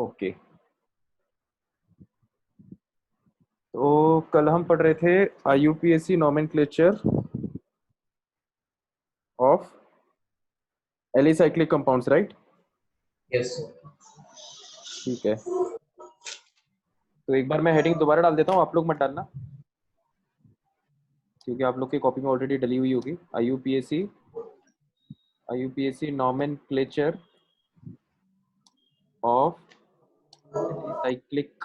Okay, तो कल हम पढ़ रहे थे IUPAC nomenclature of alicyclic compounds, right? Yes. ठीक है, तो एक बार मैं हेडिंग दोबारा डाल देता हूँ, आप लोग मत डालना क्योंकि आप लोग की कॉपी में ऑलरेडी डली हुई होगी। IUPAC nomenclature of alicyclic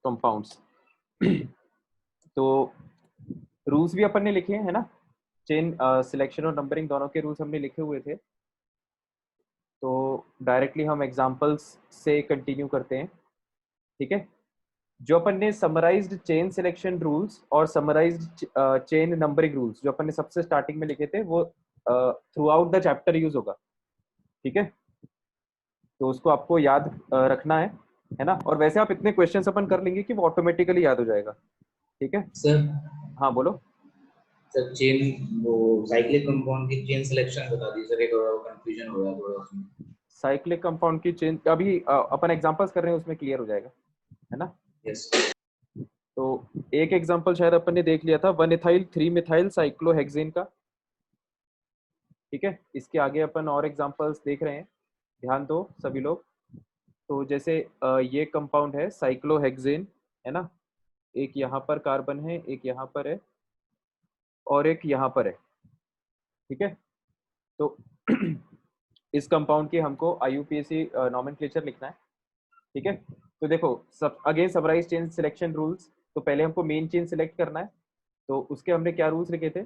compounds. तो रूल्स भी अपन ने लिखे हैं, है ना? चेन सिलेक्शन और नंबरिंग दोनों के रूल्स हमने लिखे हुए थे। तो डायरेक्टली हम एग्जांपल्स से कंटिन्यू करते हैं, ठीक है? जो अपन ने समराइज्ड चेन सिलेक्शन रूल्स और समराइज्ड चेन नंबरिंग रूल्स जो अपन ने सबसे स्टार्टिंग में लिखे थे, वो through out the chapter use होगा, ठीक है? तो उसको आपको याद रखना है ना? और वैसे आप इतने क्वेश्चंस अपन कर लेंगे कि वो ऑटोमेटिकली याद हो जाएगा, ठीक है? सर हाँ बोलो। सर चेन वो साइक्लिक कंपाउंड की चेन सिलेक्शन बता दीजिए सर, एक कंफ्यूजन हो रहा है थोड़ा उसमें। साइक्लिक कंपाउंड की चेन अभी अपन एग्जांपल्स कर रहे हैं, उसमें क्लियर हो जाएगा, है ना? यस। तो एक एग्जांपल शायद अपन ने देख लिया था 1 ethyl 3 methyl साइक्लोहेक्सेन का, ठीक है? इसके आगे अपन और एग्जांपल्स देख रहे हैं, ध्यान दो सभी लोग। तो जैसे ये कंपाउंड है साइक्लोहेक्सेन, है ना? एक यहाँ पर कार्बन है, एक यहाँ पर है और एक यहाँ पर है, ठीक है? तो इस कंपाउंड के हमको IUPAC नोमेनक्लेचर लिखना है, ठीक है? तो देखो, सब again summarise chain selection rules. तो पहले हमको मेन चेन सिलेक्ट करना है, तो उसके हमने क्या रूल्स लिखे थे?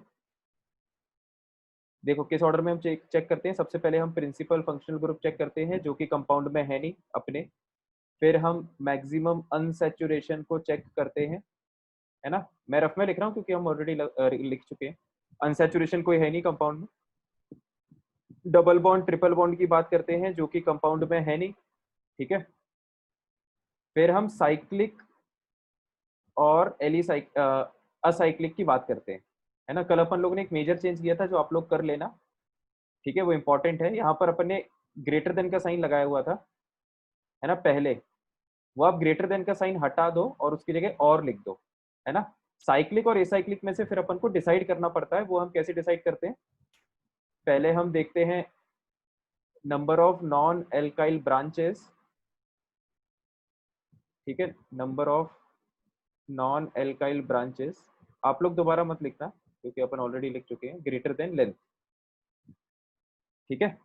देखो किस ऑर्डर में हम चेक करते हैं। सबसे पहले हम प्रिंसिपल फंक्शनल ग्रुप चेक करते हैं जो कि कंपाउंड में है नहीं अपने। फिर हम मैक्सिमम अनसैचुरेशन को चेक करते हैं, है ना? मैं रफ में लिख रहा हूँ क्योंकि हम ऑलरेडी लिख चुके हैं। अनसैचुरेशन कोई है नहीं कंपाउंड में। डबल बॉन्ड ट्रिपल बॉन्ड की बात करते हैं जो कि कंपाउंड में है नहीं, ठीक है? फिर हम साइक्लिक और असाइक्लिक की बात करते हैं, है ना? कल अपन लोग ने एक मेजर चेंज किया था जो आप लोग कर लेना, ठीक है? वो इंपॉर्टेंट है। यहाँ पर अपन ने ग्रेटर देन का साइन लगाया हुआ था, है ना? पहले वो आप ग्रेटर देन का साइन हटा दो और उसकी जगह और लिख दो, है ना? साइक्लिक और एसाइक्लिक में से फिर अपन को डिसाइड करना पड़ता है। वो हम कैसे डिसाइड करते हैं? पहले हम देखते हैं number of non alkyl branches, ठीक है? Number of non alkyl branches. आप लोग दोबारा मत लिखना क्योंकि अपन ऑलरेडी लिख चुके हैं, ग्रेटर देन लेंथ, ठीक है?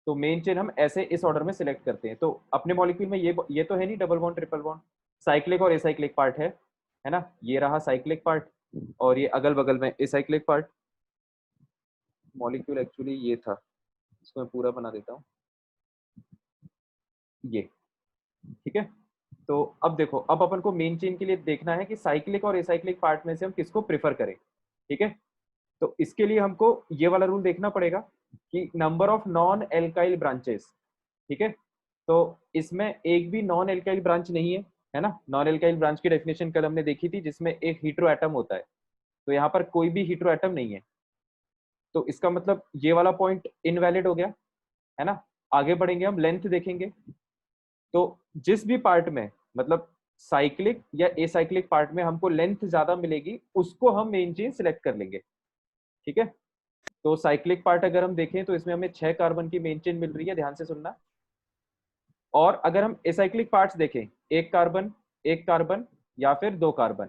तो मेन चेन हम ऐसे इस ऑर्डर में सिलेक्ट करते हैं। तो अपने मॉलिक्यूल में ये तो है नहीं double bond triple bond, cyclic और एसाइक्लिक पार्ट है ना? ये रहा साइक्लिक पार्ट और ये अगल बगल में एसाइक्लिक पार्ट। मॉलिक्यूल एक्चुअली ये था, इसको मैं पूरा बना देता हूँ, ये, ठीक है? तो अब देखो, अब अपन को मेन चेन के लिए देखना है कि साइक्लिक और एसाइक्लिक पार्ट में से हम किसको प्रेफर करें, ठीक है? तो इसके लिए हमको ये वाला रूल देखना पड़ेगा कि number of non alkyl branches, ठीक है? तो इसमें एक भी नॉन एल्काइल ब्रांच नहीं है ना? नॉन एल्काइल ब्रांच की डेफिनेशन कल हमने देखी थी जिसमें एक हीट्रो एटम होता है। तो यहाँ पर कोई भी हीट्रो एटम नहीं है, तो इसका मतलब ये वाला पॉइंट इनवैलिड हो गया, है ना? आगे बढ़ेंगे, हम लेंथ देखेंगे। तो जिस भी पार्ट में मतलब साइक्लिक या एसाइक्लिक पार्ट में हमको लेंथ ज्यादा मिलेगी उसको हम मेन चेन सिलेक्ट कर लेंगे, ठीक है? तो साइक्लिक पार्ट अगर हम देखें तो इसमें हमें 6 कार्बन की मेन चेन मिल रही है, ध्यान से सुनना। और अगर हम एसाइक्लिक पार्ट्स देखें, एक कार्बन या फिर 2 कार्बन,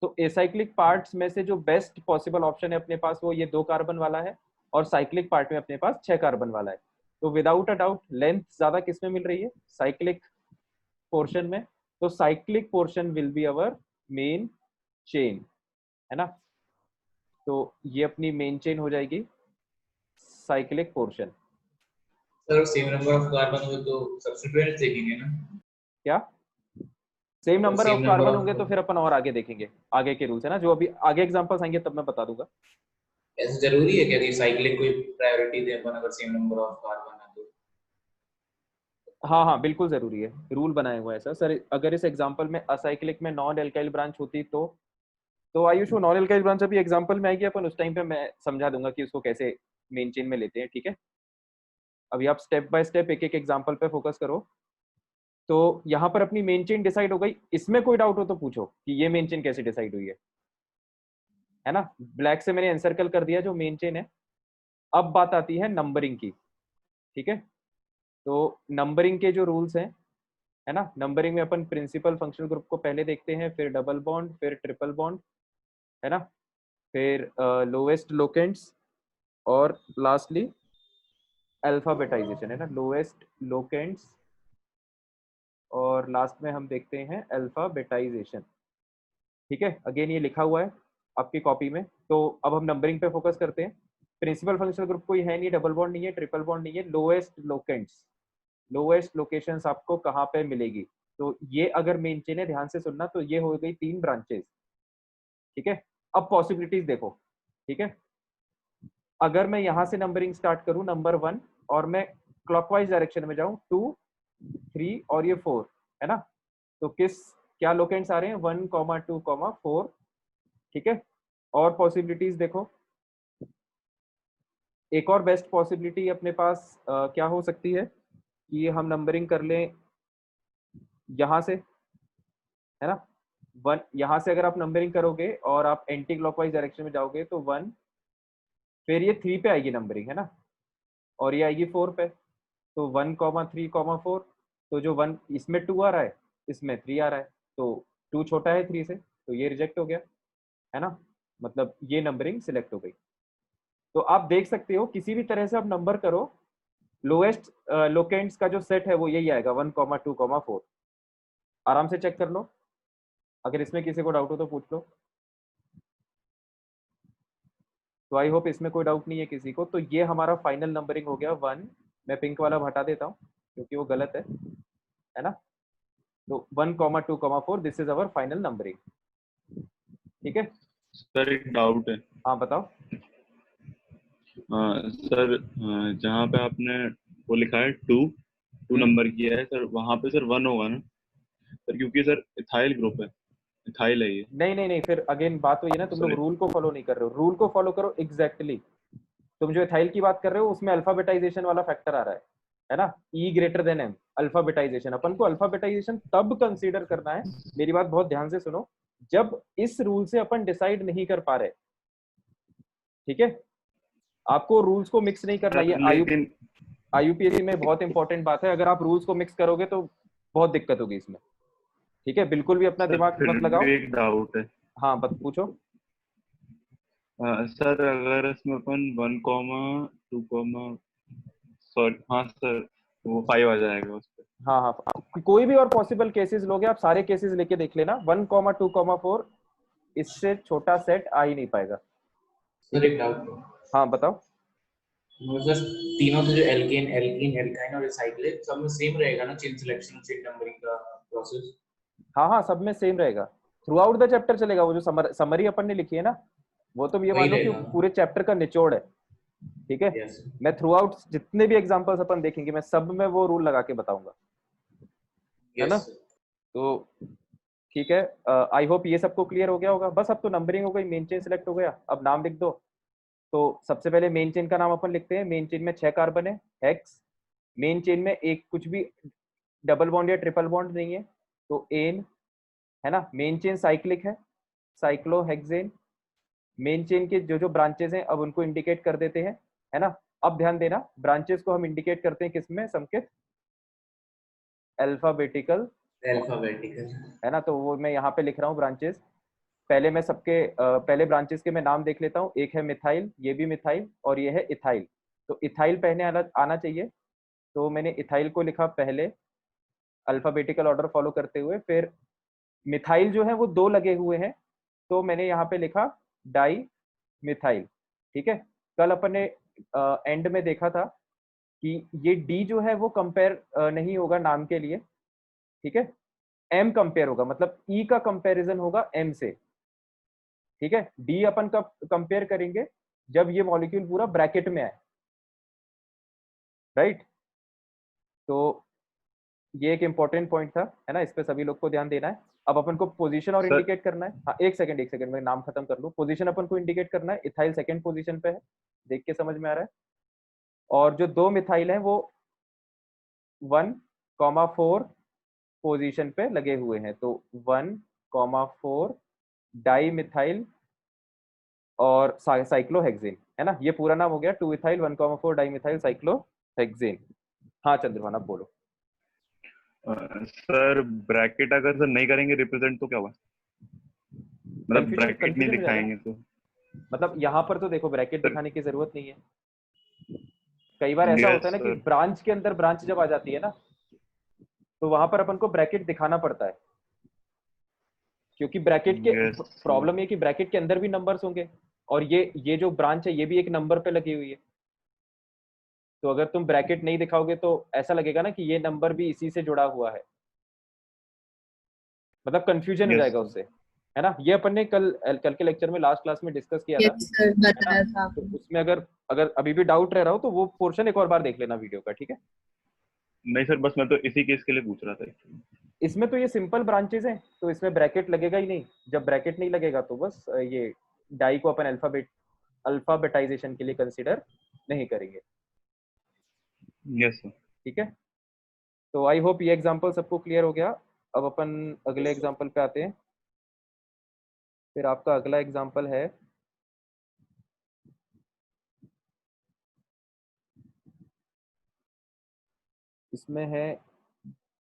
तो एसाइक्लिक पार्ट्स में से जो बेस्ट पॉसिबल ऑप्शन है अपने पास वो ये 2 कार्बन वाला है और साइक्लिक पार्ट में अपने पास 6 कार्बन वाला है। तो विदाउट अ डाउट लेंथ ज्यादा किस में मिल रही है? साइक्लिक पोर्शन में। तो cyclic portion will be our main chain, है ना? तो ये अपनी मेन चेन हो जाएगी, cyclic portion. Sir same number of carbon हो तो सब्स्टिट्यूएंट्स देखेंगे ना? क्या सेम अगर number same of number carbon होंगे तो ऑफ, फिर अपन और आगे देखेंगे, आगे के रूल्स है ना, जो अभी आगे एग्जांपल्स आएंगे तब मैं बता दूंगा। ऐसे जरूरी है क्या कि साइक्लिक को प्रायोरिटी दे अपन अगर सेम नंबर ऑफ कार्बन है तो? हाँ हाँ बिल्कुल जरूरी है, रूल बनाए हुआ है ऐसा सर। अगर इस एग्जांपल में असाइक्लिक में नॉन एल्काइल ब्रांच होती तो आयुष वो नॉन एल्काइल ब्रांच अभी एग्जांपल में आएगी, अपन उस टाइम पे मैं समझा दूंगा कि उसको कैसे मेन चेन में लेते हैं, ठीक है? अभी आप स्टेप बाय स्टेप एक एक एग्जांपल पे फोकस करो। तो यहाँ पर अपनी मेन चेन डिसाइड हो गई। इसमें कोई डाउट हो तो पूछो कि ये मेन चेन कैसे डिसाइड हुई है ना। ब्लैक से मैंने एनसर्कल कर दिया जो मेन चेन है। अब बात आती है नंबरिंग की, ठीक है। तो नंबरिंग के जो रूल्स हैं, है ना, नंबरिंग में अपन प्रिंसिपल फंक्शनल ग्रुप को पहले देखते हैं, फिर डबल बॉन्ड, फिर ट्रिपल बॉन्ड, है ना, फिर लोएस्ट लोकेंट्स, और लास्टली अल्फाबेटाइजेशन, है ना, लोएस्ट लोकेंट्स, और लास्ट में हम देखते हैं अल्फाबेटाइजेशन। ठीक है, अगेन ये लिखा हुआ है आपकी कॉपी में। तो अब हम नंबरिंग पे फोकस करते हैं। प्रिंसिपल फंक्शनल ग्रुप कोई है नहीं, डबल बॉन्ड नहीं है, ट्रिपल बॉन्ड नहीं है, लोएस्ट लोकेंट्स, लोएस्ट लोकेशंस आपको कहाँ पे मिलेगी। तो ये अगर मेन चेन है, ध्यान से सुनना, तो ये हो गई 3 ब्रांचेस, ठीक है। अब पॉसिबिलिटीज देखो, ठीक है। अगर मैं यहाँ से नंबरिंग स्टार्ट करूँ नंबर 1, और मैं क्लॉकवाइज डायरेक्शन में जाऊँ 2, 3 और ये 4, है ना, तो क्या लोकेंट्स आ रहे हैं 1, 2, 4, ठीक है। और पॉसिबिलिटीज देखो, एक और बेस्ट पॉसिबिलिटी अपने पास क्या हो सकती है कि हम नंबरिंग कर लें यहाँ से, है ना। 1 यहाँ से अगर आप नंबरिंग करोगे और आप एंटी क्लॉकवाइज डायरेक्शन में जाओगे तो 1, फिर ये 3 पे आएगी नंबरिंग, है ना, और ये आएगी 4 पे। तो 1, 3, 4, तो जो 1 इसमें 2 आ रहा है, इसमें 3 आ रहा है, तो 2 छोटा है 3 से, तो ये रिजेक्ट हो गया, है ना, मतलब ये नंबरिंग सिलेक्ट हो गई। तो आप देख सकते हो किसी भी तरह से आप नंबर करो, लोएस्ट लोकेंट्स का जो सेट है वो यही आएगा 1, 2, 4। आराम से चेक कर लो, अगर इसमें किसी को डाउट हो तो पूछ लो। तो आई होप इसमें कोई डाउट नहीं है किसी को। तो ये हमारा फाइनल नंबरिंग हो गया 1। मैं पिंक वाला हटा देता हूँ क्योंकि वो गलत है ना। तो 1, 2, 4, this is our final numbering, ठीक है। सर एक डाउट है। हाँ बताओ। सर जहाँ पे आपने वो लिखा है 2 नंबर किया है सर, वहाँ पे सर 1 होगा ना सर, क्योंकि सर इथाइल ग्रुप है, इथाइल है ये। नहीं नहीं नहीं, फिर अगेन बात हुई है ना, तुम लोग सॉरी। रूल को फॉलो नहीं कर रहे हो। रूल को फॉलो करो एग्जैक्टली। तुम जो इथाइल की बात कर रहे हो उसमें अल्फाबेटाइजेशन वाला फैक्टर आ रहा है ना, ई ग्रेटर देन एम, अल्फाबेटाइजेशन। अपन को अल्फाबेटाइजेशन तब कंसीडर करना है, मेरी बात बहुत ध्यान से सुनो, जब इस रूल से अपन डिसाइड नहीं कर पा रहे, ठीक है। आपको रूल्स को मिक्स नहीं करना, ये लेकिन आईयूपीएसी में बहुत इंपॉर्टेंट बात है। अगर आप रूल्स को मिक्स करोगे तो बहुत दिक्कत होगी इसमें, ठीक है। बिल्कुल भी अपना सर दिमाग फिर मत लगाओ। भी एक डाउट है। हाँ बस पूछो। सर अगर इसमें अपन 1, 2, सॉरी हाँ सर, वो 5 आ जाएगा उस पर। हाँ हाँ, कोई भी और पॉसिबल केसेस लोगे आप, सारे केसेस लेके देख लेना, 1, 2, 4 इससे छोटा सेट आ ही नहीं पाएगा, ठीक सर है। एक डाउट है, हाँ बताओ। मतलब तीनों तो जो एल्केन एल्कीन एल्काइन और एसाइक्लिक सब में सेम रहेगा ना चेन सिलेक्शन चेन नंबरिंग का प्रोसेस? हाँ हाँ, सब में सेम रहेगा, थ्रू आउट द चैप्टर चलेगा। वो जो समरी अपन ने लिखी है ना, वो तुम ये वही मान लो कि रहेगा। पूरे चैप्टर का निचोड़ है, ठीक है। यस मैं थ्रू आउट जितने भी एग्जांपल्स अपन देखेंगे, मैं सब में वो रूल लगा के बताऊंगा, है ना। यस। तो ठीक है, आई होप ये सबको क्लियर हो गया होगा। बस अब तो नंबरिंग हो गई, मेन चेन सिलेक्ट हो गया, अब नाम लिख दो। तो सबसे पहले मेन चेन का नाम अपन लिखते हैं। मेन चेन में 6 कार्बन है, हेक्स। मेन चेन में एक कुछ भी डबल बॉन्ड या ट्रिपल बॉन्ड नहीं है, तो एन, है ना। मेन चेन साइक्लिक है, साइक्लोहेक्सेन। मेन चेन के जो जो ब्रांचेस हैं अब उनको इंडिकेट कर देते हैं, है ना। अब ध्यान देना, ब्रांचेस को हम इंडिकेट करते हैं किसमें, संकेत अल्फाबेटिकल, अल्फाबेटिकल। है ना। तो वो मैं यहाँ पे लिख रहा हूँ ब्रांचेस। पहले मैं सबके पहले ब्रांचेस के मैं नाम देख लेता हूँ। एक है मिथाइल, ये भी मिथाइल, और ये है इथाइल। तो इथाइल पहले आना चाहिए, तो मैंने इथाइल को लिखा पहले अल्फाबेटिकल ऑर्डर फॉलो करते हुए। फिर मिथाइल जो है वो 2 लगे हुए हैं, तो मैंने यहाँ पे लिखा डाई मिथाइल, ठीक है। कल अपन ने एंड में देखा था कि ये डी जो है वो कंपेयर नहीं होगा नाम के लिए, ठीक है। एम कंपेयर होगा, मतलब ई का कंपैरिजन होगा एम से, ठीक है। डी अपन कब कंपेयर करेंगे, जब ये मॉलिक्यूल पूरा ब्रैकेट में आए, राइट। तो ये एक इंपॉर्टेंट पॉइंट था, है ना, इस पे सभी लोग को ध्यान देना है। अब अपन को पोजीशन और सर इंडिकेट करना है। हाँ एक सेकंड मैं नाम खत्म कर लूँ। पोजीशन अपन को इंडिकेट करना है, इथाइल सेकंड पोजीशन पे है, देख के समझ में आ रहा है। और जो 2 मिथाइल हैं वो 1, 4 पोजीशन पे लगे हुए हैं। तो 1,4 डाई मिथाइल और साइक्लोहेक्सेन, है ना, ये पूरा नाम हो गया 2 इथाइल 1,4 डाई मिथाइल साइक्लोहेक्सेन। हाँ चंद्रभान आप बोलो। सर ब्रैकेट अगर सर नहीं करेंगे रिप्रेजेंट तो क्या हुआ, मतलब कंफ्यूजन ब्रैकेट नहीं कंफ्यूजन हो जाएगा। दिखाएंगे तो? मतलब यहाँ पर तो देखो ब्रैकेट सर दिखाने की जरूरत नहीं है। कई बार ऐसा होता यस है ना कि सर। ब्रांच के अंदर ब्रांच जब आ जाती है ना, तो वहां पर अपन को ब्रैकेट दिखाना पड़ता है, क्योंकि ब्रैकेट के यस सर। प्रॉब्लम ये कि ब्रैकेट के अंदर भी नंबर्स होंगे, और ये जो ब्रांच है ये भी एक नंबर पे लगी हुई है। तो अगर तुम ब्रैकेट नहीं दिखाओगे तो ऐसा लगेगा ना कि ये नंबर भी इसी से जुड़ा हुआ है, मतलब कंफ्यूजन हो यस जाएगा सर। उससे, है ना। ये अपन ने कल कल के लेक्चर में लास्ट क्लास में डिस्कस किया था, यस सर, है ना। बताया था तो आपने। उसमें अगर अगर अभी भी डाउट रह रहा हो तो वो पोर्शन एक और बार देख लेना वीडियो का, ठीक है। नहीं सर, बस मैं तो इसी केस के लिए पूछ रहा था actually। इसमें तो ये सिंपल ब्रांचेस हैं, तो इसमें ब्रैकेट लगेगा ही नहीं। जब ब्रैकेट नहीं लगेगा तो बस ये डाई को अपन अल्फाबेटाइजेशन के लिए कंसीडर नहीं करेंगे, यस सर। ठीक है। तो आई होप ये एग्जांपल सबको क्लियर हो गया। अब अपन अगले एग्जांपल पे आते हैं। फिर आपका अगला एग्जांपल है इसमें है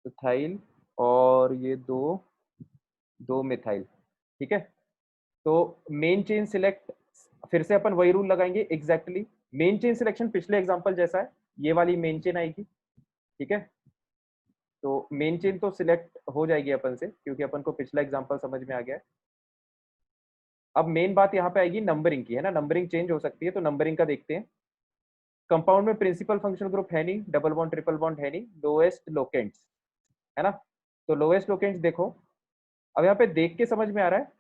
इथाइल और ये दो मिथाइल, ठीक है। तो मेन चेन सिलेक्ट, फिर से अपन वही रूल लगाएंगे एग्जैक्टली। मेन चेन सिलेक्शन पिछले एग्जांपल जैसा है, ये वाली मेन चेन आएगी, ठीक है। तो मेन चेन तो सिलेक्ट हो जाएगी अपन से, क्योंकि अपन को पिछला एग्जांपल समझ में आ गया है। अब मेन बात यहाँ पे आएगी नंबरिंग की, है ना। नंबरिंग चेंज हो सकती है, तो नंबरिंग का देखते हैं। कंपाउंड में प्रिंसिपल फंक्शनल ग्रुप है नहीं, डबल बॉन्ड ट्रिपल बॉन्ड है नहीं, लोएस्ट लोकेंट्स, है ना। तो लोएस्ट लोकेंट्स देखो, अब यहाँ पे देख के समझ में आ रहा है,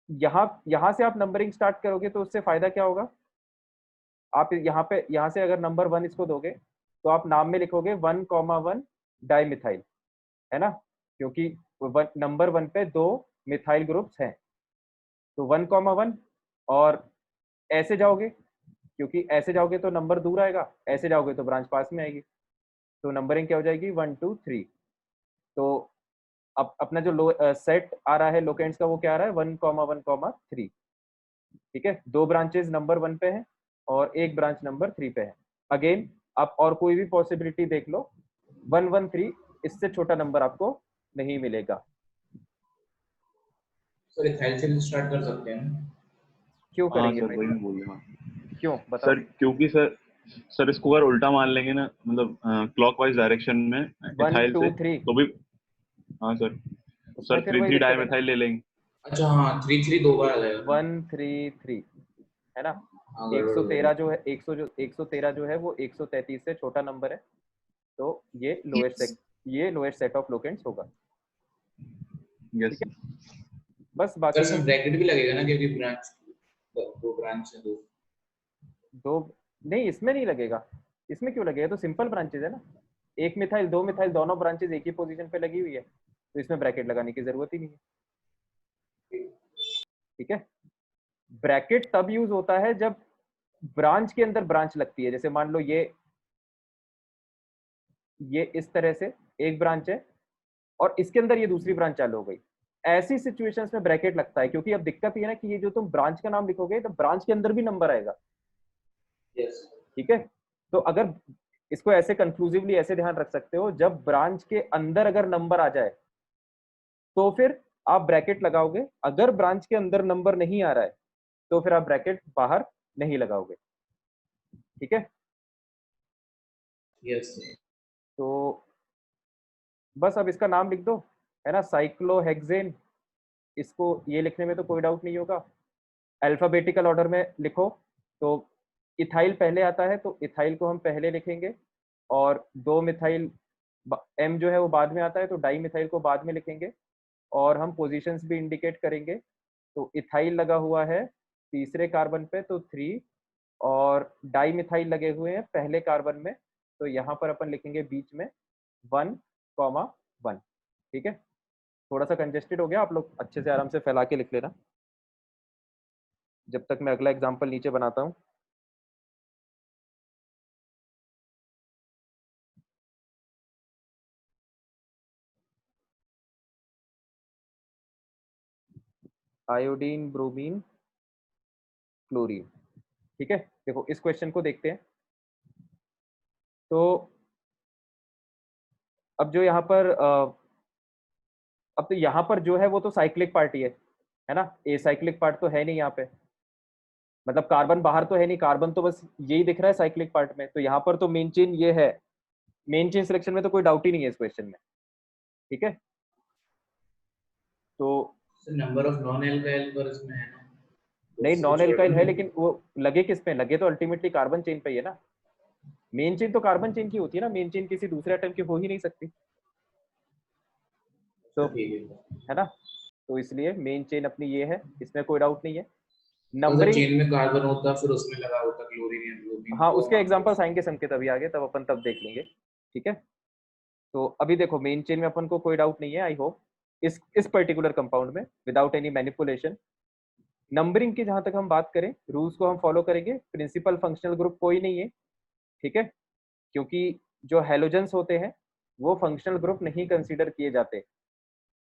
यहाँ से आप नंबरिंग स्टार्ट करोगे तो उससे फायदा क्या होगा। आप यहाँ से अगर नंबर 1 इसको दोगे तो आप नाम में लिखोगे 1,1 डाई मिथाइल, है ना, क्योंकि नंबर 1 पे 2 मिथाइल ग्रुप्स हैं। तो 1,1, और ऐसे जाओगे, क्योंकि ऐसे जाओगे तो नंबर दूर आएगा, ऐसे जाओगे तो ब्रांच पास में आएगी। तो नंबरिंग क्या हो जाएगी 1 2 3। तो अब अपना जो सेट आ रहा है लोकेंट्स का वो क्या आ रहा है 1,1,3, ठीक है। दो ब्रांचेस नंबर 1 पे है और एक ब्रांच नंबर 3 पे है। अगेन आप और कोई भी पॉसिबिलिटी देख लो, 113, इससे छोटा नंबर आपको नहीं मिलेगा। सर इथाइल से स्टार्ट कर सकते हैं ना? क्यों हाँ करेंगे सर भाई, वही मैं बोल रहा हूँ क्यों बताओ। सर, क्योंकि सर इसको अगर उल्टा मान लेंगे ना, मतलब क्लॉकवाइज डायरेक्शन में 1 इथाइल 2 से, 3, तो भी हाँ सर। उसमें सर फिर थ्री वही थ्री दिक्कत डाई है ना, मिथाइल ले लेंगे। अच्छा हाँ, 3 3 दो बार आ जाएगा ना? 133, है ना। हाँ गड़बड़ हो 113 जाएगी। जो है 113 जो है वो 133 से छोटा नंबर है, तो यस ये लोएस्ट सेट ऑफ लोकेंट्स होगा, यस ठीक है। सर। बस सर बाकी सब ब्रैकेट भी लगेगा ना, क्योंकि ब्रांच दो ब्रांच है, दो। दो, नहीं इसमें नहीं लगेगा। इसमें क्यों लगेगा, तो सिंपल ब्रांचेज है ना। एक मिथाइल दो मिथाइल दोनों ब्रांचेज एक ही पोजीशन पे लगी हुई है, तो इसमें ब्रैकेट लगाने की जरूरत ही नहीं है, ठीक है। ब्रैकेट तब यूज होता है जब ब्रांच के अंदर ब्रांच लगती है। जैसे मान लो ये इस तरह से एक ब्रांच है और इसके अंदर ये दूसरी ब्रांच चालू हो गई, ऐसी सिचुएशंस में ब्रैकेट लगता है, क्योंकि अब दिक्कत ये है ना कि ये जो तुम ब्रांच का नाम लिखोगे तो ब्रांच के अंदर भी नंबर आएगा, यस। ठीक है। तो अगर इसको ऐसे कंक्लूसिवली ऐसे ध्यान रख सकते हो, जब ब्रांच के अंदर अगर नंबर आ जाए तो फिर आप ब्रैकेट लगाओगे, अगर ब्रांच के अंदर नंबर नहीं आ रहा है तो फिर आप ब्रैकेट बाहर नहीं लगाओगे, ठीक है। यस। तो बस अब इसका नाम लिख दो, है ना, साइक्लोहेक्सेन। इसको ये लिखने में तो कोई डाउट नहीं होगा। अल्फाबेटिकल ऑर्डर में लिखो, तो इथाइल पहले आता है तो इथाइल को हम पहले लिखेंगे, और दो मिथाइल एम जो है वो बाद में आता है तो डाई मिथाइल को बाद में लिखेंगे, और हम पोजीशंस भी इंडिकेट करेंगे। तो इथाइल लगा हुआ है तीसरे कार्बन पे तो 3, और डाई मिथाइल लगे हुए हैं पहले कार्बन में, तो यहाँ पर अपन लिखेंगे बीच में 1,1, ठीक है। थोड़ा सा कंजेस्टेड हो गया, आप लोग अच्छे से आराम से फैला के लिख लेना जब तक मैं अगला एग्जाम्पल नीचे बनाता हूँ। Iodine, bromine, chlorine. ठीक है, देखो इस क्वेश्चन को देखते हैं। तो अब जो यहाँ पर अब तो यहाँ पर जो है वो तो साइक्लिक पार्टी है ना, ए साइक्लिक पार्ट तो है नहीं यहाँ पे, मतलब कार्बन बाहर तो है नहीं, कार्बन तो बस यही दिख रहा है साइक्लिक पार्ट में, तो यहाँ पर तो मेन चेन ये है, मेन चेन सिलेक्शन में तो कोई डाउट ही नहीं है इस क्वेश्चन में। ठीक है, तो नंबर ऑफ नॉन एल्काइल पर इसमें है ना, तो नहीं, उसको नॉन छोड़ एल्काइल है, देंगे। लेकिन वो लगे किस पे, लगे तो अल्टीमेटली कार्बन चेन पे ही है ना, मेन चेन तो कार्बन चेन की होती है ना, मेन चेन किसी दूसरे एटम की हो ही नहीं सकती, तो ठीक है। है ना, तो इसलिए मेन चेन अपनी ये है, इसमें कोई डाउट नहीं है। तो अगर नंबरिंग, चेन में कार्बन होता फिर उसमें लगा होता क्लोरीन या ब्रोमीन, हाँ तो उसके मान लो। एग्जांपल्स आएंगे संकेत अभी आगे, तब अपन तब देख लेंगे। ठीक है, तो अभी देखो मेन चेन में अपन को कोई डाउट नहीं है, आई होप, इस पर्टिकुलर कंपाउंड में विदाउट एनी मैनिपुलेशन। नंबरिंग की जहां तक हम बात करें, रूल्स को हम फॉलो करेंगे, प्रिंसिपल फंक्शनल ग्रुप कोई नहीं है। ठीक है, क्योंकि जो हेलोजेंस होते हैं वो फंक्शनल ग्रुप नहीं कंसीडर किए जाते।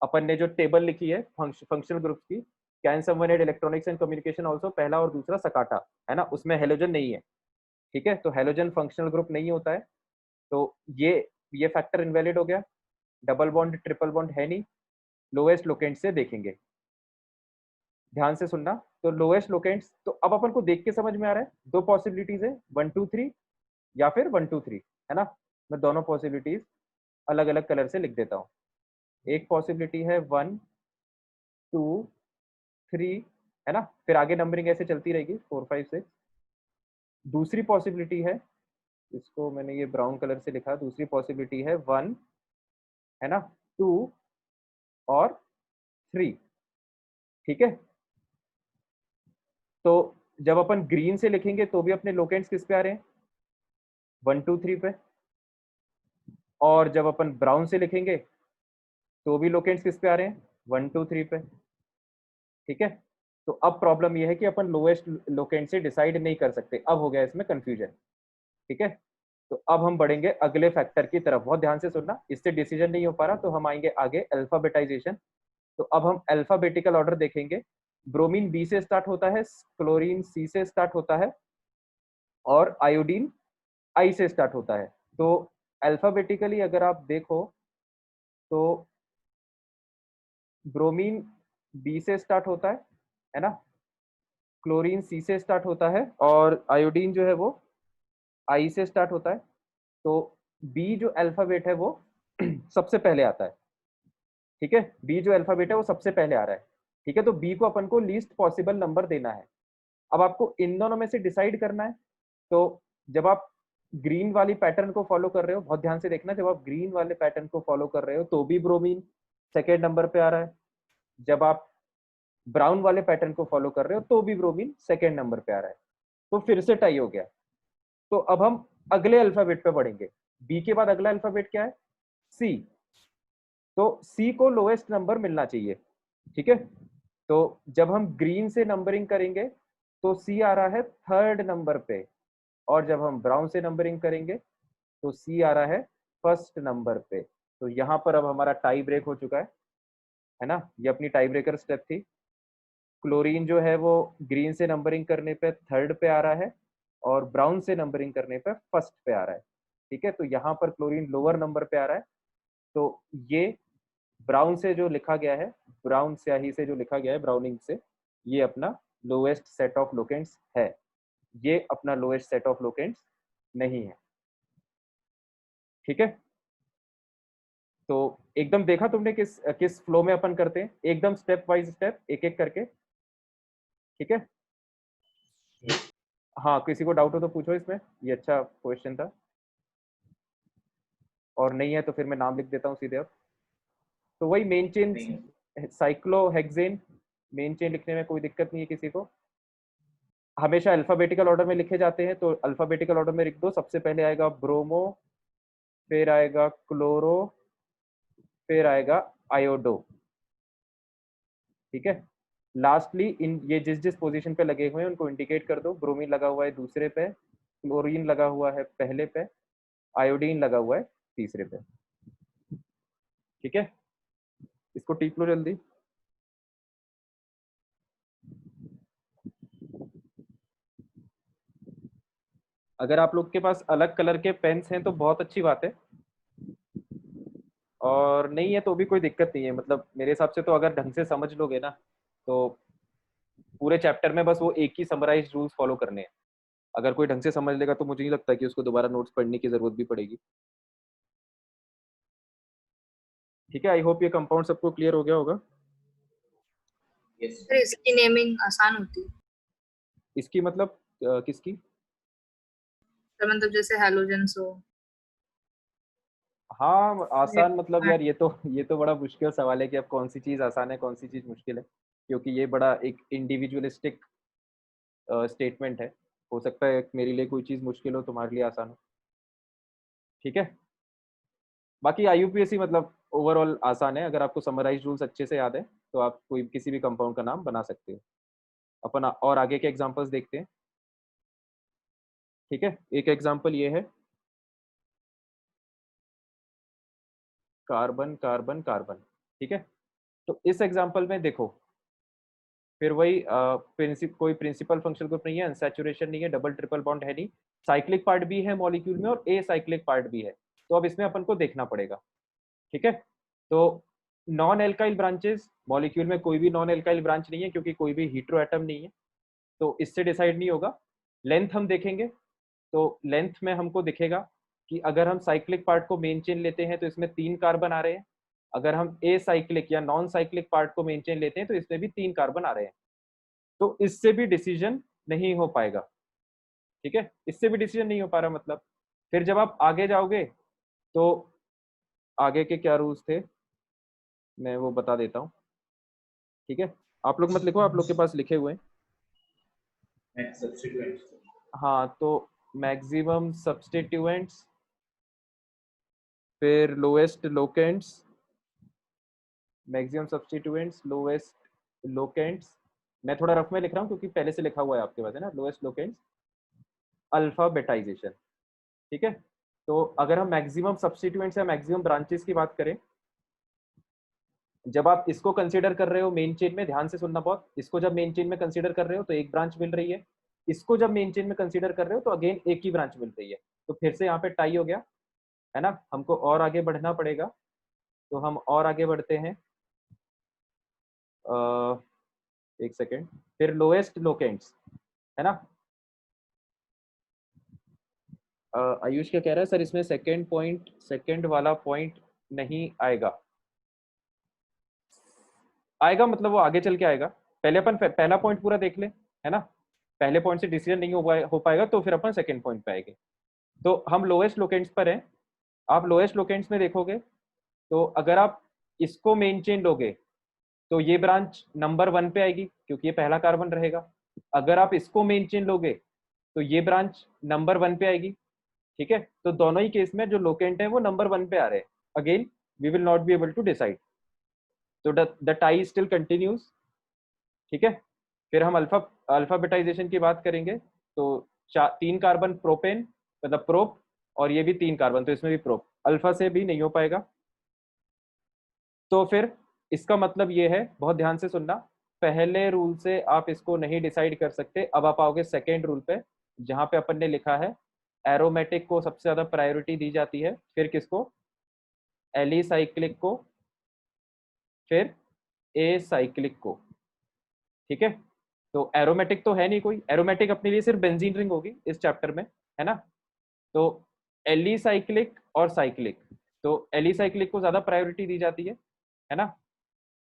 अपन ने जो टेबल लिखी है फंक्शनल ग्रुप्स की, can someone add electronics and communication also, पहला और दूसरा सकाटा है ना, उसमें हेलोजन नहीं है। ठीक है, तो हेलोजन फंक्शनल ग्रुप नहीं होता है, तो ये फैक्टर इनवैलिड हो गया। डबल बॉन्ड ट्रिपल बॉन्ड है नहीं। लोएस्ट लोकेंट से देखेंगे, ध्यान से सुनना। तो लोएस्ट लोकेंट्स, तो अब अपन को देख के समझ में आ रहा है, दो पॉसिबिलिटीज है, 1 2 3 या फिर 1 2 3, है ना। मैं दोनों पॉसिबिलिटीज अलग अलग कलर से लिख देता हूँ। एक पॉसिबिलिटी है 1 2 3, है ना, फिर आगे नंबरिंग ऐसे चलती रहेगी 4 5 6। दूसरी पॉसिबिलिटी है, इसको मैंने ये ब्राउन कलर से लिखा, दूसरी पॉसिबिलिटी है 1, है ना, 2 और 3। ठीक है, तो जब अपन ग्रीन से लिखेंगे तो भी अपने लोकेंट्स किस पे आ रहे हैं, 1 2 3 पे, और जब अपन ब्राउन से लिखेंगे तो भी लोकेंट्स किस पे आ रहे हैं, 1 2 3 पे। ठीक है, तो अब प्रॉब्लम यह है कि अपन लोएस्ट लोकेंट से डिसाइड नहीं कर सकते, अब हो गया इसमें कंफ्यूजन। ठीक है, तो अब हम बढ़ेंगे अगले फैक्टर की तरफ, बहुत ध्यान से सुनना, इससे डिसीजन नहीं हो पा रहा तो हम आएंगे आगे अल्फाबेटाइजेशन। तो अब हम अल्फाबेटिकल ऑर्डर देखेंगे। ब्रोमीन बी से स्टार्ट होता है, क्लोरीन सी से स्टार्ट होता है, और आयोडीन आई से स्टार्ट होता है। तो अल्फाबेटिकली अगर आप देखो तो ब्रोमीन बी से स्टार्ट होता है ना, क्लोरीन सी से स्टार्ट होता है, और आयोडीन जो है वो आई से स्टार्ट होता है। तो बी जो अल्फाबेट है वो सबसे पहले आता है। ठीक है, बी जो अल्फाबेट है वो सबसे पहले आ रहा है। ठीक है, तो बी को अपन को लीस्ट पॉसिबल नंबर देना है। अब आपको इन दोनों में से डिसाइड करना है। तो जब आप ग्रीन वाली पैटर्न को फॉलो कर रहे हो, बहुत ध्यान से देखना, जब आप ग्रीन वाले पैटर्न को फॉलो कर रहे हो तो भी ब्रोमीन सेकेंड नंबर पे आ रहा है। जब आप ब्राउन वाले पैटर्न को फॉलो कर रहे हो तो भी ब्रोमीन सेकेंड नंबर पे आ रहा है। तो फिर से टाई हो गया। तो अब हम अगले अल्फाबेट पे बढ़ेंगे। बी के बाद अगला अल्फाबेट क्या है, सी। तो सी को लोएस्ट नंबर मिलना चाहिए। ठीक है, तो जब हम ग्रीन से नंबरिंग करेंगे तो सी आ रहा है थर्ड नंबर पे, और जब हम ब्राउन से नंबरिंग करेंगे तो सी आ रहा है फर्स्ट नंबर पे। तो यहाँ पर अब हमारा टाई ब्रेक हो चुका है ना, ये अपनी टाई ब्रेकर स्टेप थी। क्लोरीन जो है वो ग्रीन से नंबरिंग करने पे थर्ड पे आ रहा है, और ब्राउन से नंबरिंग करने पे फर्स्ट पे आ रहा है। ठीक है, तो यहाँ पर क्लोरीन लोअर नंबर पे आ रहा है। तो ये ब्राउन से जो लिखा गया है, ब्राउन स्याही से जो लिखा गया है, ब्राउनिंग से, ये अपना लोएस्ट सेट ऑफ लोकेंट्स है। ये अपना लोएस्ट सेट ऑफ लोकेंट्स नहीं है। ठीक है, तो एकदम देखा तुमने किस किस फ्लो में अपन करते हैं, एकदम स्टेप वाइज स्टेप, एक एक करके। ठीक है, हाँ किसी को डाउट हो तो पूछो इसमें, ये अच्छा क्वेश्चन था, और नहीं है तो फिर मैं नाम लिख देता हूँ सीधे अब। तो वही मेन चेन, नहीं है। साइक्लोहेक्सेन, मेन चेन लिखने में कोई दिक्कत नहीं है किसी को। हमेशा अल्फाबेटिकल ऑर्डर में लिखे जाते हैं, तो अल्फाबेटिकल ऑर्डर में लिख दो। सबसे पहले आएगा ब्रोमो, फिर आएगा क्लोरो, फिर आएगा आयोडो। ठीक है, लास्टली इन ये जिस जिस पोजीशन पे लगे हुए हैं उनको इंडिकेट कर दो। ब्रोमीन लगा हुआ है दूसरे पे, क्लोरीन लगा हुआ है पहले पे, आयोडीन लगा हुआ है तीसरे पे। ठीक है, इसको टिक लो जल्दी। अगर आप लोग के पास अलग कलर के पेन्स हैं तो बहुत अच्छी बात है, और नहीं है तो भी कोई दिक्कत नहीं है। मतलब मेरे हिसाब से तो अगर ढंग से समझ लोगे ना, तो पूरे चैप्टर में बस वो एक ही समराइज रूल्स फॉलो करने हैं। अगर कोई ढंग से समझ लेगा तो मुझे नहीं लगता कि उसको दोबारा नोट्स पढ़ने की जरूरत भी पड़ेगी। ठीक है, आई होप ये कंपाउंड सबको क्लियर हो गया होगा। यस सर इसकी नेमिंग आसान होती है इसकी मतलब किसकी? सर, मतलब जैसे हैलोजेंस हो। हाँ आसान मतलब यार, ये तो बड़ा मुश्किल सवाल है कि अब कौन सी चीज आसान है कौन सी चीज मुश्किल है, क्योंकि ये बड़ा एक इंडिविजुअलिस्टिक स्टेटमेंट है। हो सकता है मेरे लिए कोई चीज मुश्किल हो, तुम्हारे लिए आसान हो। ठीक है, बाकी IUPAC मतलब ओवरऑल आसान है। अगर आपको समराइज रूल्स अच्छे से याद है तो आप कोई किसी भी कंपाउंड का नाम बना सकते हो। अपन और आगे के एग्जांपल्स देखते हैं। ठीक है, एक एग्जांपल ये है, कार्बन कार्बन कार्बन। ठीक है, तो इस एग्जांपल में देखो, फिर वही कोई प्रिंसिपल फंक्शनल ग्रुप नहीं है, अनसैचुरेशन नहीं है, डबल ट्रिपल बॉन्ड है नहीं, साइक्लिक पार्ट भी है मॉलिक्यूल में और ए साइक्लिक पार्ट भी है। तो अब इसमें अपन को देखना पड़ेगा। ठीक है, तो नॉन एल्काइल ब्रांचेस, मॉलिक्यूल में कोई भी नॉन एल्काइल ब्रांच नहीं है क्योंकि कोई भी हीट्रो एटम नहीं है, तो इससे डिसाइड नहीं होगा। लेंथ हम देखेंगे, तो लेंथ में हमको दिखेगा कि अगर हम साइक्लिक पार्ट को मेन चेन लेते हैं तो इसमें 3 कार्बन आ रहे हैं, अगर हम ए साइक्लिक या नॉन साइक्लिक पार्ट को मेन चेन लेते हैं तो इसमें भी 3 कार्बन आ रहे हैं। तो इससे भी डिसीजन नहीं हो पाएगा। ठीक है, इससे भी डिसीजन नहीं हो पा रहा मतलब। फिर जब आप आगे जाओगे तो आगे के क्या रूल्स थे मैं वो बता देता हूँ। ठीक है, आप लोग मत लिखो, आप लोग के पास लिखे हुए हैं। सब्स्टिट्यूएंट हाँ, तो मैक्सिमम सब्स्टिट्यूएंट्स, फिर lowest locants, maximum substituents, lowest locants. मैं थोड़ा रफ में लिख रहा हूँ क्योंकि पहले से लिखा हुआ है आपके पास, है ना, लोएस्ट लोकेंट्स, अल्फाबेटाइजेशन। ठीक है, तो अगर हम मैक्सिमम सब्स्टिट्यूएंट्स या मैक्सिमम ब्रांचेस की बात करें, जब आप इसको कंसीडर कर रहे हो मेन चेन में, ध्यान से सुनना बहुत, इसको जब मेन चेन में कंसीडर कर रहे हो तो एक ब्रांच मिल रही है, इसको जब मेन चेन में कंसीडर कर रहे हो तो अगेन एक ही ब्रांच मिल रही है। तो फिर से यहाँ पे टाई हो गया, है ना, हमको और आगे बढ़ना पड़ेगा। तो हम और आगे बढ़ते हैं, एक सेकेंड, फिर लोएस्ट लोकेंट्स, है ना। आयुष क्या कह रहा है सर, इसमें सेकेंड पॉइंट, सेकेंड वाला पॉइंट नहीं आएगा? आएगा मतलब वो आगे चल के आएगा। पहले अपन पहला पॉइंट पूरा देख ले, है ना, पहले पॉइंट से डिसीजन नहीं हो पाएगा तो फिर अपन सेकेंड पॉइंट पे आएंगे। तो हम लोएस्ट लोकेंट्स पर हैं। आप लोएस्ट लोकेंट्स में देखोगे तो अगर आप इसको मेन चेन लोगे तो ये ब्रांच नंबर 1 पे आएगी क्योंकि ये पहला कार्बन रहेगा। अगर आप इसको मेन चेन लोगे तो ये ब्रांच नंबर 1 पे आएगी। ठीक है, तो दोनों ही केस में जो लोकेंट है वो नंबर 1 पे आ रहे हैं। Again we will not be able to decide, तो द टाई स्टिल कंटिन्यूज। ठीक है, फिर हम अल्फाबेटाइजेशन की बात करेंगे तो 3 कार्बन प्रोपेन मतलब प्रोप, और ये भी 3 कार्बन तो इसमें भी प्रोप, अल्फा से भी नहीं हो पाएगा। तो फिर इसका मतलब ये है, बहुत ध्यान से सुनना, पहले रूल से आप इसको नहीं डिसाइड कर सकते। अब आप आओगे सेकेंड रूल पे, जहां पे अपन ने लिखा है एरोमेटिक को सबसे ज्यादा प्रायोरिटी दी जाती है, फिर किसको, एलिसाइक्लिक को, फिर ए साइक्लिक को। ठीक है, तो एरोमेटिक तो है नहीं कोई, एरोमेटिक अपने लिए सिर्फ बेंजीन रिंग होगी इस चैप्टर में, है ना। तो एलिसाइक्लिक और साइक्लिक, तो एलिसाइक्लिक को ज्यादा प्रायोरिटी दी जाती है ना।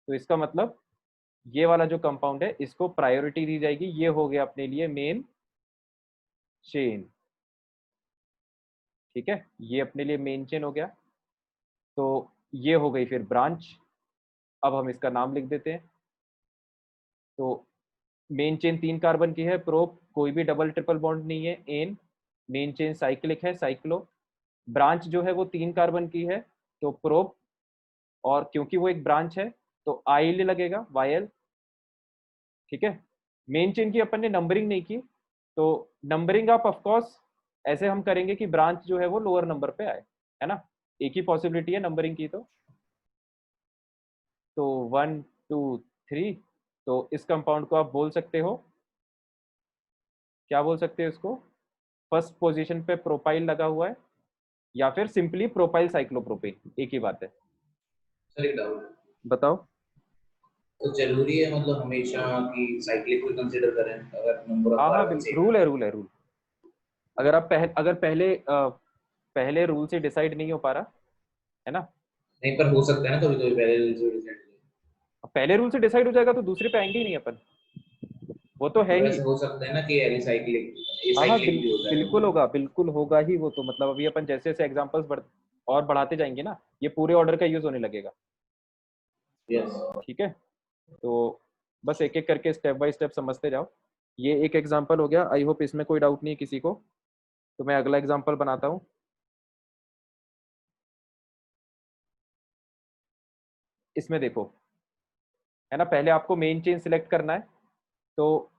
तो इसका मतलब ये वाला जो कंपाउंड है इसको प्रायोरिटी दी जाएगी। ये हो गया अपने लिए मेन चेन। ठीक है, ये अपने लिए मेन चेन हो गया। तो ये हो गई फिर ब्रांच। अब हम इसका नाम लिख देते हैं। तो मेन चेन 3 कार्बन की है, प्रोप, कोई भी डबल ट्रिपल बॉन्ड नहीं है, एन, मेन चेन साइक्लिक है, साइक्लो, ब्रांच जो है वो 3 कार्बन की है तो प्रोप, और क्योंकि वो एक ब्रांच है तो आइल लगेगा, वायल। ठीक है, मेन चेन की अपन ने नंबरिंग नहीं की, तो नंबरिंग आप ऑफकोर्स ऐसे हम करेंगे कि ब्रांच जो है वो लोअर नंबर पे आए, है ना, एक ही पॉसिबिलिटी है नंबरिंग की। तो 1 2 3, तो इस कंपाउंड को आप बोल सकते हो, क्या बोल सकते हो इसको, फर्स्ट पोजीशन पे प्रोपाइल लगा हुआ है या फिर सिंपली प्रोपाइल साइक्लोप्रोपेन, एक ही बात है। सर एक डाउट, बताओ। तो जरूरी है मतलब हमेशा कि साइक्लिक को कंसीडर करें अगर नंबर ऑफ हाँ हाँ कार्बन बिल्कुल, सेम है? रूल है रूल। अगर आप पहले रूल से डिसाइड नहीं हो पा रहा है ना, नहीं पर हो सकता है ना कभी कभी पहले से डिसाइड, पहले रूल से डिसाइड हो जाएगा तो दूसरे पे आएंगे ही नहीं अपन, वो तो है तो ही। ऐसे हो सकता है ना कि एलिसाइक्लिक हाँ हाँ एसाइक्लिक भी हो जाए। बिल्कुल होगा ही वो तो, मतलब अभी अपन जैसे जैसे एग्जांपल्स और बढ़ाते जाएंगे ना, ये पूरे ऑर्डर का यूज होने लगेगा। यस। ठीक है, तो बस एक एक करके स्टेप बाय स्टेप समझते जाओ। ये एक एग्जांपल हो गया, आई होप इसमें कोई डाउट नहीं है किसी को। तो मैं अगला एग्जांपल बनाता हूँ। इसमें देखो, है ना, पहले आपको मेन चेन सिलेक्ट करना है। तो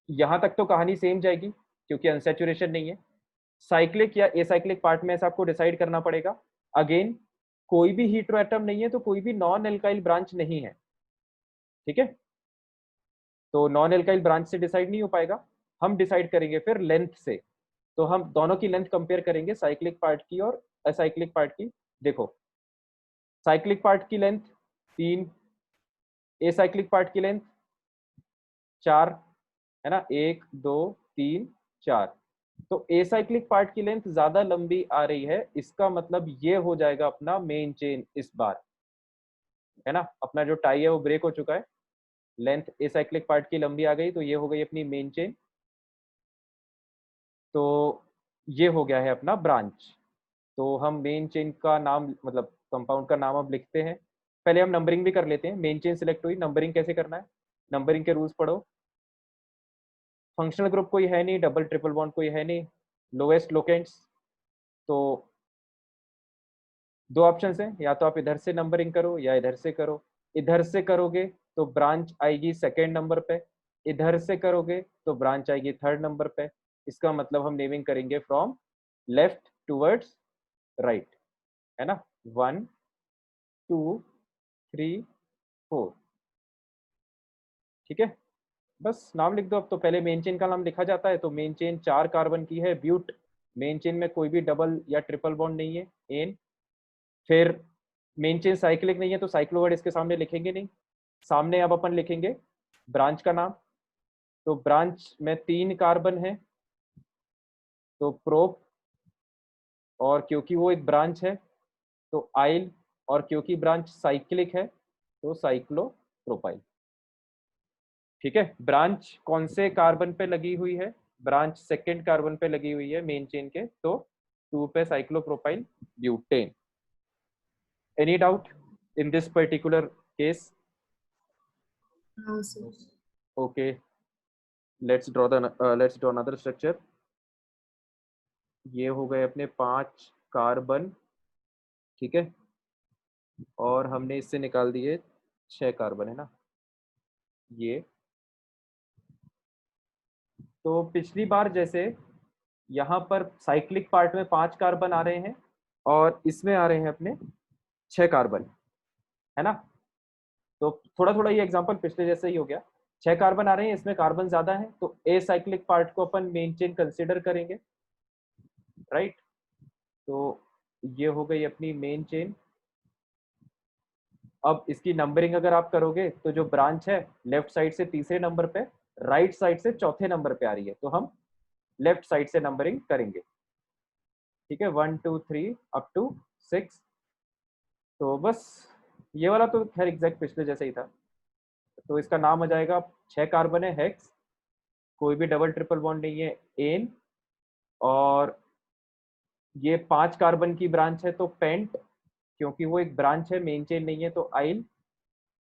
यहाँ तक तो कहानी सेम जाएगी क्योंकि अनसैचुरेशन नहीं है। साइक्लिक या एसाइक्लिक पार्ट में ऐसा आपको डिसाइड करना पड़ेगा। अगेन, कोई भी हीट्रो एटम नहीं है तो कोई भी नॉन एल्काइल ब्रांच नहीं है। ठीक है, तो नॉन एल्काइल ब्रांच से डिसाइड नहीं हो पाएगा, हम डिसाइड करेंगे फिर लेंथ से। तो हम दोनों की लेंथ कंपेयर करेंगे, साइक्लिक पार्ट की और असाइक्लिक पार्ट की। देखो, साइक्लिक पार्ट की लेंथ 3, एसाइक्लिक पार्ट की लेंथ 4, है ना, 1 2 3 4। तो एसाइक्लिक पार्ट की लेंथ ज्यादा लंबी आ रही है, इसका मतलब ये हो जाएगा अपना मेन चेन इस बार, है ना। अपना जो टाई है वो ब्रेक हो चुका है, लेंथ एसाइक्लिक पार्ट की लंबी आ गई, तो ये हो गई अपनी मेन चेन। तो ये हो गया है अपना ब्रांच। तो हम मेन चेन का नाम, मतलब कंपाउंड का नाम अब लिखते हैं। पहले हम नंबरिंग भी कर लेते हैं। मेन चेन सिलेक्ट हुई, नंबरिंग कैसे करना है, नंबरिंग के रूल्स पढ़ो। फंक्शनल ग्रुप कोई है नहीं, डबल ट्रिपल बॉन्ड कोई है नहीं, लोएस्ट लोकेंट्स। तो दो ऑप्शन हैं, या तो आप इधर से नंबरिंग करो या इधर से करो। इधर से करोगे तो ब्रांच आएगी सेकेंड नंबर पे, इधर से करोगे तो ब्रांच आएगी थर्ड नंबर पे। इसका मतलब हम नेमिंग करेंगे फ्रॉम लेफ्ट टूवर्ड्स राइट, है ना। 1 2 3 4। ठीक है, बस नाम लिख दो अब। तो पहले मेन चेन का नाम लिखा जाता है, तो मेन चेन 4 कार्बन की है, ब्यूट। मेन चेन में कोई भी डबल या ट्रिपल बॉन्ड नहीं है, एन। फिर मेन चेन साइक्लिक नहीं है तो साइक्लोवर्ड इसके सामने लिखेंगे नहीं। सामने अब अपन लिखेंगे ब्रांच का नाम। तो ब्रांच में 3 कार्बन है, तो प्रोप, और क्योंकि वो एक ब्रांच है तो आइल, और क्योंकि ब्रांच साइक्लिक है तो साइक्लोप्रोपाइल। ठीक है, ब्रांच कौन से कार्बन पे लगी हुई है, ब्रांच सेकेंड कार्बन पे लगी हुई है मेन चेन के, तो 2 पे cyclopropyl butane. Any doubt in this particular case? No sir. Okay, let's draw another structure. ये हो गए अपने 5 कार्बन, ठीक है, और हमने इससे निकाल दिए 6 कार्बन, है ना ये। तो पिछली बार जैसे यहाँ पर साइक्लिक पार्ट में 5 कार्बन आ रहे हैं और इसमें आ रहे हैं अपने 6 कार्बन, है ना। तो थोड़ा थोड़ा ये एग्जांपल पिछले जैसे ही हो गया। 6 कार्बन आ रहे हैं, इसमें कार्बन ज्यादा है, तो ए साइक्लिक पार्ट को अपन मेन चेन कंसिडर करेंगे, राइट। तो ये हो गई अपनी मेन चेन। अब इसकी नंबरिंग अगर आप करोगे तो जो ब्रांच है लेफ्ट साइड से तीसरे नंबर पे, राइट साइड से चौथे नंबर पे आ रही है, तो हम लेफ्ट साइड से नंबरिंग करेंगे। ठीक है, 1 2 3 अप टू 6। तो बस ये वाला तो खैर एग्जैक्ट पिछले जैसे ही था। तो इसका नाम हो जाएगा, 6 कार्बन है, हेक्स, कोई भी डबल ट्रिपल बॉन्ड नहीं है, एन। और ये 5 कार्बन की ब्रांच है तो पेंट, क्योंकि वो एक ब्रांच है मेन चेन नहीं है तो आइल।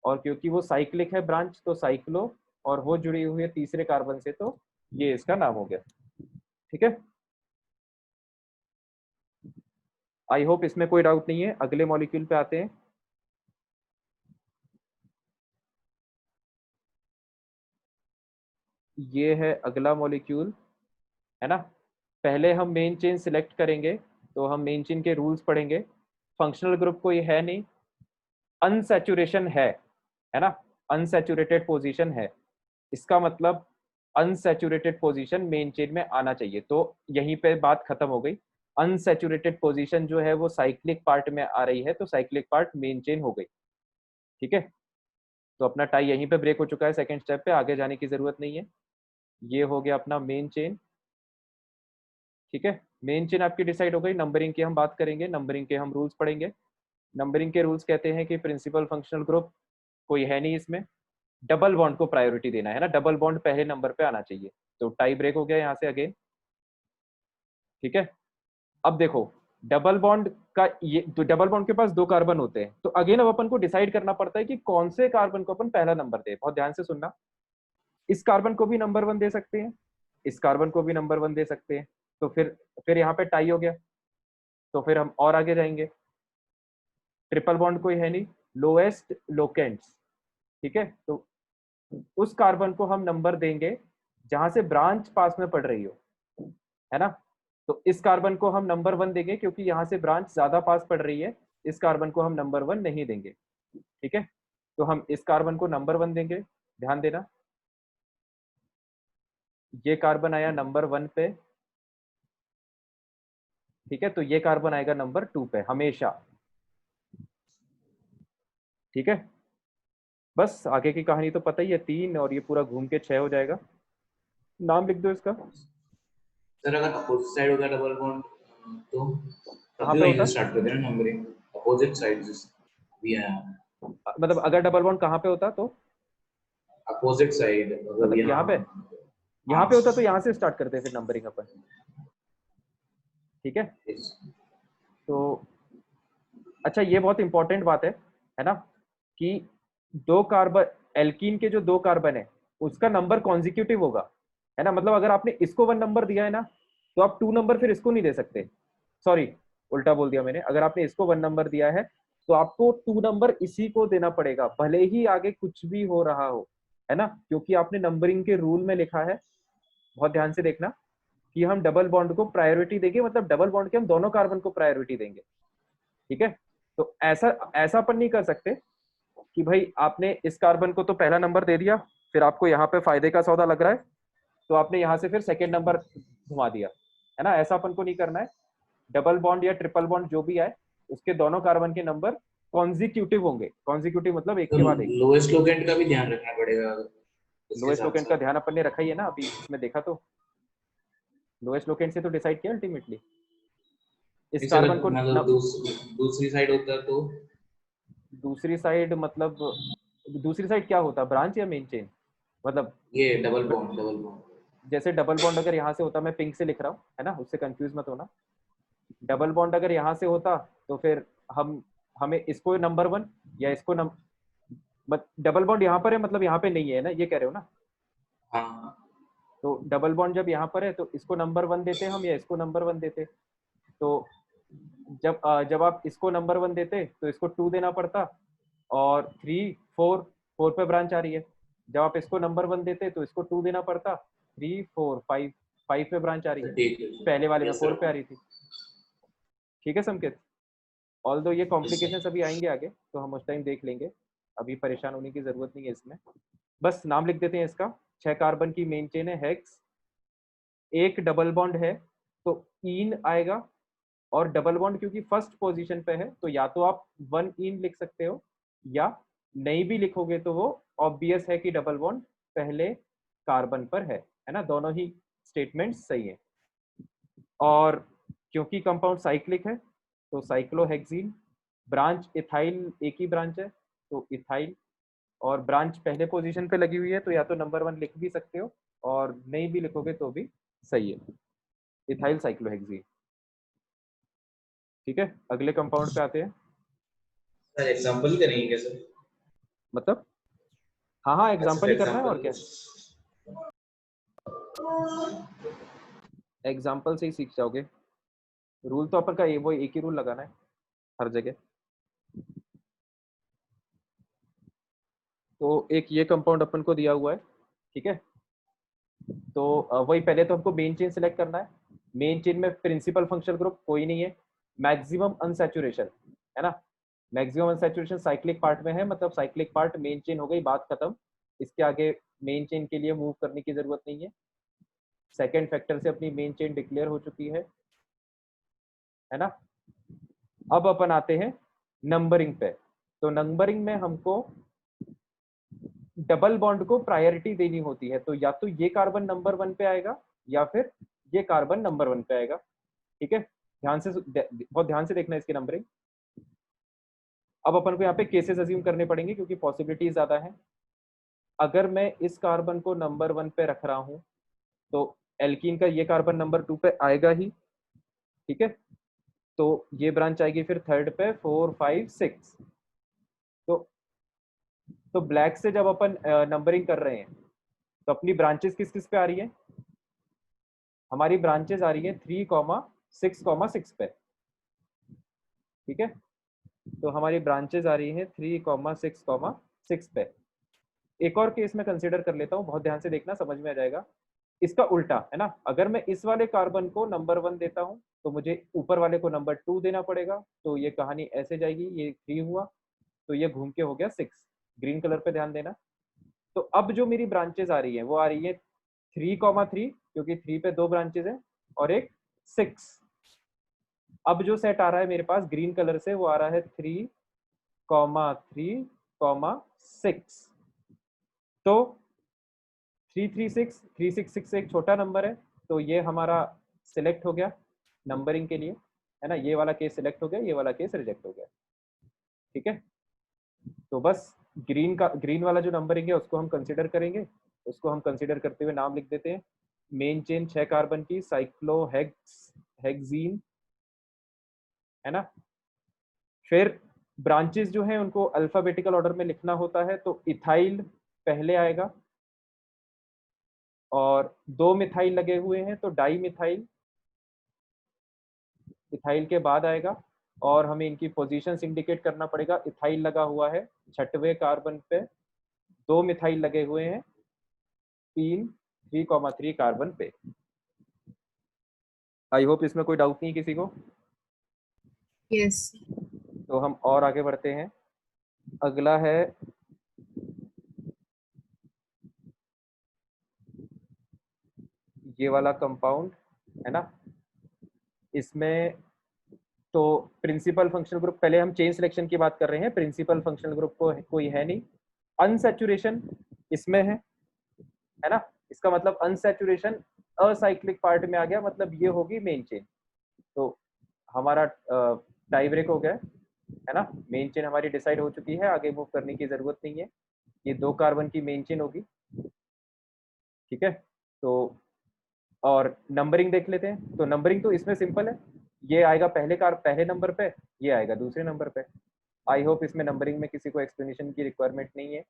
और क्योंकि वो साइक्लिक है ब्रांच तो साइक्लो, और वो जुड़ी हुई है तीसरे कार्बन से, तो ये इसका नाम हो गया। ठीक है, आई होप इसमें कोई डाउट नहीं है। अगले मॉलिक्यूल पे आते हैं। ये है अगला मॉलिक्यूल, है ना। पहले हम मेन चेन सिलेक्ट करेंगे, तो हम मेन चेन के रूल्स पढ़ेंगे। फंक्शनल ग्रुप कोई है नहीं, अनसैचुरेशन है ना, अनसैचुरेटेड पोजीशन है। इसका मतलब अनसैचुरेटेड पोजीशन मेन चेन में आना चाहिए। तो यहीं पे बात खत्म हो गई। अनसैचुरेटेड पोजीशन जो है वो साइक्लिक पार्ट में आ रही है, तो साइक्लिक पार्ट मेन चेन हो गई। ठीक है, तो अपना टाई यहीं पे ब्रेक हो चुका है, सेकंड स्टेप पे आगे जाने की जरूरत नहीं है। ये हो गया अपना मेन चेन। ठीक है, मेन चेन आपकी डिसाइड हो गई। नंबरिंग की हम बात करेंगे, नंबरिंग के हम रूल्स पढ़ेंगे। नंबरिंग के रूल्स कहते हैं कि प्रिंसिपल फंक्शनल ग्रुप कोई है नहीं इसमें, डबल बॉन्ड को प्रायोरिटी देना है ना, डबल बॉन्ड पहले नंबर पे आना चाहिए। तो टाई ब्रेक हो गया यहाँ से अगेन। ठीक है, अब देखो डबल बॉन्ड का ये तो डबल बॉन्ड के पास 2 कार्बन होते हैं, तो अगेन अब अपन को डिसाइड करना पड़ता है कि कौन से कार्बन को अपन पहला नंबर दे। बहुत ध्यान से सुनना, इस कार्बन को भी नंबर 1 दे सकते हैं, इस कार्बन को भी नंबर 1 दे सकते हैं। तो फिर यहाँ पे टाई हो गया, तो फिर हम और आगे जाएंगे। ट्रिपल बॉन्ड कोई है नहीं, लोएस्ट लोकेंट्स। ठीक है, तो उस कार्बन को हम नंबर देंगे जहां से ब्रांच पास में पड़ रही हो, है ना। तो इस कार्बन को हम नंबर 1 देंगे क्योंकि यहाँ से ब्रांच ज्यादा पास पड़ रही है, इस कार्बन को हम नंबर 1 नहीं देंगे। ठीक है, तो हम इस कार्बन को नंबर 1 देंगे। ध्यान देना, ये कार्बन आया नंबर 1 पे। ठीक है, तो ये कार्बन आएगा नंबर 2 पे हमेशा। ठीक है, बस आगे की कहानी तो पता ही है, 3 और ये पूरा घूम के 6 हो जाएगा। नाम लिख दो इसका। सर अगर अपोजिट साइड होता डबल बॉन्ड तो कहाँ तब पे वहीं होता? से स्टार्ट करते हैं नंबरिंग, अपोजिट साइड भी है। मतलब अगर डबल बॉन्ड कहाँ पे होता तो अपोजिट साइड मतलब मतलब यहाँ पे, यहाँ पे होता तो यहाँ से स्टार्ट करते फिर नंबरिंग अपन। ठीक है, तो अच्छा ये बहुत इंपॉर्टेंट बात है ना, कि 2 कार्बन एल्कीन के जो 2 कार्बन है उसका नंबर कॉन्जिक्यूटिव होगा, है ना। मतलब अगर आपने इसको 1 नंबर दिया है ना, तो आप 2 नंबर फिर इसको नहीं दे सकते। सॉरी, उल्टा बोल दिया मैंने। अगर आपने इसको 1 नंबर दिया है तो आपको 2 नंबर इसी को देना पड़ेगा, भले ही आगे कुछ भी हो रहा हो, है ना, क्योंकि आपने नंबरिंग के रूल में लिखा है, बहुत ध्यान से देखना, कि हम डबल बॉन्ड को प्रायोरिटी देंगे, मतलब डबल बॉन्ड के हम दोनों कार्बन को प्रायोरिटी देंगे। ठीक है, तो ऐसा ऐसा अपन नहीं कर सकते कि भाई आपने इस कार्बन को तो पहला नंबर दे दिया, फिर आपको यहाँ पे फायदे का सौदा लग रहा है तो आपने यहाँ से फिर सेकेंड नंबर घुमा दिया, है ना। ऐसा अपन को नहीं करना है। डबल बॉन्ड या ट्रिपल बॉन्ड जो भी आए उसके दोनों कार्बन के नंबर कॉन्जिक्यूटिव होंगे। कॉन्जिक्यूटिव मतलब एक तो के बाद एक। लोएस्ट लोकेंट का भी ध्यान रखना पड़ेगा इसके लोएस्ट साथ लोकेंट का साथ। ध्यान अपन ने रखा ही है ना, अभी इसमें देखा तो लोएस्ट लोकेंट से तो डिसाइड किया अल्टीमेटली। इस नहीं सर कार्बन को मतलब दूसरी साइड होता तो दूसरी साइड मतलब दूसरी साइड क्या होता, ब्रांच या मेन चेन? मतलब ये डबल बॉन्ड जैसे डबल बॉन्ड अगर यहाँ से होता, मैं पिंक से लिख रहा हूँ, है ना, उससे कंफ्यूज मत होना। डबल बॉन्ड अगर यहाँ से होता तो फिर हमें इसको नंबर 1 या इसको डबल बॉन्ड यहाँ पर है, मतलब यहाँ पे नहीं है ना, ये कह रहे हो ना। हाँ तो डबल बॉन्ड जब यहाँ पर है तो इसको नंबर 1 देते हम या इसको नंबर 1 देते। तो जब आप इसको नंबर 1 देते तो इसको 2 देना पड़ता, और 3 4 4 पे ब्रांच आ रही है। जब आप इसको नंबर 1 देते तो इसको 2 देना पड़ता, 3 4 5 5 पे ब्रांच आ रही है, ठीक है पहले वाले में यस 4 सर। पे आ रही थी। ठीक है संकेत, ऑल्दो ये कॉम्प्लिकेशंस अभी आएंगे आगे तो हम उस टाइम देख लेंगे, अभी परेशान होने की जरूरत नहीं है इसमें। बस नाम लिख देते हैं इसका। 6 कार्बन की मेन चेन है हेक्स, एक डबल बॉन्ड है तो इन आएगा, और डबल बॉन्ड क्योंकि फर्स्ट पोजीशन पे है तो या तो आप 1 इन लिख सकते हो, या नहीं भी लिखोगे तो वो ऑब्वियस है कि डबल बॉन्ड पहले कार्बन पर है ना। दोनों ही स्टेटमेंट सही है। और क्योंकि कंपाउंड साइक्लिक है तो साइक्लोहेक्सीन, ब्रांच इथाइल एक ही ब्रांच है तो इथाइल, और ब्रांच पहले पोजीशन पे लगी हुई है तो या तो नंबर 1 लिख भी सकते हो, और नहीं भी लिखोगे तो भी सही है, इथाइल साइक्लोहेक्सीन। ठीक है, अगले कंपाउंड पे आते हैं। सर एग्जांपल करेंगे क्या सर? मतलब हाँ हाँ एग्जाम्पल ही करना है, और क्या एग्जांपल एग्जाम्पल से ही सीख जाओगे। रूल तो अपन का वो एक ही रूल लगाना है हर जगह। तो एक ये कंपाउंड अपन को दिया हुआ है, ठीक है। तो वही पहले तो हमको मेन चेन सिलेक्ट करना है। मेन चेन में प्रिंसिपल फंक्शनल ग्रुप कोई नहीं है, मैक्सिमम अनसैचुरेशन, है ना। मैक्सिमम अनसैचुरेशन साइक्लिक पार्ट में है, मतलब साइक्लिक पार्ट मेन चेन हो गई, बात खत्म। इसके आगे मेन चेन के लिए मूव करने की जरूरत नहीं है। सेकेंड फैक्टर से अपनी मेन चेन डिक्लेयर हो चुकी है ना। अब अपन आते हैं नंबरिंग पे। तो नंबरिंग में हमको डबल बॉन्ड को प्रायोरिटी देनी होती है, तो या तो ये कार्बन नंबर 1 पे आएगा या फिर ये कार्बन नंबर 1 पे आएगा। ठीक है, ध्यान से बहुत ध्यान से देखना इसकी नंबरिंग। अब अपन को यहाँ पे केसेस अज्यूम करने पड़ेंगे क्योंकि पॉसिबिलिटी ज्यादा है। अगर मैं इस कार्बन को नंबर 1 पे रख रहा हूं तो एल्कीन का ये कार्बन नंबर 2 पे आएगा ही। ठीक है, तो ये ब्रांच आएगी फिर थर्ड पे, 4, 5, 6। तो ब्लैक से जब अपन नंबरिंग कर रहे हैं तो अपनी ब्रांचेस किस किस पे आ रही है? हमारी ब्रांचेस आ रही है 3,6,6 पे। ठीक है, तो हमारी ब्रांचेस आ रही है 3,6,6 पे। एक और केस में कंसीडर कर लेता हूँ, बहुत ध्यान से देखना, समझ में आ जाएगा। इसका उल्टा है ना, अगर मैं इस वाले कार्बन को नंबर 1 देता हूँ तो मुझे ऊपर वाले को नंबर 2 देना पड़ेगा। तो ये कहानी ऐसे जाएगी, ये 3 हुआ तो ये घूम के हो गया 6। ग्रीन कलर पे ध्यान देना। तो अब जो मेरी ब्रांचेस आ रही है वो आ रही है 3,3, क्योंकि 3 पे 2 ब्रांचेस है, और एक 6। अब जो सेट आ रहा है मेरे पास ग्रीन कलर से वो आ रहा है 3,3,6। तो 336, 366 एक छोटा नंबर है, तो ये हमारा सिलेक्ट हो गया नंबरिंग के लिए, है ना। ये वाला केस सिलेक्ट हो गया, ये वाला केस रिजेक्ट हो गया। ठीक है, तो बस ग्रीन वाला जो नंबरिंग है उसको हम कंसीडर करेंगे। उसको हम कंसीडर करते हुए नाम लिख देते हैं, मेन चेन 6 कार्बन की साइक्लोहेक्सीन, है ना। फिर ब्रांचेस जो हैं उनको अल्फाबेटिकल ऑर्डर में लिखना होता है, तो इथाइल पहले आएगा, और 2 मिथाइल लगे हुए हैं तो डाई मिथाइल इथाइल के बाद आएगा, और हमें इनकी पोजीशंस इंडिकेट करना पड़ेगा। इथाइल लगा हुआ है 6वें कार्बन पे, 2 मिथाइल लगे हुए हैं 3,3 कार्बन पे। आई होप इसमें कोई डाउट नहीं किसी को। यस। तो हम और आगे बढ़ते हैं। अगला है ये वाला कंपाउंड, है ना। इसमें तो प्रिंसिपल फंक्शनल ग्रुप, पहले हम चेन सिलेक्शन की बात कर रहे हैं, प्रिंसिपल फंक्शनल ग्रुप को कोई है नहीं। अनसैचुरेशन इसमें है ना। इसका मतलब अनसैचुरेशन असाइक्लिक पार्ट में आ गया, मतलब ये होगी मेन चेन। तो हमारा टाई ब्रेक हो गया है ना। मेन चेन हमारी डिसाइड हो चुकी है, आगे मूव करने की जरूरत नहीं है। ये 2 कार्बन की मेन चेन होगी। ठीक है, तो और नंबरिंग देख लेते हैं। तो नंबरिंग तो इसमें सिंपल है, ये आएगा पहले नंबर पे, ये आएगा दूसरे नंबर पे। आई होप इसमें नंबरिंग में किसी को एक्सप्लेनेशन की रिक्वायरमेंट नहीं है।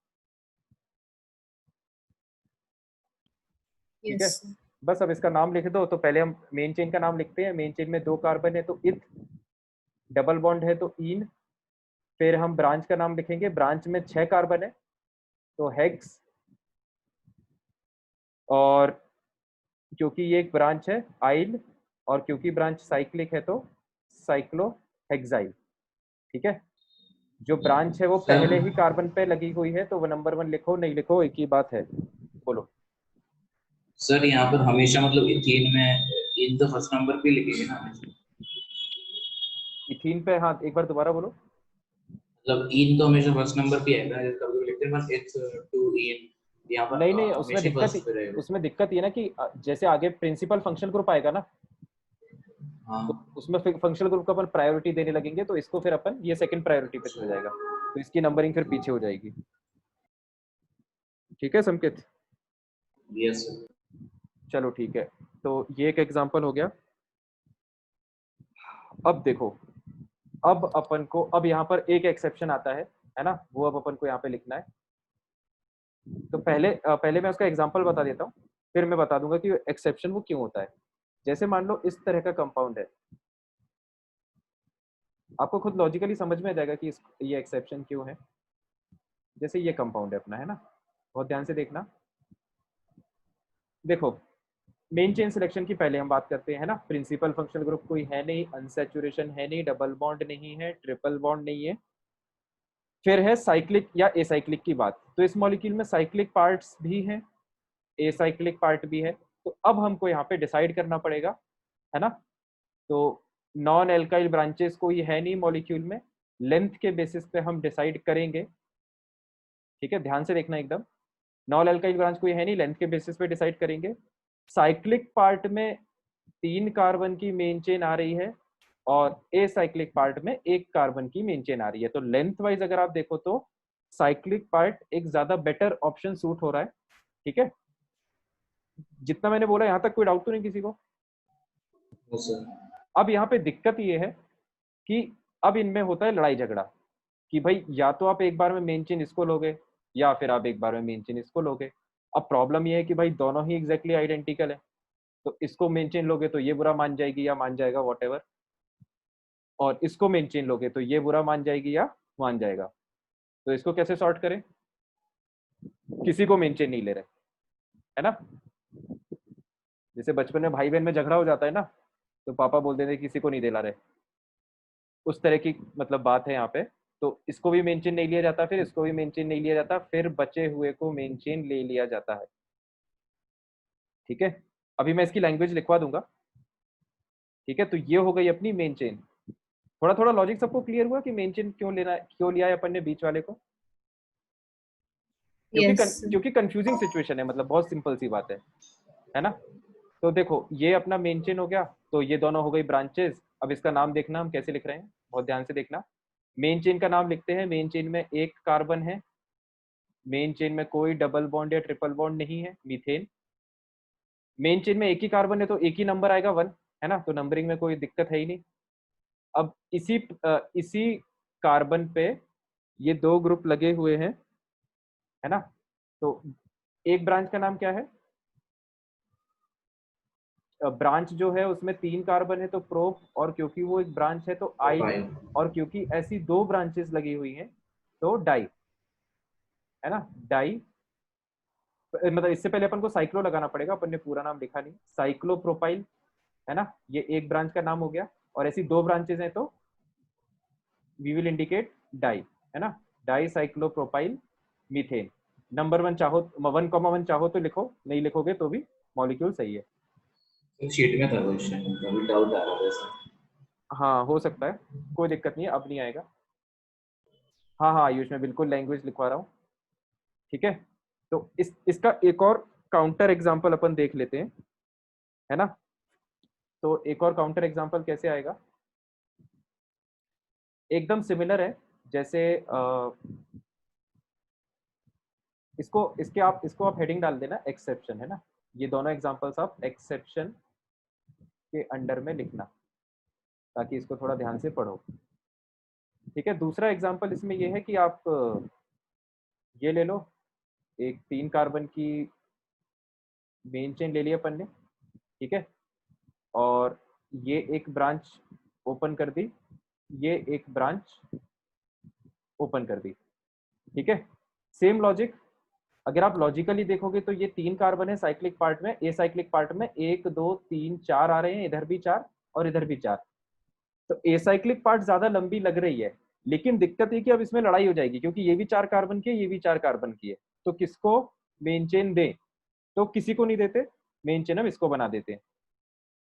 ठीक है, यस। बस अब इसका नाम लिख दो। तो पहले हम मेन चेन का नाम लिखते हैं। मेन चेन में 2 कार्बन है तो इथ, डबल बॉन्ड है तो इन। फिर हम ब्रांच का नाम लिखेंगे, ब्रांच में 6 कार्बन है तो हेक्स, और क्योंकि ये एक ब्रांच है आइल, और क्योंकि ब्रांच साइक्लिक है तो साइक्लोहेक्साइल। ठीक है, जो ब्रांच है वो सर पहले ही कार्बन पे लगी हुई है तो वो नंबर 1 लिखो, नहीं लिखो एक ही बात है। बोलो। सर यहाँ पर हमेशा मतलब इथीन में इन तो फर्स्ट नंबर पे लिखेंगे ना हमेशा। इथीन पे, हाँ एक बार दोबारा बोलो। मतलब इन तो हमेशा फर्स्ट नंबर पे आएगा, जैसे कभी लिखते हैं बस इट्स टू इन, यहाँ पर नहीं नहीं, हमेशा फर्स्ट पे रहेगा। उसमें दिक्कत ये ना कि जैसे आगे प्रिंसिपल फंक्शनल ग्रुप आएगा ना, हाँ तो उसमें फिर फंक्शनल ग्रुप को अपन प्रायोरिटी देने लगेंगे, तो इसको फिर अपन ये सेकंड प्रायोरिटी पे चला जाएगा, तो इसकी नंबरिंग फिर पीछे हो जाएगी। ठीक है संकेत, यस सर। चलो ठीक है। तो ये एक एग्जांपल हो गया। अब देखो, अब अपन को, अब यहाँ पर एक एक्सेप्शन आता है ना, वो अब अपन को यहाँ पे लिखना है। तो पहले मैं उसका एग्जांपल बता देता हूँ, फिर मैं बता दूंगा कि एक्सेप्शन वो क्यों होता है। जैसे मान लो इस तरह का कंपाउंड है, आपको खुद लॉजिकली समझ में आ जाएगा कि ये एक्सेप्शन क्यों है। जैसे ये कंपाउंड है अपना, है ना, बहुत ध्यान से देखना। देखो, मेन चेन सिलेक्शन की पहले हम बात करते हैं ना। प्रिंसिपल फंक्शनल ग्रुप कोई है नहीं, अनसैचुरेशन है नहीं, डबल बॉन्ड नहीं है, ट्रिपल बॉन्ड नहीं है, फिर है साइक्लिक या एसाइक्लिक की बात। तो इस मॉलिक्यूल में साइक्लिक पार्ट्स भी हैं, एसाइक्लिक पार्ट भी है। तो अब हमको यहाँ पे डिसाइड करना पड़ेगा, है ना। तो नॉन एल्काइल ब्रांचेस कोई है नहीं मॉलिक्यूल में, लेंथ के बेसिस पे हम डिसाइड करेंगे। ठीक है, ध्यान से देखना एकदम, नॉन एल्काइल ब्रांच कोई है नहीं, लेंथ के बेसिस पे डिसाइड करेंगे। साइक्लिक पार्ट में 3 कार्बन की मेन चेन आ रही है और एसाइक्लिक पार्ट में 1 कार्बन की मेन चेन आ रही है। तो लेंथ वाइज अगर आप देखो तो साइक्लिक पार्ट एक ज्यादा बेटर ऑप्शन सूट हो रहा है। ठीक है, जितना मैंने बोला यहाँ तक कोई डाउट तो नहीं किसी को? अब यहाँ पे दिक्कत ये है कि अब इनमें होता है लड़ाई झगड़ा कि भाई या तो आप एक बार में मेन चेन इसको लोगे या फिर आप एक बार में मेन चेन इसको लोगे। अब प्रॉब्लम ये है कि भाई दोनों ही एग्जैक्टली आइडेंटिकल है, तो इसको मेन चेन लोगे तो ये बुरा मान जाएगी या मान जाएगा वॉटेवर, और इसको मेन चेन लोगे तो ये बुरा मान जाएगी या मान जाएगा। तो इसको कैसे सॉर्ट करें? किसी को मेन चेन नहीं ले रहे, है ना। जैसे बचपन में भाई बहन में झगड़ा हो जाता है ना, तो पापा बोल देते किसी को नहीं दिला रहे, उस तरह की मतलब बात है यहाँ पे। तो इसको भी मेन चेन नहीं लिया जाता, फिर इसको भी मेन चेन नहीं लिया जाता, फिर बचे हुए को मेन चेन ले लिया जाता है। ठीक है, अभी मैं इसकी लैंग्वेज लिखवा दूंगा। ठीक है, तो ये हो गई अपनी मेन चेन। थोड़ा थोड़ा लॉजिक सबको क्लियर हुआ कि मेन चेन क्यों लेना, क्यों लिया है अपन ने बीच वाले को? यस। क्योंकि कंफ्यूजिंग सिचुएशन है, मतलब बहुत सिंपल सी बात है ना। तो देखो ये अपना मेन चेन हो गया, तो ये दोनों हो गई ब्रांचेस। अब इसका नाम देखना हम कैसे लिख रहे हैं, बहुत ध्यान से देखना। मेन चेन का नाम लिखते हैं, मेन चेन में 1 कार्बन है, मेन चेन में कोई डबल बॉन्ड या ट्रिपल बॉन्ड नहीं है, मीथेन। मेन चेन में 1 ही कार्बन है तो एक ही नंबर आएगा 1, है ना, तो नंबरिंग में कोई दिक्कत है ही नहीं। अब इसी कार्बन पे ये 2 ग्रुप लगे हुए हैं, है ना। तो एक ब्रांच का नाम क्या है? ब्रांच जो है उसमें 3 कार्बन है तो प्रोप, और क्योंकि वो एक ब्रांच है तो आई, और क्योंकि ऐसी 2 ब्रांचेस लगी हुई हैं तो डाई, है ना। डाई मतलब इससे पहले अपन को साइक्लो लगाना पड़ेगा, अपन ने पूरा नाम लिखा नहीं, साइक्लोप्रोपाइल, है ना। ये एक ब्रांच का नाम हो गया, और ऐसी 2 ब्रांचेस हैं तो वी विल इंडिकेट डाई, है ना। Die cyclopropyl methane. नंबर 1 चाहो 1,1 चाहो तो लिखो, नहीं लिखोगे तो भी मॉलिक्यूल सही है। शीट में था क्वेश्चन, कभी डाउट आ रहा था। हाँ हो सकता है, कोई दिक्कत नहीं है, अब नहीं आएगा। हाँ हाँ आयुष, मैं बिल्कुल लैंग्वेज लिखवा रहा हूँ। ठीक है, तो इसका एक और काउंटर एग्जांपल अपन देख लेते हैं, है ना। तो एक और काउंटर एग्जांपल कैसे आएगा, एकदम सिमिलर है। जैसे इसको आप हेडिंग डाल देना एक्सेप्शन, है ना। ये दोनों एग्जांपल्स आप एक्सेप्शन के अंडर में लिखना, ताकि इसको थोड़ा ध्यान से पढ़ो। ठीक है, दूसरा एग्जांपल इसमें ये है कि आप ये ले लो, एक 3 कार्बन की मेन चेन ले लिया अपन ने, ठीक है, और ये एक ब्रांच ओपन कर दी, ये एक ब्रांच ओपन कर दी। ठीक है, सेम लॉजिक। अगर आप लॉजिकली देखोगे तो ये 3 कार्बन है साइक्लिक पार्ट में, ए साइक्लिक पार्ट में 1 2 3 4 आ रहे हैं, इधर भी 4 और इधर भी 4। तो ए साइक्लिक पार्ट ज्यादा लंबी लग रही है, लेकिन दिक्कत है कि अब इसमें लड़ाई हो जाएगी, क्योंकि ये भी 4 कार्बन की है, ये भी 4 कार्बन की है। तो किसको मेन चेन दें? तो किसी को नहीं देते मेन चेन, हम इसको बना देते हैं।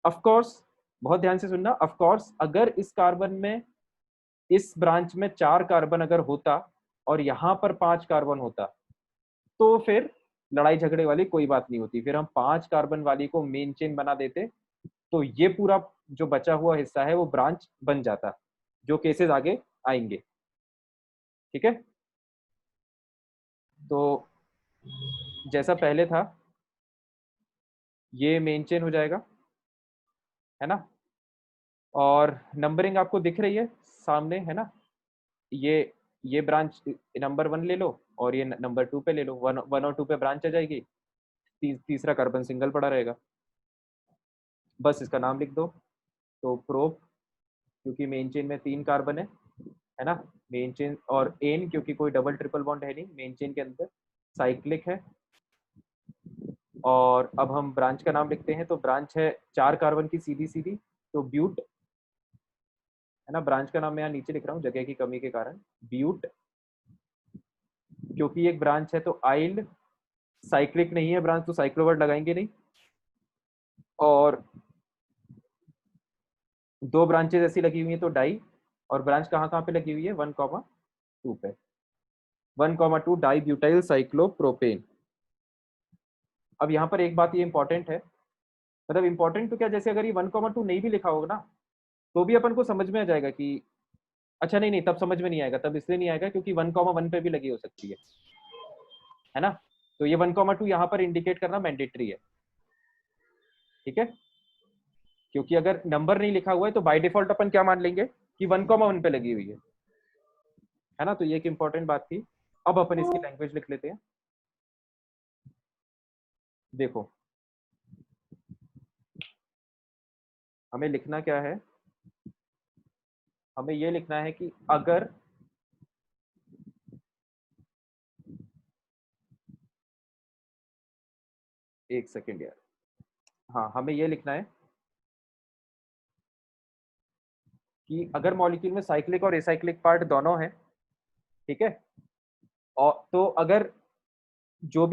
ऑफ कोर्स, बहुत ध्यान से सुनना, ऑफ कोर्स अगर इस कार्बन में, इस ब्रांच में 4 कार्बन अगर होता और यहाँ पर 5 कार्बन होता, तो फिर लड़ाई झगड़े वाली कोई बात नहीं होती, फिर हम 5 कार्बन वाली को मेन चेन बना देते, तो ये पूरा जो बचा हुआ हिस्सा है वो ब्रांच बन जाता, जो केसेस आगे आएंगे। ठीक है, तो जैसा पहले था ये मेन चेन हो जाएगा, है ना। और नंबरिंग आपको दिख रही है सामने, है ना। ये ब्रांच नंबर 1 ले लो और ये नंबर 2 पे ले लो, 1 और 2 पे ब्रांच आ जाएगी, तीसरा कार्बन सिंगल पड़ा रहेगा, बस इसका नाम लिख दो। तो प्रोप, क्योंकि मेन चेन में 3 कार्बन है ना, मेन चेन, और एन क्योंकि कोई डबल ट्रिपल बॉन्ड है नहीं मेन चेन के अंदर, साइक्लिक है। और अब हम ब्रांच का नाम लिखते हैं, तो ब्रांच है 4 कार्बन की सीधी सीधी, तो ब्यूट, है ना। ब्रांच का नाम मैं यहाँ नीचे लिख रहा हूँ जगह की कमी के कारण, ब्यूट क्योंकि एक ब्रांच है तो आइल, साइक्लिक नहीं है ब्रांच तो साइक्लो वर्ड लगाएंगे नहीं, और दो ब्रांचेस ऐसी लगी हुई हैं तो डाई, और ब्रांच कहाँ कहाँ पे लगी हुई है 1,2 पे, 1,2 डाई ब्यूटाइल साइक्लोप्रोपेन। अब यहाँ पर एक बात ये इंपॉर्टेंट है, मतलब इंपॉर्टेंट तो क्या, जैसे अगर ये 1,2 नहीं भी लिखा होगा ना तो भी अपन को समझ में आ जाएगा कि अच्छा नहीं नहीं तब समझ में नहीं आएगा, तब इसलिए नहीं आएगा क्योंकि 1,1 पे भी लगी हो सकती है ना। तो ये 1,2 यहाँ पर इंडिकेट करना मैंडेटरी है, ठीक है, क्योंकि अगर नंबर नहीं लिखा हुआ है तो बाय डिफॉल्ट अपन क्या मान लेंगे कि 1,1 पे लगी हुई है ना। तो ये एक इंपॉर्टेंट बात थी। अब अपन इसकी लैंग्वेज लिख लेते हैं। देखो हमें लिखना क्या है, हमें ये लिखना है कि अगर एक सेकेंड यार, हाँ हमें ये लिखना है कि अगर मॉलिक्यूल में साइक्लिक और एसाइक्लिक पार्ट दोनों हैं, ठीक है, और तो अगर जो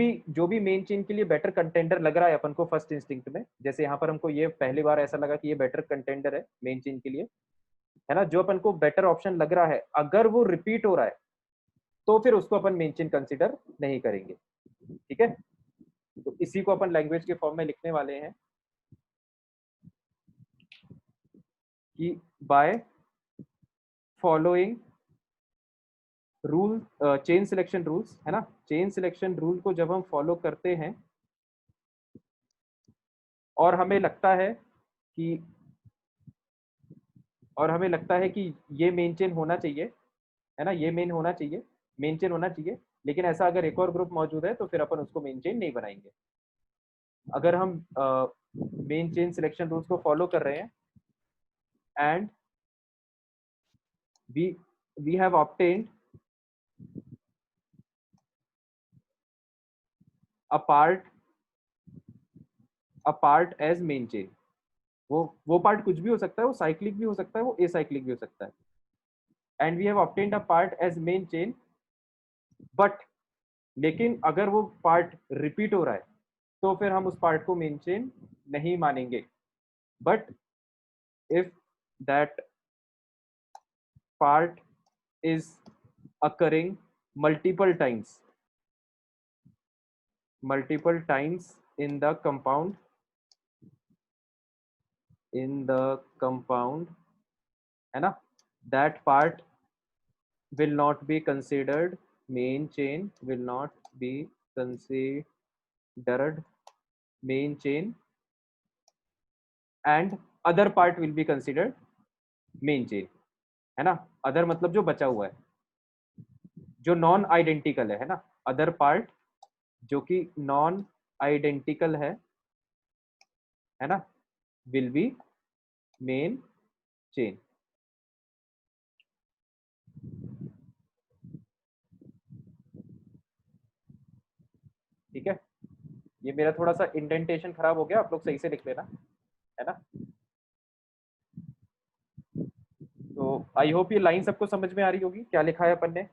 भी मेन चेन के लिए बेटर कंटेंडर लग रहा है अपन को फर्स्ट इंस्टिंक्ट में, जैसे यहाँ पर हमको ये पहली बार ऐसा लगा कि ये बेटर कंटेंडर है मेन चेन के लिए, है ना, जो अपन को बेटर ऑप्शन लग रहा है अगर वो रिपीट हो रहा है तो फिर उसको अपन मेन चेन कंसिडर नहीं करेंगे, ठीक है। तो इसी को अपन लैंग्वेज के फॉर्म में लिखने वाले हैं कि by following rule chain selection rules, है ना, चेन सिलेक्शन रूल को जब हम फॉलो करते हैं और हमें लगता है कि ये मेन चेन होना चाहिए, है ना, ये मेन होना चाहिए, मेन चेन होना चाहिए, लेकिन ऐसा अगर एक और ग्रुप मौजूद है तो फिर अपन उसको मेन चेन नहीं बनाएंगे। अगर हम मेन चेन सिलेक्शन रूल्स को फॉलो कर रहे हैं and we have obtained a part as main chain, वो पार्ट कुछ भी हो सकता है, वो साइक्लिक भी हो सकता है, वो एसाइक्लिक भी हो सकता है, and we have obtained a part as main chain, but लेकिन अगर वो पार्ट रिपीट हो रहा है तो फिर हम उस पार्ट को मेन चेन नहीं मानेंगे। But if that part is occurring multiple times in the compound, है ना, that part will not be considered main chain, will not be considered main chain, and other part will be considered main chain, है ना। Other मतलब जो बचा हुआ है, जो नॉन आइडेंटिकल है ना, अदर पार्ट जो कि नॉन आइडेंटिकल है ना, विल बी मेन चेन। ठीक है, ये मेरा थोड़ा सा इंडेंटेशन खराब हो गया, आप लोग सही से लिख लेना, है ना। तो आई होप ये लाइन सबको समझ में आ रही होगी क्या लिखा है अपन ने,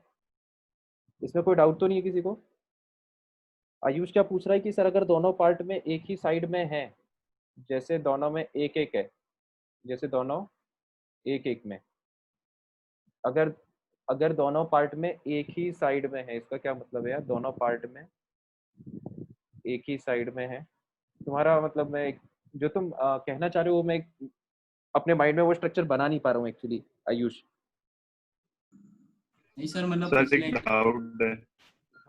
इसमें कोई डाउट तो नहीं है किसी को। आयुष क्या पूछ रहा है कि सर अगर दोनों पार्ट में एक ही साइड में है, जैसे दोनों में एक एक है, जैसे दोनों एक एक में, अगर अगर दोनों पार्ट में एक ही साइड में है, इसका क्या मतलब है यार, दोनों पार्ट में एक ही साइड में है, तुम्हारा मतलब मैं जो तुम कहना चाह रहे हो मैं अपने माइंड में वो स्ट्रक्चर बना नहीं पा रहा हूँ एक्चुअली आयुष। नहीं सर, मतलब सर पिछले एक डाउट है।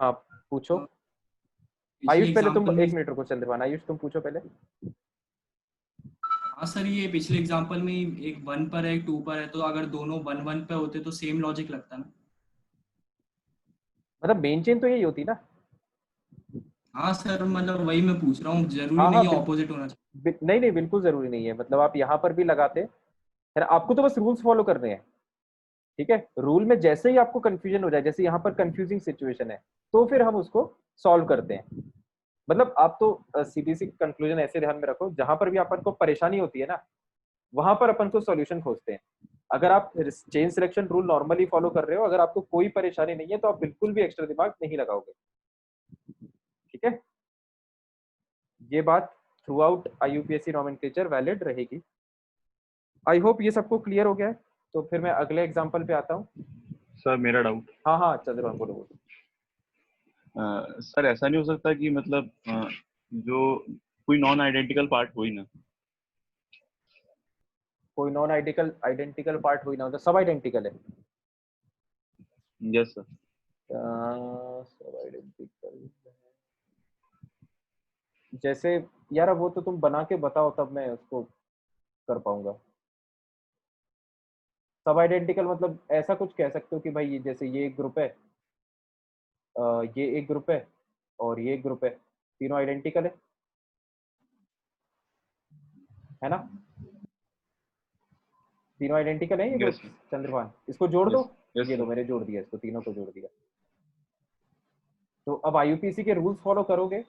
हाँ पूछो आयुष, पहले तुम एक मिनट रुको चंद्रभान, आयुष तुम पूछो पहले। हाँ सर, ये पिछले एग्जांपल में एक 1 पर है एक 2 पर है, तो अगर दोनों 1 1 पे होते तो सेम लॉजिक लगता ना। मतलब मेन चेन तो यही होती ना। हाँ सर, मतलब वही मैं पूछ रहा हूँ, जरूरी हाँ नहीं हाँ है ऑपोजिट होना चाहिए। नहीं नहीं बिल्कुल जरूरी नहीं है, मतलब आप यहाँ पर भी लगाते है, आपको तो बस रूल्स फॉलो करने हैं, ठीक है। रूल में जैसे ही आपको कंफ्यूजन हो जाए, जैसे यहाँ पर कंफ्यूजिंग सिचुएशन है, तो फिर हम उसको सॉल्व करते हैं। मतलब आप तो सीधी सी कंक्लूजन ऐसे ध्यान में रखो, जहां पर भी अपन को परेशानी होती है ना, वहां पर अपन को सॉल्यूशन खोजते हैं, अगर आप chain selection rule normally follow कर रहे हो, अगर आपको कोई परेशानी नहीं है तो आप बिल्कुल भी एक्स्ट्रा दिमाग नहीं लगाओगे, ठीक है। ये बात throughout IUPAC nomenclature valid रहेगी। आई होप ये सबको क्लियर हो गया है। तो फिर मैं अगले एग्जांपल पे आता हूँ। सर मेरा डाउट, हाँ हाँ चंद्रभान बोलो बोलो। सर ऐसा नहीं हो सकता कि मतलब जो कोई नॉन आइडेंटिकल पार्ट हो ही ना? कोई नॉन आइडेंटिकल पार्ट हुई ना हो तो सब आइडेंटिकल है। Yes sir. सब आइडेंटिकल जैसे यार वो तो तुम बना के बताओ तब मैं उसको कर पाऊंगा। सब आइडेंटिकल मतलब ऐसा कुछ कह सकते हो कि भाई जैसे ये एक ग्रुप है, ये एक ग्रुप है और ये एक ग्रुप है, तीनों आइडेंटिकल है ना? तीनों आइडेंटिकल है ये ग्रुप। यस चंद्रभान इसको जोड़ दो। यस ये लो मैंने जोड़ दिया इसको, तीनों को जोड़ दिया। तो अब IUPAC के रूल्स फॉलो करोगे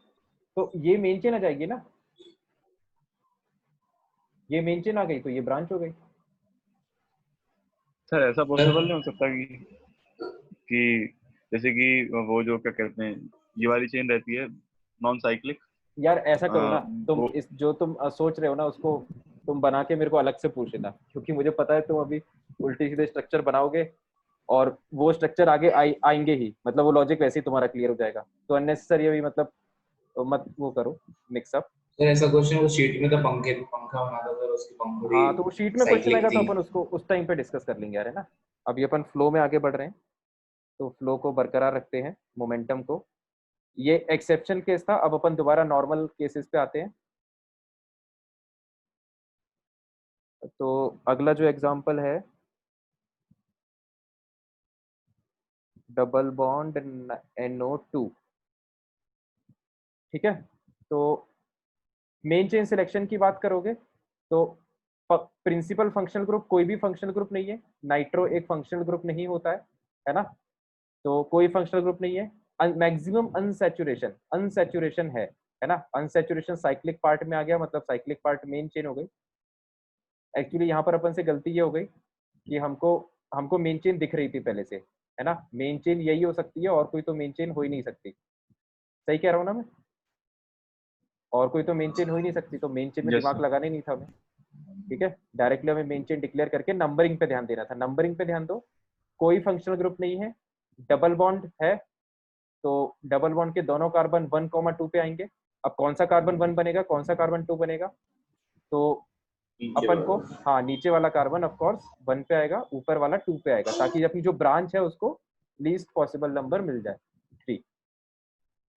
तो ये मेन चेन आ जाएगी ना, ये मेन चेन आ गई तो ये ब्रांच हो गई। सर ऐसा पॉसिबल नहीं हो सकता कि जैसे कि वो जो क्या कहते हैं ये वाली चेन रहती है नॉन साइक्लिक। यार ऐसा करो ना, तुम वो इस जो तुम सोच रहे हो ना उसको तुम बना के मेरे को अलग से पूछ लेना, क्योंकि मुझे पता है तुम अभी उल्टी सीधे स्ट्रक्चर बनाओगे और वो स्ट्रक्चर आगे आएंगे ही, मतलब वो लॉजिक वैसे ही तुम्हारा क्लियर हो जाएगा। तो अननेसेसरी अभी मतलब मत वो करो मिक्सअप। सर ऐसा क्वेश्चन वो शीट में तो पंखा बना था सर, उसकी पंखुड़ी हाँ तो वो शीट में क्वेश्चन साइक्लिक आएगा तो थी। अपन उसको उस टाइम पे डिस्कस कर लेंगे यार, है ना। अभी अपन फ्लो में आगे बढ़ रहे हैं, तो फ्लो को बरकरार रखते हैं, मोमेंटम को। ये एक्सेप्शन केस था, अब अपन दोबारा नॉर्मल केसेस पे आते हैं। तो अगला जो एग्जांपल है डबल बॉन्ड NO2, ठीक है। तो मेन चेन सिलेक्शन की बात करोगे तो प्रिंसिपल फंक्शनल ग्रुप कोई भी फंक्शनल ग्रुप नहीं है, नाइट्रो एक फंक्शनल ग्रुप नहीं होता है ना। तो कोई फंक्शनल ग्रुप नहीं है। मैक्सिमम अनसैचुरेशन अनसैचुरेशन है ना। अनसैचुरेशन साइक्लिक पार्ट में आ गया, मतलब साइक्लिक पार्ट मेन चेन हो गई। एक्चुअली यहाँ पर अपन से गलती ये हो गई कि हमको हमको मेन चेन दिख रही थी पहले से, है ना। मेन चेन यही हो सकती है और कोई तो मेन चेन हो ही नहीं सकती। सही कह रहा हूँ ना मैं? और कोई तो मेन चेन हो ही नहीं सकती, तो मेन चेन में यस दिमाग सर। लगाने नहीं था हमें, ठीक है। डायरेक्टली हमें मेन चेन डिक्लेयर करके नंबरिंग पे ध्यान देना था। नंबरिंग पे ध्यान दो। कोई फंक्शनल ग्रुप नहीं है, डबल बॉन्ड है, तो डबल बॉन्ड के दोनों कार्बन 1,2 पे आएंगे। अब कौन सा कार्बन 1 बनेगा, कौन सा कार्बन 2 बनेगा? तो नीचे अपन को वाला। हाँ नीचे वाला कार्बन ऑफ कोर्स 1 पे आएगा, ऊपर वाला 2 पे आएगा, ताकि अपनी जो ब्रांच है उसको लीस्ट पॉसिबल नंबर मिल जाए, 3।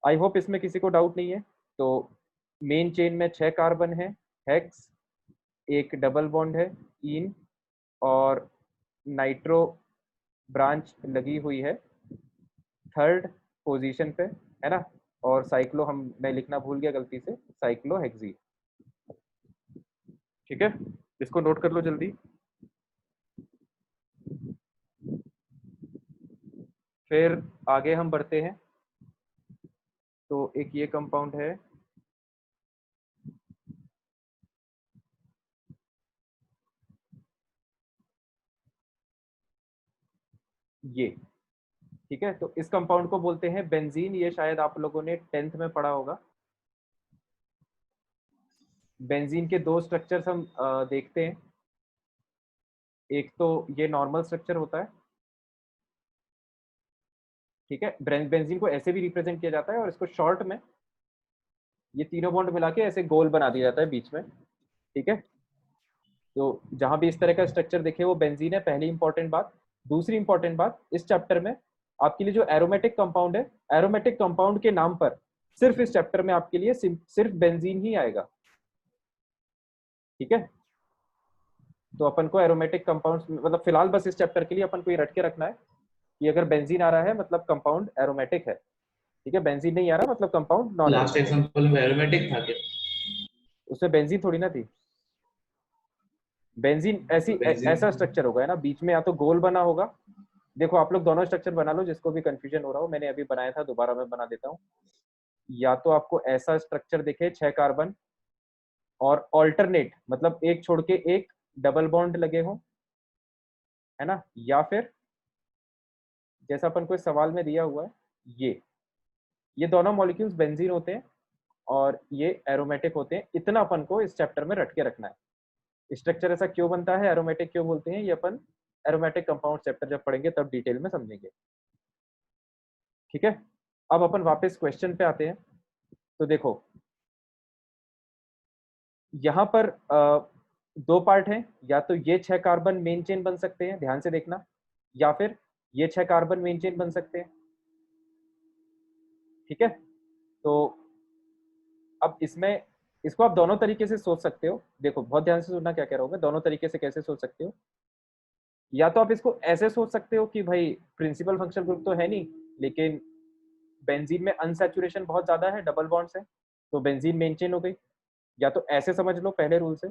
आई होप इसमें किसी को डाउट नहीं है। तो मेन चेन में 6 कार्बन है, हेक्स, एक डबल बॉन्ड है इन, और नाइट्रो ब्रांच लगी हुई है 3rd पोजीशन पे, है ना। और साइक्लो मैं लिखना भूल गया गलती से, साइक्लोहेक्सी, ठीक है। इसको नोट कर लो जल्दी। फिर आगे हम बढ़ते हैं। तो एक ये कंपाउंड है, ये, ठीक है। तो इस कंपाउंड को बोलते हैं बेंजीन। ये शायद आप लोगों ने 10th में पढ़ा होगा। बेंजीन के दो स्ट्रक्चर्स हम देखते हैं। एक तो ये नॉर्मल स्ट्रक्चर होता है, ठीक है। बेंजीन को ऐसे भी रिप्रेजेंट किया जाता है, और इसको शॉर्ट में ये तीनों बॉन्ड मिला के ऐसे गोल बना दिया जाता है बीच में, ठीक है। तो जहां भी इस तरह का स्ट्रक्चर देखे वो बेंजीन है, पहली इंपॉर्टेंट बात। दूसरी इंपॉर्टेंट बात, इस चैप्टर में आपके लिए जो एरोमेटिक कंपाउंड है, एरोमेटिक कंपाउंड के नाम पर सिर्फ इस चैप्टर में आपके लिए सिर्फ बेंजीन ही आएगा, ठीक है। तो अपन को एरोमेटिक कंपाउंड्स मतलब फिलहाल बस इस चैप्टर के लिए अपन को ये रट के रखना है कि अगर बेंजीन आ रहा है मतलब कंपाउंड एरोमेटिक है, ठीक है। बेंजीन नहीं आ रहा मतलब कंपाउंड नॉन लास्ट एरोमेटिक है। एग्जांपल में एरोमेटिक था क्या? उसमें बेंजीन थोड़ी ना थी। बेंजीन ऐसी ऐसा बेंजीन। स्ट्रक्चर होगा है ना, बीच में या तो गोल बना होगा। देखो आप लोग दोनों स्ट्रक्चर बना लो, जिसको भी कंफ्यूजन हो रहा हो। मैंने अभी बनाया था, दोबारा मैं बना देता हूँ। या तो आपको ऐसा स्ट्रक्चर दिखे 6 कार्बन और ऑल्टरनेट, मतलब एक छोड़ के एक डबल बॉन्ड लगे हो, है ना, या फिर जैसा अपन को इस सवाल में दिया हुआ है ये दोनों मॉलिक्यूल्स बेंजीन होते हैं और ये एरोमेटिक होते हैं। इतना अपन को इस चैप्टर में रट के रखना है। स्ट्रक्चर ऐसा क्यों बनता है, एरोमेटिक क्यों बोलते हैं, ये अपन एरोमेटिक कंपाउंड चैप्टर जब पढ़ेंगे तब डिटेल में समझेंगे। ठीक है, अब अपन वापस क्वेश्चन पे आते हैं। तो देखो यहाँ पर दो पार्ट हैं, या तो ये 6 कार्बन मेन चेन बन सकते हैं, ध्यान से देखना, या फिर ये 6 कार्बन मेन चेन बन सकते हैं। ठीक है, तो अब इसमें इसको आप दोनों तरीके से सोच सकते हो। देखो बहुत ध्यान से सुनना क्या कह रहा हूँ मैं, दोनों तरीके से कैसे सोच सकते हो। या तो आप इसको ऐसे सोच सकते हो कि भाई प्रिंसिपल फंक्शनल ग्रुप तो है नहीं, लेकिन बेंजीन में अनसैचुरेशन बहुत ज्यादा है, डबल बॉन्ड्स है, तो बेंजीन मेन चेन हो गई। या तो ऐसे समझ लो पहले रूल से,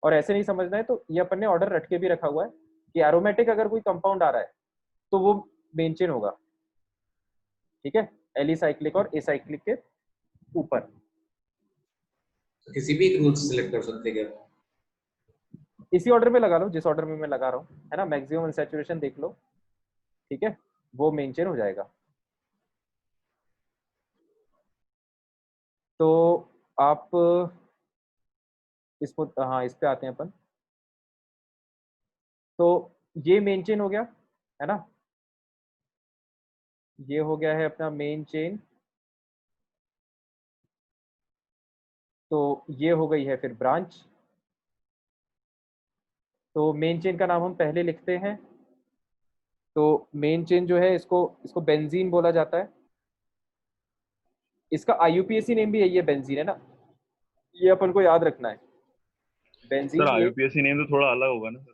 और ऐसे नहीं समझना है तो ये अपन ने ऑर्डर रट के भी रखा हुआ है कि एरोमेटिक अगर कोई कंपाउंड आ रहा है तो वो मेन चेन होगा। ठीक है, एलिसाइक्लिक और एसाइक्लिक के ऊपर। तो किसी भी एक रूल सिलेक्ट कर सकते हैं क्या? इसी ऑर्डर में लगा लो जिस ऑर्डर में मैं लगा रहा हूँ, है ना, मैक्सिमम अनसैचुरेशन देख लो। ठीक है, वो मेन चेन हो जाएगा। तो आप इसको, हाँ इस पे आते हैं अपन। तो ये मेन चेन हो गया, है ना, ये हो गया है अपना मेन चेन। तो ये हो गई है फिर ब्रांच। तो मेन चेन का नाम हम पहले लिखते हैं। तो मेन चेन जो है इसको इसको बेंजीन बोला जाता है। इसका आईयूपीएसी नेम भी यही है, बेंजीन, है ना, ये अपन को याद रखना है। सर बेंजीन ये, आईयूपीएसी नेम तो थोड़ा अलग होगा ना सर?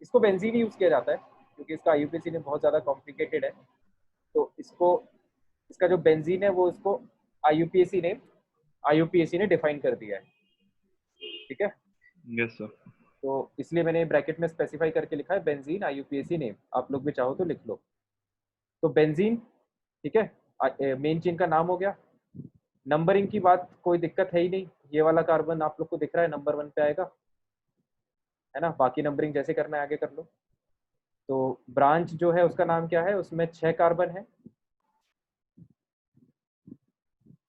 इसको बेंजीन ही यूज किया जाता है क्योंकि इसका आईयूपीएसी नेम बहुत ज्यादा कॉम्प्लिकेटेड है। तो इसको, इसका जो बेंजीन है वो इसको आईयूपीएसी ने डिफाइन कर दिया है। ठीक है, यस सर। तो इसलिए मैंने ब्रैकेट में स्पेसिफाई करके लिखा है बेंजीन आईयूपीएसी नेम, आप लोग भी चाहो तो लिख लो। तो बेंजीन, ठीक है, मेन चेन का नाम हो गया। नंबरिंग की बात कोई दिक्कत है ही नहीं, ये वाला कार्बन आप लोग को दिख रहा है नंबर 1 पे आएगा, है ना, बाकी नंबरिंग जैसे करना है आगे कर लो। तो ब्रांच जो है उसका नाम क्या है, उसमें 6 कार्बन है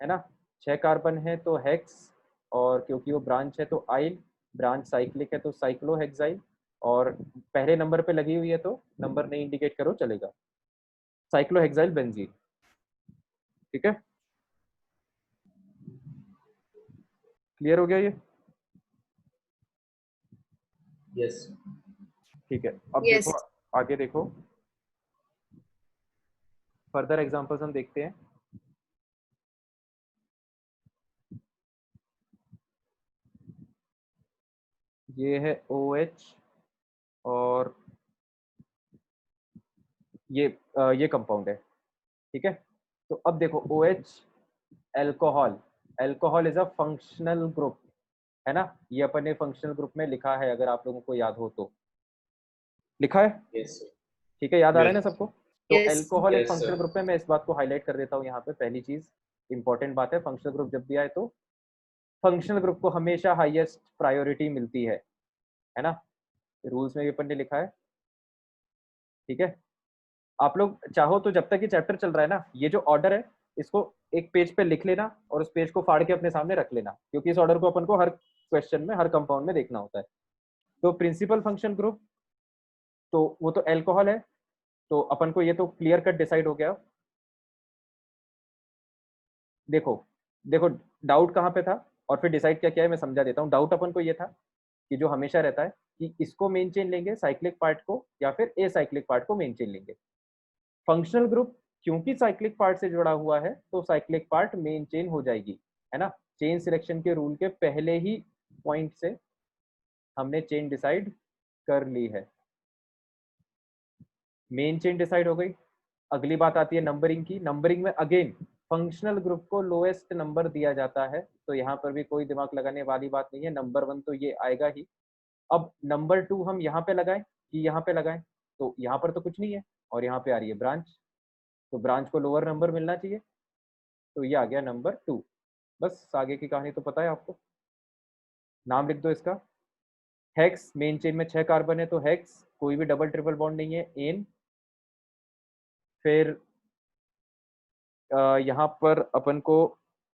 ना, 6 कार्बन है तो हेक्स, और क्योंकि वो ब्रांच है तो आइल, ब्रांच साइक्लिक है तो साइक्लोहेक्साइल, और पहले नंबर पे लगी हुई है तो नंबर नहीं इंडिकेट करो चलेगा, साइक्लोहेक्साइल बेंजीन। ठीक है, क्लियर हो गया ये? यस। ठीक है, अब Yes. देखो आगे देखो, फर्दर एग्जांपल्स हम देखते हैं। ये है OH और ये कंपाउंड है। ठीक है, तो अब देखो OH alcohol, alcohol is a functional group, है ना, ये अपन ने फंक्शनल ग्रुप में लिखा है, अगर आप लोगों को याद हो तो लिखा है। Yes sir. ठीक है, याद आ रहा है ना यस सबको? तो Yes. अल्कोहल एक Yes, फंक्शनल sir. ग्रुप है, मैं इस बात को हाईलाइट कर देता हूँ यहाँ पे। पहली चीज इंपॉर्टेंट बात है, फंक्शनल ग्रुप जब भी आए तो फंक्शनल ग्रुप को हमेशा हाईएस्ट प्रायोरिटी मिलती है ना, रूल्स में भी अपन ने लिखा है। ठीक है, आप लोग चाहो तो जब तक ये चैप्टर चल रहा है ना, ये जो ऑर्डर है इसको एक पेज पे लिख लेना और उस पेज को फाड़ के अपने सामने रख लेना, क्योंकि इस ऑर्डर को अपन को हर क्वेश्चन में, हर कंपाउंड में देखना होता है। तो प्रिंसिपल फंक्शन ग्रुप, तो वो तो अल्कोहल है, तो अपन को ये तो क्लियर कट डिसाइड हो गया। देखो देखो, डाउट कहाँ पे था और फिर डिसाइड क्या किया है मैं समझा देता हूँ। डाउट अपन को ये था कि जो हमेशा रहता है कि इसको मेन चेन लेंगे साइक्लिक पार्ट को, या फिर ए साइक्लिक पार्ट को मेन चेन लेंगे। फंक्शनल ग्रुप क्योंकि साइक्लिक पार्ट से जुड़ा हुआ है तो साइक्लिक पार्ट मेन चेन हो जाएगी, है ना। चेन सिलेक्शन के रूल के पहले ही पॉइंट से हमने चेन डिसाइड कर ली है, मेन चेन डिसाइड हो गई। अगली बात आती है नंबरिंग की। नंबरिंग में अगेन फंक्शनल ग्रुप को लोएस्ट नंबर दिया जाता है, तो यहाँ पर भी कोई दिमाग लगाने वाली बात नहीं है, नंबर 1 तो ये आएगा ही। अब नंबर 2 हम यहाँ पे लगाएं कि यहाँ पे लगाएं, तो यहाँ पर तो कुछ नहीं है और यहाँ पे आ रही है ब्रांच, तो ब्रांच को लोअर नंबर मिलना चाहिए, तो ये आ गया नंबर 2। बस आगे की कहानी तो पता है आपको, नाम लिख दो इसका, हेक्स मेन चेन में 6 कार्बन है तो हेक्स, कोई भी डबल ट्रिपल बॉन्ड नहीं है, एन। फिर यहाँ पर अपन को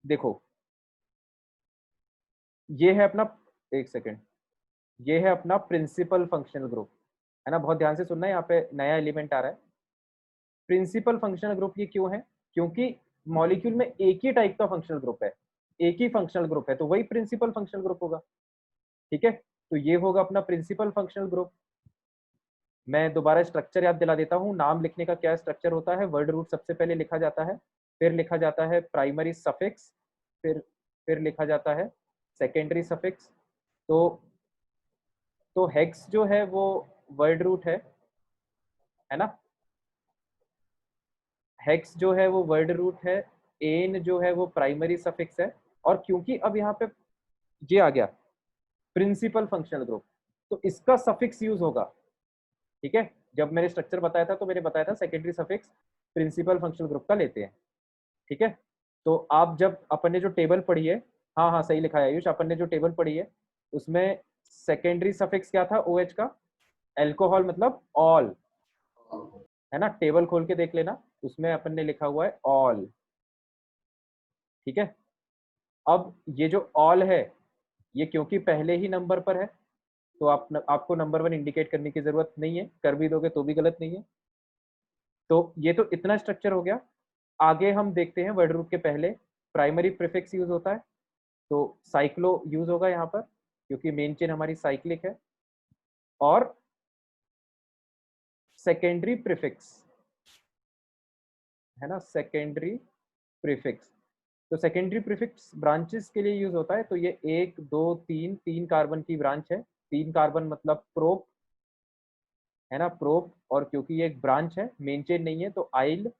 देखो, ये है अपना, एक सेकेंड, ये है अपना प्रिंसिपल फंक्शनल ग्रुप, है ना। बहुत ध्यान से सुनना, यहाँ पे नया एलिमेंट आ रहा है। प्रिंसिपल फंक्शनल ग्रुप ये क्यों है? क्योंकि मॉलिक्यूल में एक ही टाइप का फंक्शनल ग्रुप है, एक ही फंक्शनल ग्रुप है, तो वही प्रिंसिपल फंक्शनल ग्रुप होगा। ठीक है, तो ये होगा अपना प्रिंसिपल फंक्शनल ग्रुप। मैं दोबारा स्ट्रक्चर याद दिला देता हूँ। नाम लिखने का क्या स्ट्रक्चर होता है? वर्ड रूट सबसे पहले लिखा जाता है, फिर लिखा जाता है प्राइमरी सफिक्स, फिर लिखा जाता है सेकेंडरी सफिक्स। तो हेक्स जो है वो वर्ड रूट है ना। हेक्स जो है वो वर्ड रूट है, एन जो है वो प्राइमरी सफिक्स है। और क्योंकि अब यहाँ पे ये आ गया प्रिंसिपल फंक्शनल ग्रुप, तो इसका सफिक्स यूज होगा। ठीक है, जब मैंने स्ट्रक्चर बताया था तो मैंने बताया था secondary suffix principal functional group का लेते हैं। ठीक है, तो आप जब अपन ने जो टेबल पढ़ी है, हाँ हाँ सही लिखा है आयुष, अपन ने जो टेबल पढ़ी है उसमें सेकेंडरी सफिक्स क्या था? OH का, एल्कोहल मतलब ऑल, है ना। टेबल खोल के देख लेना, उसमें अपन ने लिखा हुआ है ऑल। ठीक है, अब ये जो ऑल है ये क्योंकि पहले ही नंबर पर है तो आपको नंबर 1 इंडिकेट करने की जरूरत नहीं है, कर भी दोगे तो भी गलत नहीं है। तो ये तो इतना स्ट्रक्चर हो गया। आगे हम देखते हैं वर्ड रूट के पहले प्राइमरी प्रीफिक्स यूज होता है, तो साइक्लो यूज होगा यहाँ पर क्योंकि मेन चेन हमारी साइक्लिक है। और सेकेंडरी प्रीफिक्स, है ना, सेकेंडरी प्रीफिक्स, तो सेकेंडरी प्रीफिक्स ब्रांचेस के लिए यूज होता है। तो ये 1 2 3 3 कार्बन की ब्रांच है, 3 कार्बन मतलब प्रोप, है ना, प्रोप। और क्योंकि ये एक ब्रांच है, मेन चेन नहीं है, तो आइल।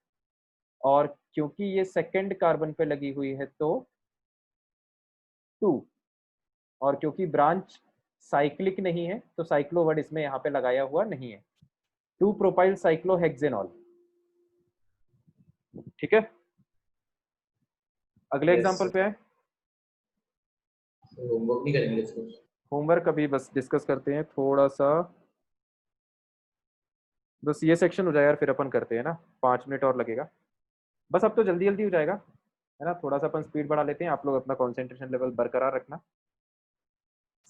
और क्योंकि ये सेकंड कार्बन पे लगी हुई है तो 2। और क्योंकि ब्रांच साइक्लिक नहीं है तो साइक्लो वर्ड इसमें यहाँ पे लगाया हुआ नहीं है। 2 प्रोपाइल साइक्लोहेक्सेनॉल। ठीक है, अगले एग्जांपल पे आए। होमवर्क नहीं करेंगे डिस्कस? होमवर्क अभी बस डिस्कस करते हैं थोड़ा सा, बस ये सेक्शन हो जाए यार, फिर अपन करते हैं ना, 5 मिनट और लगेगा बस। अब तो जल्दी जल्दी हो जाएगा, है ना। थोड़ा सा अपन स्पीड बढ़ा लेते हैं, आप लोग अपना कंसंट्रेशन लेवल बरकरार रखना।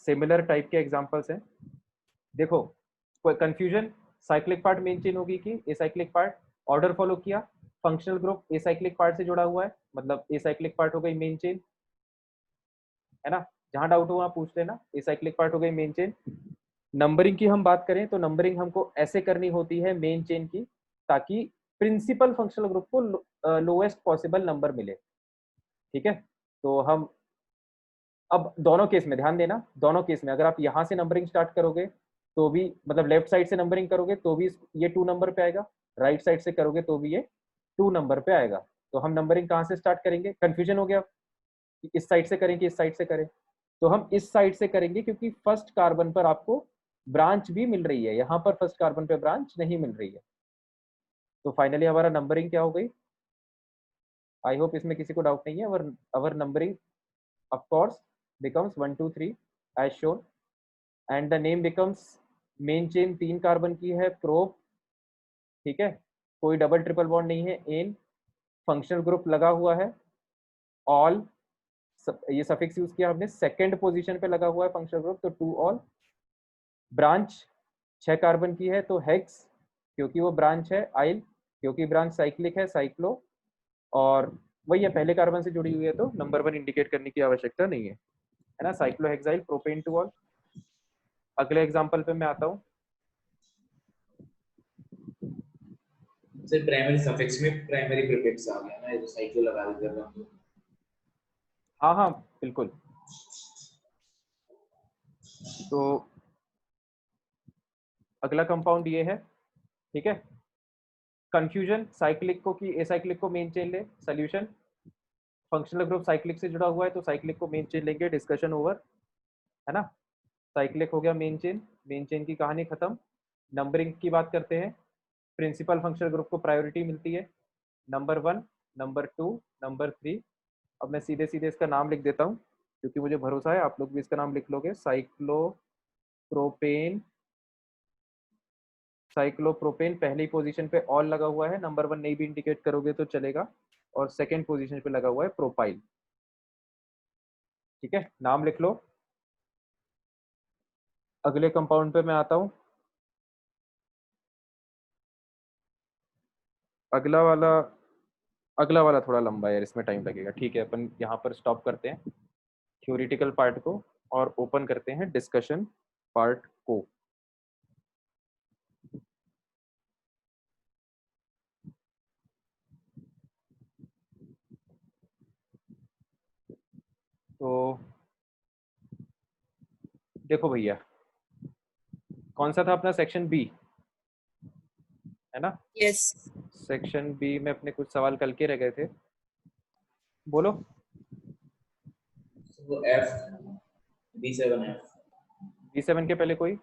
सिमिलर टाइप के एग्जांपल्स हैं। देखो, कोई confusion, cyclic part main chain होगी कि एसाइक्लिक पार्ट? ऑर्डर फॉलो किया, फंक्शनल ग्रुप एसाइक्लिक पार्ट से जुड़ा हुआ है, मतलब एसाइक्लिक पार्ट हो गई मेन चेन, है ना। जहां डाउट हो वहां पूछ लेना, एसाइक्लिक पार्ट हो गई मेन चेन। नंबरिंग की हम बात करें तो नंबरिंग हमको ऐसे करनी होती है मेन चेन की, ताकि प्रिंसिपल फंक्शनल ग्रुप को लोएस्ट पॉसिबल नंबर मिले। ठीक है, तो हम अब दोनों केस में ध्यान देना, दोनों केस में अगर आप यहाँ से नंबरिंग स्टार्ट करोगे तो भी, मतलब लेफ्ट साइड से नंबरिंग करोगे तो भी ये 2 नंबर पे आएगा, राइट साइड से करोगे तो भी ये 2 नंबर पे आएगा। तो हम नंबरिंग कहाँ से स्टार्ट करेंगे? कंफ्यूजन हो गया कि इस साइड से करें कि इस साइड से करें, तो हम इस साइड से करेंगे क्योंकि फर्स्ट कार्बन पर आपको ब्रांच भी मिल रही है, यहाँ पर फर्स्ट कार्बन पे ब्रांच नहीं मिल रही है। तो फाइनली हमारा नंबरिंग क्या हो गई? आई होप इसमें किसी को डाउट नहीं है। अवर numbering of course becomes 1 2 3 as shown and the name becomes main chain 3 carbon की है, प्रोप। ठीक है, कोई डबल ट्रिपल बॉन्ड नहीं है, एन। फंक्शनल ग्रुप लगा हुआ है ऑल, ये सफिक्स यूज किया हमने, सेकंड पोजीशन पे लगा हुआ है फंक्शनल ग्रुप, तो 2 ऑल। ब्रांच 6 कार्बन की है तो हेक्स क्योंकि वो ब्रांच है, आइल क्योंकि ब्रांच साइक्लिक है, साइक्लो। और वही है, पहले कार्बन से जुड़ी हुई है तो नंबर 1 इंडिकेट करने की आवश्यकता नहीं है ना। Cyclohexyl propane 2 all. अगले एग्जांपल पे मैं आता हूँ। सर प्राइमरी सफिक्स में प्राइमरी प्रीफिक्स आ गया ना, ये तो साइक्लो लगा देते हैं हम। हाँ हाँ बिल्कुल। तो अगला कंपाउंड ये है। ठीक है, कंफ्यूजन, साइक्लिक को कि एसाइक्लिक को मेन चेन ले। सोल्यूशन, फंक्शनल ग्रुप साइक्लिक से जुड़ा हुआ है तो साइक्लिक को मेन चेन लेंगे, डिस्कशन ओवर, है ना। साइक्लिक हो गया मेन चेन की कहानी खत्म। नंबरिंग की बात करते हैं। प्रिंसिपल फंक्शनल ग्रुप को प्रायोरिटी मिलती है, नंबर 1, नंबर 2, नंबर 3। अब मैं सीधे सीधे इसका नाम लिख देता हूँ क्योंकि मुझे भरोसा है आप लोग भी इसका नाम लिख लोगे, साइक्लो प्रोपेन, साइक्लोप्रोपेन पहली पोजीशन पे ऑल लगा हुआ है, नंबर 1 नहीं भी इंडिकेट करोगे तो चलेगा, और सेकंड पोजीशन पे लगा हुआ है प्रोपाइल। ठीक है, नाम लिख लो। अगले कंपाउंड पे मैं आता हूं। अगला वाला थोड़ा लंबा है यार, इसमें टाइम लगेगा। ठीक है, अपन यहाँ पर स्टॉप करते हैं थ्योरेटिकल पार्ट को और ओपन करते हैं डिस्कशन पार्ट को। तो देखो भैया, कौन सा था अपना सेक्शन बी, है ना? यस। सेक्शन बी में अपने कुछ सवाल कल के रह गए थे, बोलो। तो F B7F B7 के पहले कोई,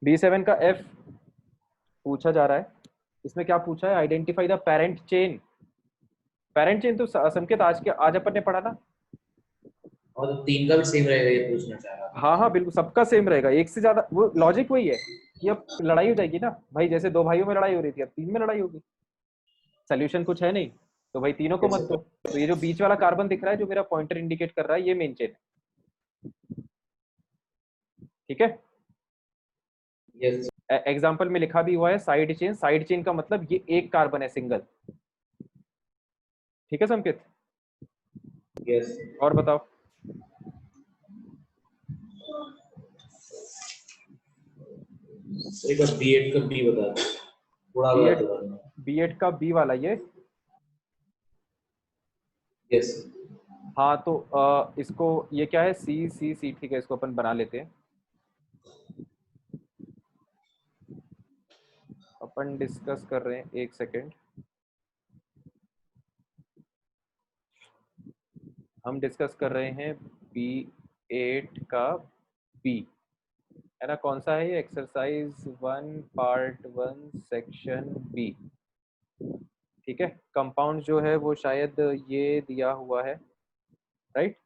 B7 का F पूछा जा रहा है। इसमें क्या पूछा है? Identify the parent chain. Parent chain तो संकेत आज अपन ने पढ़ा ना। और तो 3 का भी सेम रहेगा, ये पूछना चाह रहा था। हाँ हाँ बिल्कुल, सबका सेम रहेगा, एक से ज्यादा। वो लॉजिक वही है कि अब लड़ाई हो जाएगी ना भाई, जैसे 2 भाइयों में लड़ाई हो रही थी, अब 3 में लड़ाई होगी। सोल्यूशन कुछ है नहीं, तो भाई तीनों को मत दो। तो ये जो बीच वाला कार्बन दिख रहा है, जो मेरा पॉइंटर इंडिकेट कर रहा है, ये मेन चेन है। ठीक है, यस एग्जाम्पल में लिखा भी हुआ है साइड चेन। साइड चेन का मतलब ये एक कार्बन है, सिंगल। ठीक है संकेत, यस। और बताओ। एक बार B8 का B बता दो, थोड़ा B8 बता दो। B8 का बी वाला ये, यस हाँ तो इसको, ये क्या है? सी सी सी। ठीक है, इसको अपन बना लेते हैं। अपन डिस्कस कर रहे हैं, एक सेकेंड। हम डिस्कस कर रहे हैं B8 का बी, है ना? कौन सा है ये? Exercise 1 part 1 section B. ठीक है, कंपाउंड जो है वो शायद ये दिया हुआ है, राइट?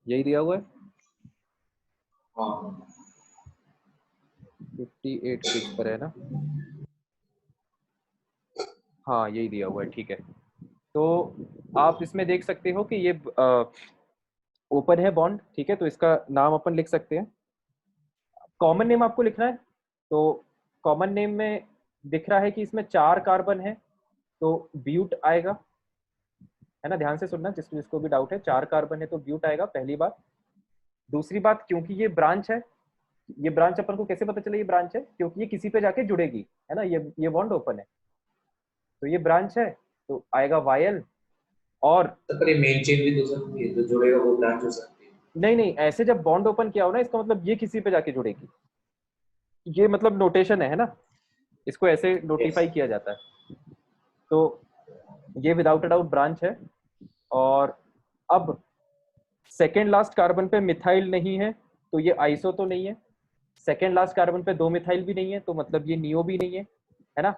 यही दिया हुआ है। हाँ 58 पेज पर है ना? हाँ यही दिया हुआ है। ठीक है, तो आप इसमें देख सकते हो कि ये ओपन है बॉन्ड। ठीक है, तो इसका नाम अपन लिख सकते हैं। कॉमन नेम आपको लिखना है, तो कॉमन नेम में दिख रहा है कि इसमें 4 कार्बन है, तो ब्यूट आएगा, है ना? ध्यान से सुनना, जिसको भी डाउट है। 4 कार्बन है तो ब्यूट आएगा, पहली बात। दूसरी बात, क्योंकि ये ब्रांच है, ये ब्रांच अपन को कैसे पता चला ये ब्रांच है? क्योंकि ये किसी पे जाके जुड़ेगी, है ना? ये बॉन्ड ओपन है, तो ये ब्रांच है, तो आएगा वायल। और तो पर ये मेन चेन भी तो सकती है, तो जुड़ेगा वो ब्रांच हो सकती है। नहीं नहीं, ऐसे जब बॉन्ड ओपन किया हो ना, इसका मतलब ये किसी पे जाके जुड़ेगी। ये मतलब नोटेशन है ना? इसको ऐसे नोटिफाई किया जाता है। तो ये विदाउट अ डाउट ब्रांच है। और अब सेकेंड लास्ट कार्बन पे मिथाइल नहीं है, तो ये आइसो तो नहीं है। सेकेंड लास्ट कार्बन पे 2 मिथाइल भी नहीं है, तो मतलब ये नियो भी नहीं है ना?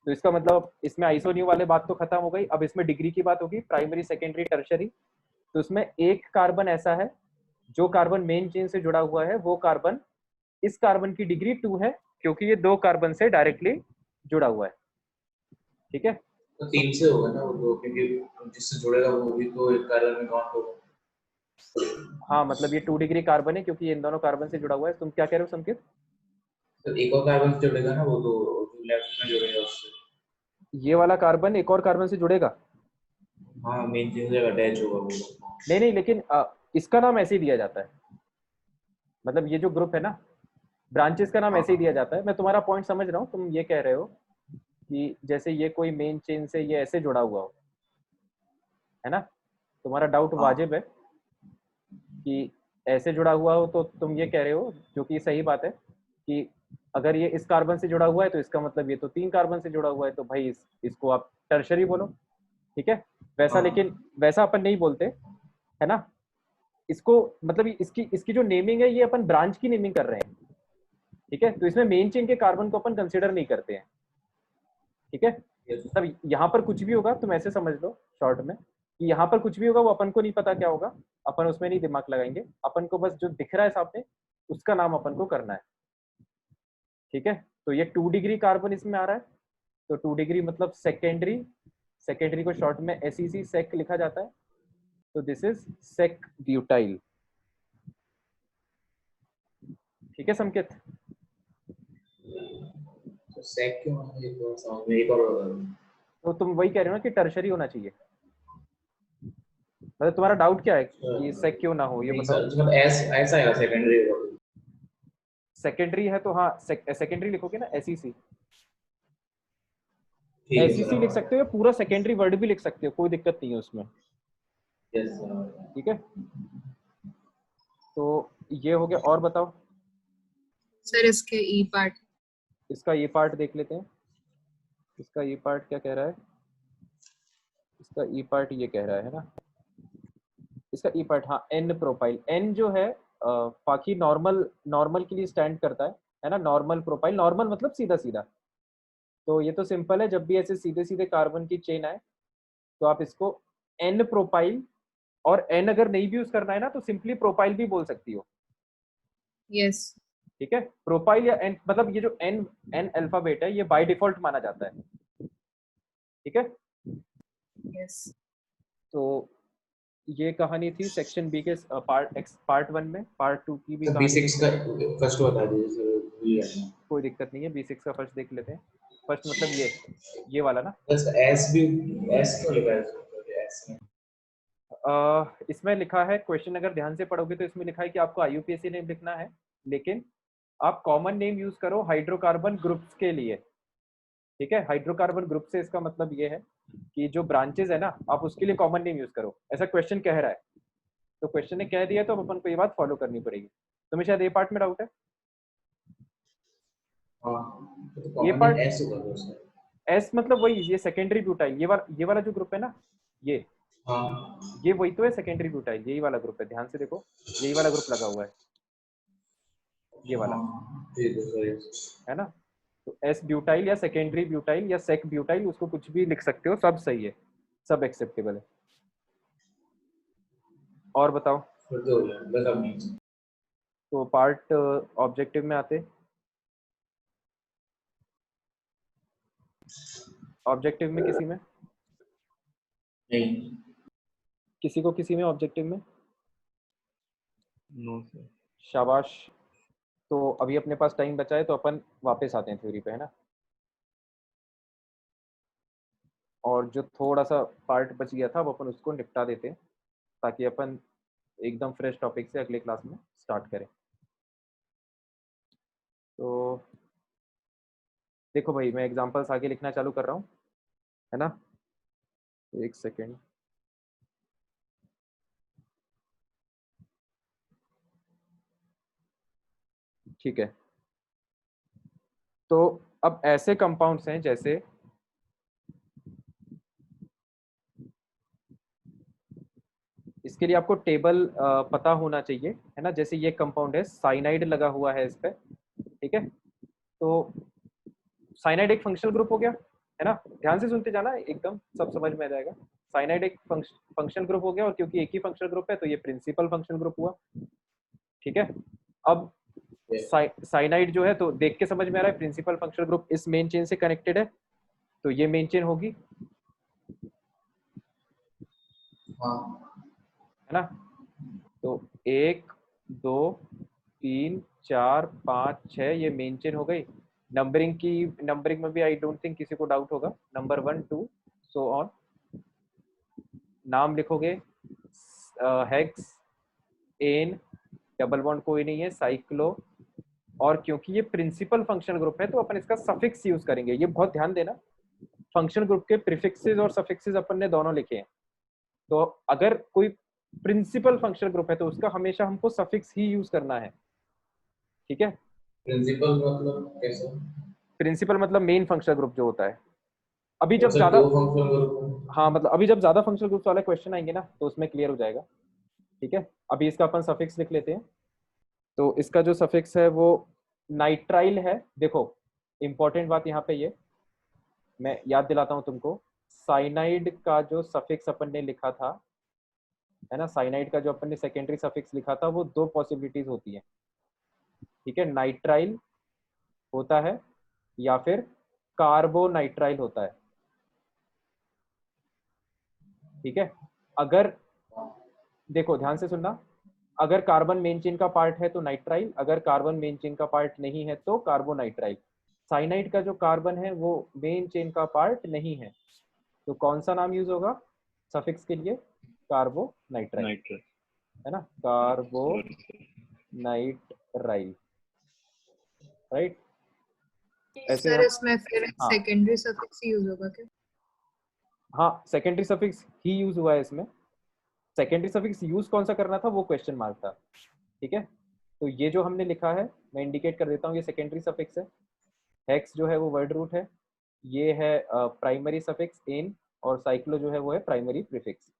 तो इसका मतलब इसमें आइसो नियो वाले बात तो खत्म हो गई। अब इसमें डिग्री की बात होगी, प्राइमरी, सेकेंडरी, टर्शरी। तो इसमें एक कार्बन ऐसा है जो कार्बन मेन चेन से जुड़ा हुआ है, वो कार्बन, इस कार्बन की डिग्री 2 है, क्योंकि ये 2 कार्बन से डायरेक्टली जुड़ा हुआ है। ठीक है, तो 3 से होगा ना वो तो, क्योंकि जिससे जुड़ेगा वो भी तो एक कार्बन में काउंट होगा। हाँ मतलब ये 2 डिग्री कार्बन है, क्योंकि ये इन दोनों कार्बन से जुड़ा हुआ है। तुम क्या कह रहे हो संकेत? तो एक और कार्बन से जुड़ेगा ना वो, तो लेफ्ट में जुड़ेगा उससे। ये वाला कार्बन एक और कार्बन से जुड़ेगा? हाँ मेन चेन से अटैच होगा वो। नहीं नहीं, लेकिन इसका नाम ऐसे ही दिया जाता है। मतलब ये जो ग्रुप है ना, ब्रांचेस का नाम ऐसे ही दिया जाता है। मैं तुम्हारा पॉइंट समझ रहा हूँ। तुम ये कह रहे हो कि जैसे ये कोई मेन चेन से ये ऐसे जुड़ा हुआ हो, है ना? तुम्हारा डाउट वाजिब है कि ऐसे जुड़ा हुआ हो, तो तुम ये कह रहे हो, जो कि सही बात है, कि अगर ये इस कार्बन से जुड़ा हुआ है तो इसका मतलब ये तो 3 कार्बन से जुड़ा हुआ है, तो भाई इसको आप टर्शरी बोलो। ठीक है, वैसा, लेकिन वैसा अपन नहीं बोलते, है ना? इसको मतलब इसकी इसकी जो नेमिंग है, ये अपन ब्रांच की नेमिंग कर रहे हैं। ठीक है, तो इसमें मेन चेन के कार्बन को अपन कंसिडर नहीं करते हैं। ठीक है, मतलब यहाँ पर कुछ भी होगा तुम ऐसे समझ लो शॉर्ट में, कि यहाँ पर कुछ भी होगा वो अपन को नहीं पता क्या होगा, अपन उसमें नहीं दिमाग लगाएंगे, अपन को बस जो दिख रहा है सामने उसका नाम अपन को करना है। ठीक है, तो ये 2 डिग्री कार्बन इसमें आ रहा है, तो 2 डिग्री मतलब सेकेंडरी, सेकेंडरी को शॉर्ट में SEC सेक लिखा जाता है, तो दिस इज सेक ब्यूटाइल। ठीक है संकेत? तो सेक क्यों है ये तो समझ में एक और तो तुम वही कह रहे हो ना कि टर्शरी होना चाहिए, मतलब तुम्हारा डाउट क्या है कि सेक क्यों ना हो, ये नहीं बताओ। सर, मतलब एस ऐसा है सेकेंडरी होगा। सेकेंडरी है तो हाँ सेकेंडरी लिखोगे ना SEC, ठीक है SEC लिख सकते हो या पूरा सेकेंडरी वर्ड भी लिख सकते हो, कोई दिक्कत नहीं है उसमें। Yes sir. ठीक है, तो ये हो गया। और बताओ सर इसके ई पार्ट। इसका ये पार्ट देख लेते हैं, इसका ये पार्ट क्या कह रहा है, इसका ई पार्ट ये कह रहा है ना, इसका ई पार्ट हाँ एन प्रोपाइल। एन जो है बाकी नॉर्मल, नॉर्मल के लिए स्टैंड करता है ना, नॉर्मल प्रोपाइल, नॉर्मल मतलब सीधा सीधा। तो ये तो सिंपल है, जब भी ऐसे सीधे सीधे कार्बन की चेन आए तो आप इसको एन प्रोपाइल, और एन अगर नहीं भी यूज करना है ना तो सिंपली प्रोपाइल भी बोल सकती हो। यस। ठीक है, प्रोपाइल या एन, मतलब ये जो एन एन अल्फाबेट है ये बाय डिफॉल्ट माना जाता है। ठीक है, यस। तो ये कहानी थी सेक्शन बी के पार्ट 1 में। पार्ट 2 की भी तो कहानी B6 का देखी। फर्स्ट बता दीजिए सर, भूल गया। कोई दिक्कत नहीं है, B6 का फर्स्ट देख लेते हैं। फर्स्ट मतलब ये वाला ना, बस एस भी, एस क्यों लिखा है एस में? इसमें लिखा है, क्वेश्चन अगर ध्यान से पढ़ोगे तो इसमें लिखा है कि आपको IUPAC नेम लिखना है, लेकिन आप कॉमन नेम यूज करो हाइड्रोकार्बन ग्रुप्स के लिए। ठीक है, हाइड्रोकार्बन ग्रुप से इसका मतलब ये है कि जो ब्रांचेस है ना आप उसके लिए कॉमन नेम यूज करो, ऐसा क्वेश्चन कह रहा है। तो क्वेश्चन ने कह दिया तो अब अपन को ये बात फॉलो करनी पड़ेगी। तुम्हें शायद ये पार्ट में डाउट है। हाँ, तो ये कॉमन पार्ट नेम एस होगा दोस्तों। एस मतलब वही, ये सेकेंडरी ब्यूटाइल, ये वाला जो ग्रुप है ना, ये हाँ ये वही तो है सेकेंडरी ब्यूटाइल, यही वाला ग्रुप है, ध्यान से देखो यही वाला ग्रुप लगा हुआ है, ये वाला हाँ, ठीक है सर। है ना। तो एस ब्यूटाइल या सेकेंडरी ब्यूटाइल या सेक ब्यूटाइल, उसको कुछ भी लिख सकते हो, सब सही है, सब एक्सेप्टेबल है। और बताओ, फिर तो हो गया, बस अब नहीं। तो पार्ट ऑब्जेक्टिव में आते, ऑब्जेक्टिव में किसी में, नहीं किसी को किसी में ऑब्जेक्टिव में, नो सर। शाबाश। तो अभी अपने पास टाइम बचा है तो अपन वापस आते हैं थ्योरी पे, है ना। और जो थोड़ा सा पार्ट बच गया था वो अपन उसको निपटा देते हैं, ताकि अपन एकदम फ्रेश टॉपिक से अगले क्लास में स्टार्ट करें। तो देखो भाई, मैं एग्जांपल्स आगे लिखना चालू कर रहा हूँ, है ना। एक सेकेंड, ठीक है। तो अब ऐसे कंपाउंड्स हैं जैसे, इसके लिए आपको टेबल पता होना चाहिए, है ना। जैसे ये कंपाउंड है, साइनाइड लगा हुआ है इस पे, ठीक है। तो साइनाइड एक फंक्शनल ग्रुप हो गया, है ना। ध्यान से सुनते जाना, एकदम सब समझ में आ जाएगा। साइनाइड एक फंक्शनल ग्रुप हो गया, और क्योंकि एक ही फंक्शनल ग्रुप है तो ये प्रिंसिपल फंक्शनल ग्रुप हुआ। ठीक है, अब साइनाइड जो है, तो देख के समझ में आ रहा है प्रिंसिपल फंक्शनल ग्रुप इस मेन चेन से कनेक्टेड है, तो ये मेन चेन होगी, हाँ है ना। तो 1 2 3 4 5 6 ये मेन चेन हो गई। नंबरिंग की, नंबरिंग में भी आई डोंट थिंक किसी को डाउट होगा, नंबर 1 2 सो ऑन। नाम लिखोगे हेक्स, एन, डबल बॉन्ड कोई नहीं है, साइक्लो। और क्योंकि ये प्रिंसिपल फंक्शनल ग्रुप है तो अपन इसका सफिक्स यूज करेंगे, ये बहुत ध्यान देना। फंक्शनल ग्रुप के प्रीफिक्सेस और सफिक्सेस अपन ने दोनों लिखे हैं, तो अगर कोई प्रिंसिपल फंक्शनल ग्रुप है तो उसका हमेशा हमको सफिक्स ही यूज करना है। ठीक है, प्रिंसिपल मतलब कैसे? प्रिंसिपल मतलब मेन फंक्शनल ग्रुप जो होता है। अभी तो जब सर ज्यादा, दो फंक्शनल ग्रुप। हाँ मतलब अभी जब ज्यादा फंक्शनल ग्रुप्स वाले क्वेश्चन आएंगे ना तो उसमें क्लियर हो जाएगा। ठीक है, अभी इसका अपन सफिक्स लिख लेते हैं। तो इसका जो सफिक्स है वो नाइट्राइल है। देखो इंपॉर्टेंट बात यहाँ पे ये मैं याद दिलाता हूँ तुमको, साइनाइड का जो सफिक्स अपन ने लिखा था, है ना, साइनाइड का जो अपन ने सेकेंडरी सफिक्स लिखा था, वो दो पॉसिबिलिटीज होती है, ठीक है, नाइट्राइल होता है या फिर कार्बोनाइट्राइल होता है, ठीक है। अगर देखो ध्यान से सुनना, अगर कार्बन मेन चेन का पार्ट है तो नाइट्राइल, अगर कार्बन मेन चेन का पार्ट नहीं है तो कार्बोनाइट्राइल। साइनाइड का जो कार्बन है वो मेन चेन का पार्ट नहीं है, तो कौन सा नाम यूज होगा सफिक्स के लिए? Carbonitrile, nitrile. है ना, कार्बोनाइट्राइल, राइट। ऐसे सर हम, इसमें फिर हाँ सेकेंडरी सफिक्स यूज होगा क्या? हाँ, सेकेंडरी सफिक्स ही यूज हुआ है इसमें। सेकेंडरी सफिक्स यूज कौन सा करना था वो क्वेश्चन मार्क था, ठीक है। तो ये जो हमने लिखा है मैं इंडिकेट कर देता हूँ, ये सेकेंडरी सफिक्स है। हेक्स जो है वो वर्ड रूट है, ये है प्राइमरी सफिक्स एन, और साइक्लो जो है वो है प्राइमरी प्रीफिक्स।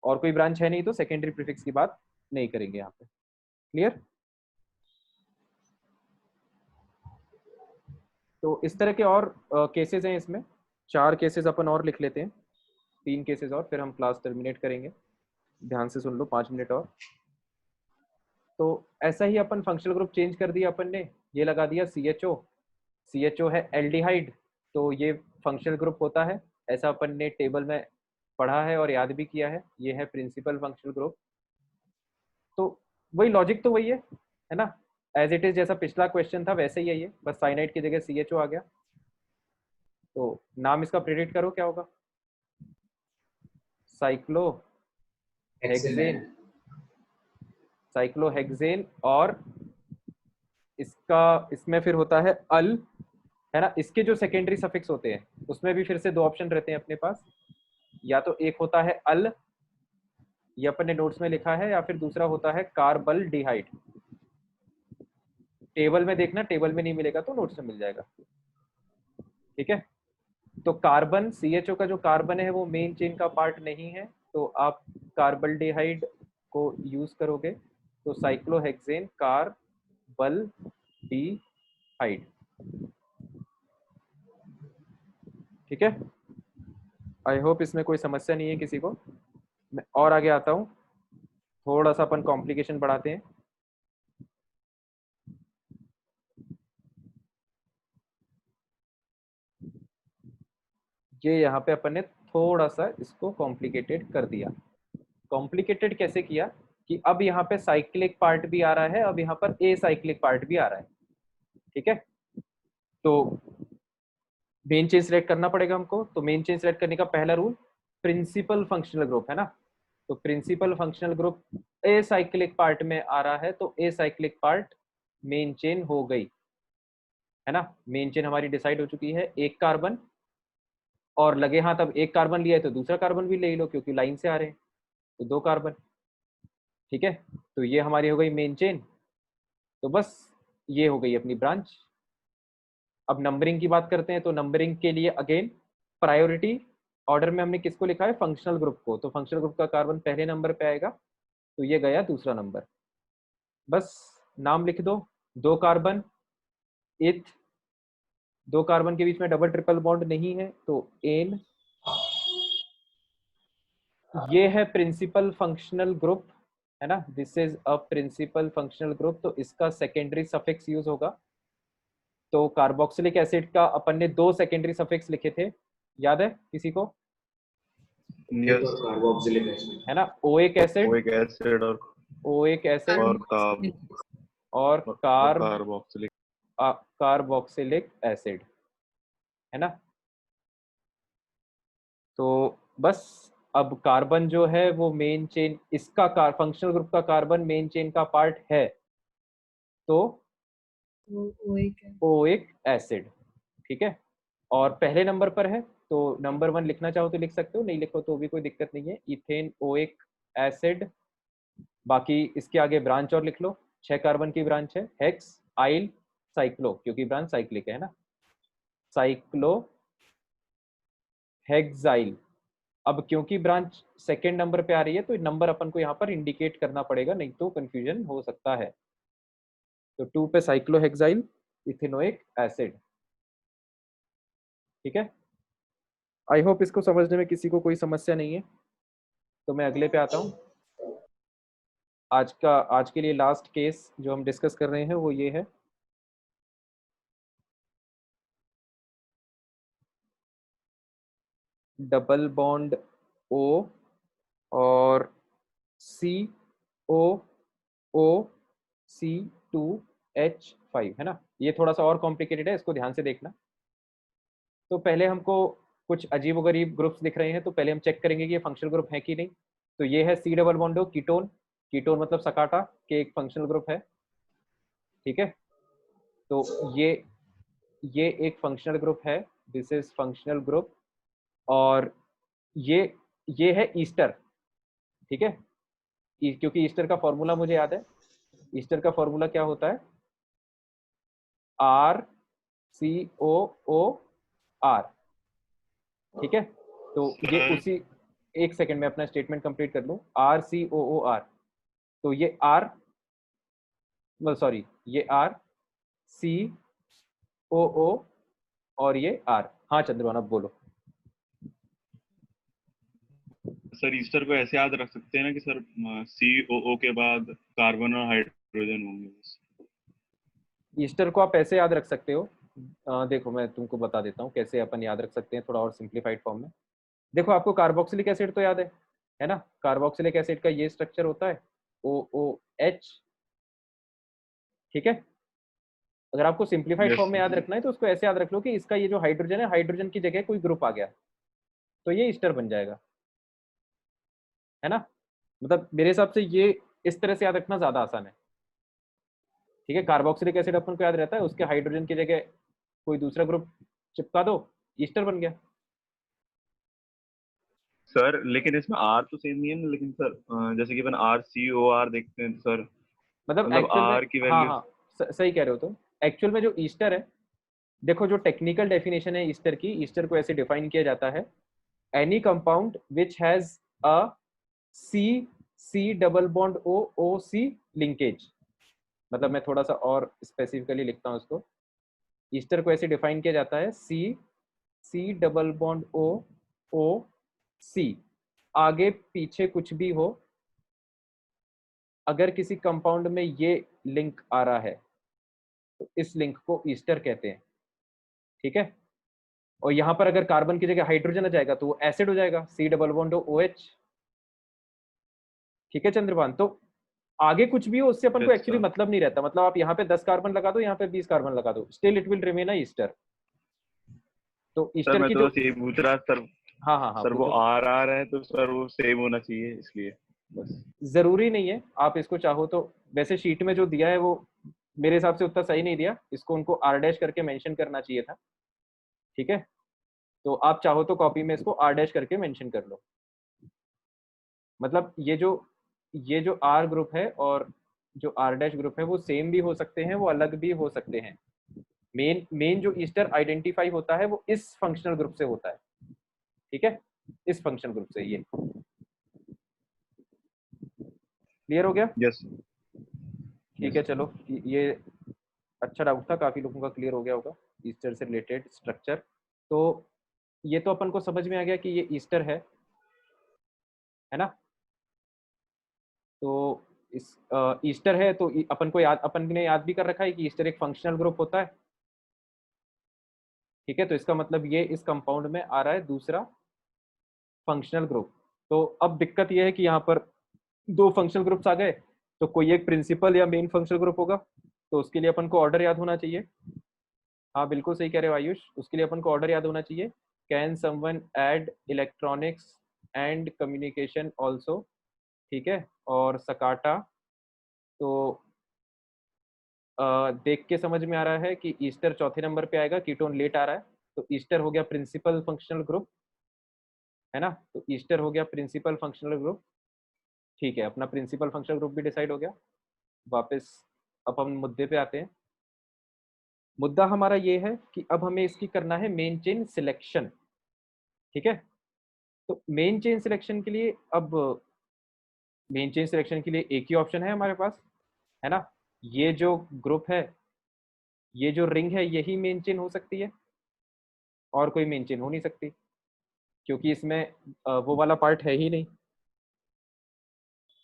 और कोई ब्रांच है नहीं तो सेकेंडरी प्रीफिक्स की बात नहीं करेंगे यहाँ पे। क्लियर? तो इस तरह के और केसेस हैं इसमें, 4 केसेस अपन और लिख लेते हैं, 3 केसेस और, फिर हम क्लास टर्मिनेट करेंगे। ध्यान से सुन लो, 5 मिनट और। तो ऐसा ही अपन फंक्शनल ग्रुप चेंज कर दिया अपन ने, ये लगा दिया CHO। CHO है एल्डिहाइड, तो ये फंक्शनल ग्रुप होता है, ऐसा अपन ने टेबल में पढ़ा है और याद भी किया है, ये है प्रिंसिपल फंक्शनल ग्रुप। तो वही लॉजिक तो वही है ना, एज इट इज, जैसा पिछला क्वेश्चन था वैसे ही है ये, बस साइनाइड की जगह CHO आ गया। तो नाम इसका प्रेडिक्ट करो क्या होगा? साइक्लोहेक्सेन, साइक्लोहेक्सेन, और इसका इसमें फिर होता है अल, है ना। इसके जो सेकेंडरी सफिक्स होते हैं उसमें भी फिर से 2 ऑप्शन रहते हैं अपने पास, या तो एक होता है अल, ये अपन ने नोट्स में लिखा है, या फिर दूसरा होता है कार्बल्डिहाइड। टेबल में देखना, टेबल में नहीं मिलेगा तो नोट्स में मिल जाएगा, ठीक है। तो कार्बन CHO का जो कार्बन है वो मेन चेन का पार्ट नहीं है, तो आप कार्बल्डिहाइड को यूज करोगे, तो साइक्लोहेक्सेन कार्बल्डिहाइड, ठीक है। आई होप इसमें कोई समस्या नहीं है किसी को। मैं और आगे आता हूँ, थोड़ा सा अपन कॉम्प्लिकेशन बढ़ाते हैं। ये यहाँ पे अपन ने थोड़ा सा इसको कॉम्प्लिकेटेड कर दिया। कॉम्प्लिकेटेड कैसे किया कि अब यहाँ पे साइक्लिक पार्ट भी आ रहा है, अब यहाँ पर ए साइक्लिक पार्ट भी आ रहा है, ठीक है। तो मेन चेन सिलेक्ट करना पड़ेगा हमको, तो मेन चेन सिलेक्ट करने का पहला रूल, प्रिंसिपल फंक्शनल ग्रुप, है ना। तो principal functional group acyclic part में आ रहा है, तो acyclic part main chain हो गई, है ना। मेन चेन हमारी डिसाइड हो चुकी है, एक कार्बन और लगे हाथ, अब एक कार्बन लिया है तो दूसरा कार्बन भी ले लो क्योंकि लाइन से आ रहे हैं, तो 2 कार्बन, ठीक है। तो ये हमारी हो गई मेन चेन, तो बस ये हो गई अपनी ब्रांच। अब नंबरिंग की बात करते हैं, तो नंबरिंग के लिए अगेन प्रायोरिटी ऑर्डर में हमने किसको लिखा है? फंक्शनल ग्रुप को, तो फंक्शनल ग्रुप का कार्बन पहले नंबर पे आएगा, तो ये गया दूसरा नंबर। बस नाम लिख दो, 2 कार्बन इथ, 2 कार्बन के बीच में डबल ट्रिपल बॉन्ड नहीं है तो एन, ये है प्रिंसिपल फंक्शनल ग्रुप, है ना, this is a principal functional group, तो इसका सेकेंडरी सफिक्स यूज होगा। तो कार्बोक्सिलिक एसिड का अपन ने 2 सेकेंडरी सफिक्स लिखे थे, याद है किसी को? कार्बोक्सिलिक एसिड, है ना, oic acid, oic acid oic acid और कार्बोक्सिलिक कार्बोक्सिलिक एसिड, है ना। तो बस अब कार्बन जो है वो मेन चेन, इसका फंक्शनल ग्रुप का कार्बन मेन चेन का पार्ट है, तो ओइक एसिड, ठीक है। और पहले नंबर पर है, तो नंबर 1 लिखना चाहो तो लिख सकते हो, नहीं लिखो तो भी कोई दिक्कत नहीं है, इथेन ओइक एसिड। बाकी इसके आगे ब्रांच और लिख लो, 6 कार्बन की ब्रांच है, हेक्स आइल साइक्लो, क्योंकि ब्रांच साइक्लिक है ना, साइक्लो हेक्साइल। अब क्योंकि ब्रांच सेकेंड नंबर पे आ रही है तो नंबर अपन को यहाँ पर इंडिकेट करना पड़ेगा, नहीं तो कंफ्यूजन हो सकता है। तो 2 पे साइक्लोहेक्साइल इथेनोइक एसिड, ठीक है। आई होप इसको समझने में किसी को कोई समस्या नहीं है। तो मैं अगले पे आता हूँ। आज के लिए लास्ट केस जो हम डिस्कस कर रहे हैं वो ये है, डबल बॉन्ड O और COOC2H5, है ना। ये थोड़ा सा और कॉम्प्लिकेटेड है, इसको ध्यान से देखना। तो पहले हमको कुछ अजीबोगरीब ग्रुप्स दिख रहे हैं, तो पहले हम चेक करेंगे कि ये फंक्शनल ग्रुप है कि नहीं। तो ये है C double bond O, ketone. Ketone मतलब सकाटा के एक फंक्शनल ग्रुप है, ठीक है। तो ये एक फंक्शनल ग्रुप है, दिस इज फंक्शनल ग्रुप। और ये है ईस्टर, ठीक है। क्योंकि ईस्टर का फॉर्मूला मुझे याद है। ईस्टर का फॉर्मूला क्या होता है, RCOOR, ठीक है। तो ये उसी, एक सेकंड में अपना स्टेटमेंट कंप्लीट कर लूं। RCOOR, तो ये R, सॉरी, ये RCOO और ये R। हाँ चंद्रभान, अब बोलो। सर ईस्टर को ऐसे याद रख सकते हैं ना कि सर COO के बाद कार्बन और हाइड्रोजन होंगे बस। ईस्टर को आप ऐसे याद रख सकते हो, देखो मैं तुमको बता देता हूँ कैसे अपन याद रख सकते हैं थोड़ा और सिंप्लीफाइड फॉर्म में। देखो आपको कार्बोक्सिलिक एसिड तो याद है ना। कार्बोक्सिलिक एसिड का ये स्ट्रक्चर होता है OOH, ठीक है। अगर आपको सिंप्लीफाइड फॉर्म में याद रखना है तो उसको ऐसे याद रख लो कि इसका ये जो हाइड्रोजन है, हाइड्रोजन की जगह कोई ग्रुप आ गया तो ये ईस्टर बन जाएगा, है ना। मतलब मेरे हिसाब से ये इस तरह से याद रखना ज्यादा आसान है, ठीक है। कार्बोक्सिलिक एसिड अपन को याद रहता है, उसके हाइड्रोजन की जगह कोई दूसरा ग्रुप चिपका दो, ईस्टर बन गया। सर लेकिन इसमें R तो सेम नहीं है ना, लेकिन सर जैसे कि अपन RCOR देखते हैं सर, मतलब मतलब एक्चुअल में, R की हाँ वैल्यू। हाँ, सही कह रहे हो तुम। एक्चुअल में जो ईस्टर है, देखो जो टेक्निकल डेफिनेशन है ईस्टर की, ईस्टर को ऐसे डिफाइन किया जाता है, any compound which has a C double bond OC linkage. मतलब मैं थोड़ा सा और स्पेसिफिकली लिखता हूँ इसको। ईस्टर को ऐसे डिफाइन किया जाता है, C डबल बॉन्ड OC, आगे पीछे कुछ भी हो, अगर किसी कंपाउंड में ये लिंक आ रहा है तो इस लिंक को ईस्टर कहते हैं, ठीक है। और यहां पर अगर कार्बन की जगह हाइड्रोजन आ जाएगा तो वो एसिड हो जाएगा, C डबल बॉन्ड OH, ठीक है चंद्रभान। तो आगे कुछ भी हो उससे अपन को यस एक्चुअली सर। मतलब नहीं रहता। मतलब आप यहाँ पे 10 कार्बन लगा दो, यहाँ पे 20 कार्बन लगा दो, still it will remain a Easter. तो सर ईस्टर मैं की तो जो, बस ये पूछ रहा सर, हाँ हाँ हाँ सर वो पूछो। R है तो सर वो सेम होना चाहिए इसलिए बस। जरूरी नहीं है, आप इसको चाहो तो, वैसे शीट में जो दिया है वो मेरे हिसाब से उतना सही नहीं दिया, इसको उनको R डैश करके मेंशन करना चाहिए था, ठीक है। तो आप चाहो तो कॉपी में इसको R डैश करके मेंशन कर लो। मतलब ये जो R ग्रुप है और जो R डैश ग्रुप है वो सेम भी हो सकते हैं, वो अलग भी हो सकते हैं। मेन जो ईस्टर आइडेंटिफाई होता है वो इस फंक्शनल ग्रुप से होता है, ठीक है, इस फंक्शनल ग्रुप से। ये क्लियर हो गया? यस। ठीक है चलो, ये अच्छा डाउट था, काफी लोगों का क्लियर हो गया होगा ईस्टर से रिलेटेड स्ट्रक्चर। तो ये तो अपन को समझ में आ गया कि ये ईस्टर है ना। तो इस ईस्टर है तो अपन को याद, अपन ने याद भी कर रखा है कि ईस्टर एक फंक्शनल ग्रुप होता है, ठीक है। तो इसका मतलब ये इस कंपाउंड में आ रहा है दूसरा फंक्शनल ग्रुप। तो अब दिक्कत ये है कि यहाँ पर दो फंक्शनल ग्रुप्स आ गए, तो कोई एक प्रिंसिपल या मेन फंक्शनल ग्रुप होगा, तो उसके लिए अपन को ऑर्डर याद होना चाहिए। हाँ बिल्कुल सही कह रहे हो आयुष, उसके लिए अपन को ऑर्डर याद होना चाहिए। Can someone add electronics and communication also, ठीक है। और सकाटा, तो देख के समझ में आ रहा है कि ईस्टर चौथे नंबर पे आएगा, कीटोन लेट आ रहा है, तो ईस्टर हो गया प्रिंसिपल फंक्शनल ग्रुप, है ना। तो ईस्टर हो गया प्रिंसिपल फंक्शनल ग्रुप, ठीक है। अपना प्रिंसिपल फंक्शनल ग्रुप भी डिसाइड हो गया। वापस अब हम मुद्दे पे आते हैं। मुद्दा हमारा ये है कि अब हमें इसकी करना है मेन चेन सिलेक्शन, ठीक है। तो मेन चेन सिलेक्शन के लिए, अब मेन चेन सिलेक्शन के लिए एक ही ऑप्शन है हमारे पास, है ना। ये जो ग्रुप है, ये जो रिंग है, यही मेन चेन हो सकती है, और कोई मेन चेन हो नहीं सकती। क्योंकि इसमें वो वाला पार्ट है ही नहीं,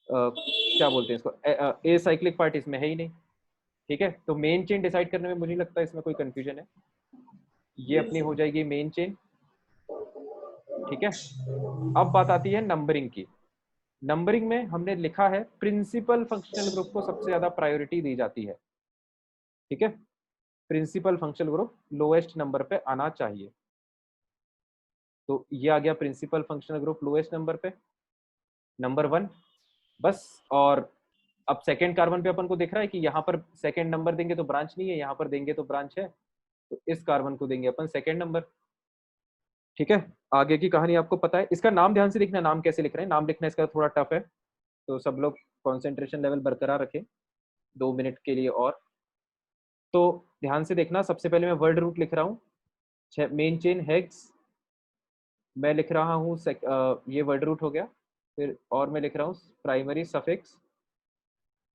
क्या बोलते हैं इसको, ए साइक्लिक पार्ट इसमें है ही नहीं। ठीक है, तो मेन चेन डिसाइड करने में मुझे नहीं लगता इसमें कोई कंफ्यूजन है। ये अपनी हो जाएगी मेन चेन। ठीक है, अब बात आती है नंबरिंग की। नंबरिंग में हमने लिखा है प्रिंसिपल फंक्शनल ग्रुप को सबसे ज्यादा प्रायोरिटी दी जाती है। ठीक है, principal functional group lowest number पे आना चाहिए। तो ये आ गया principal functional group lowest number पे, नंबर 1 बस। और अब सेकेंड कार्बन पे अपन को दिख रहा है कि यहाँ पर सेकेंड नंबर देंगे तो ब्रांच नहीं है, यहाँ पर देंगे तो ब्रांच है, तो इस कार्बन को देंगे अपन सेकेंड नंबर। ठीक है, आगे की कहानी आपको पता है। इसका नाम ध्यान से लिखना, नाम कैसे लिख रहे हैं, नाम लिखना इसका थोड़ा टफ है, तो सब लोग कंसंट्रेशन लेवल बरकरार रखें 2 मिनट के लिए। और तो ध्यान से देखना, सबसे पहले मैं वर्ड रूट लिख रहा हूँ, मेन चेन हेक्स मैं लिख रहा हूँ, ये वर्ड रूट हो गया। फिर और मैं लिख रहा हूँ प्राइमरी सफिक्स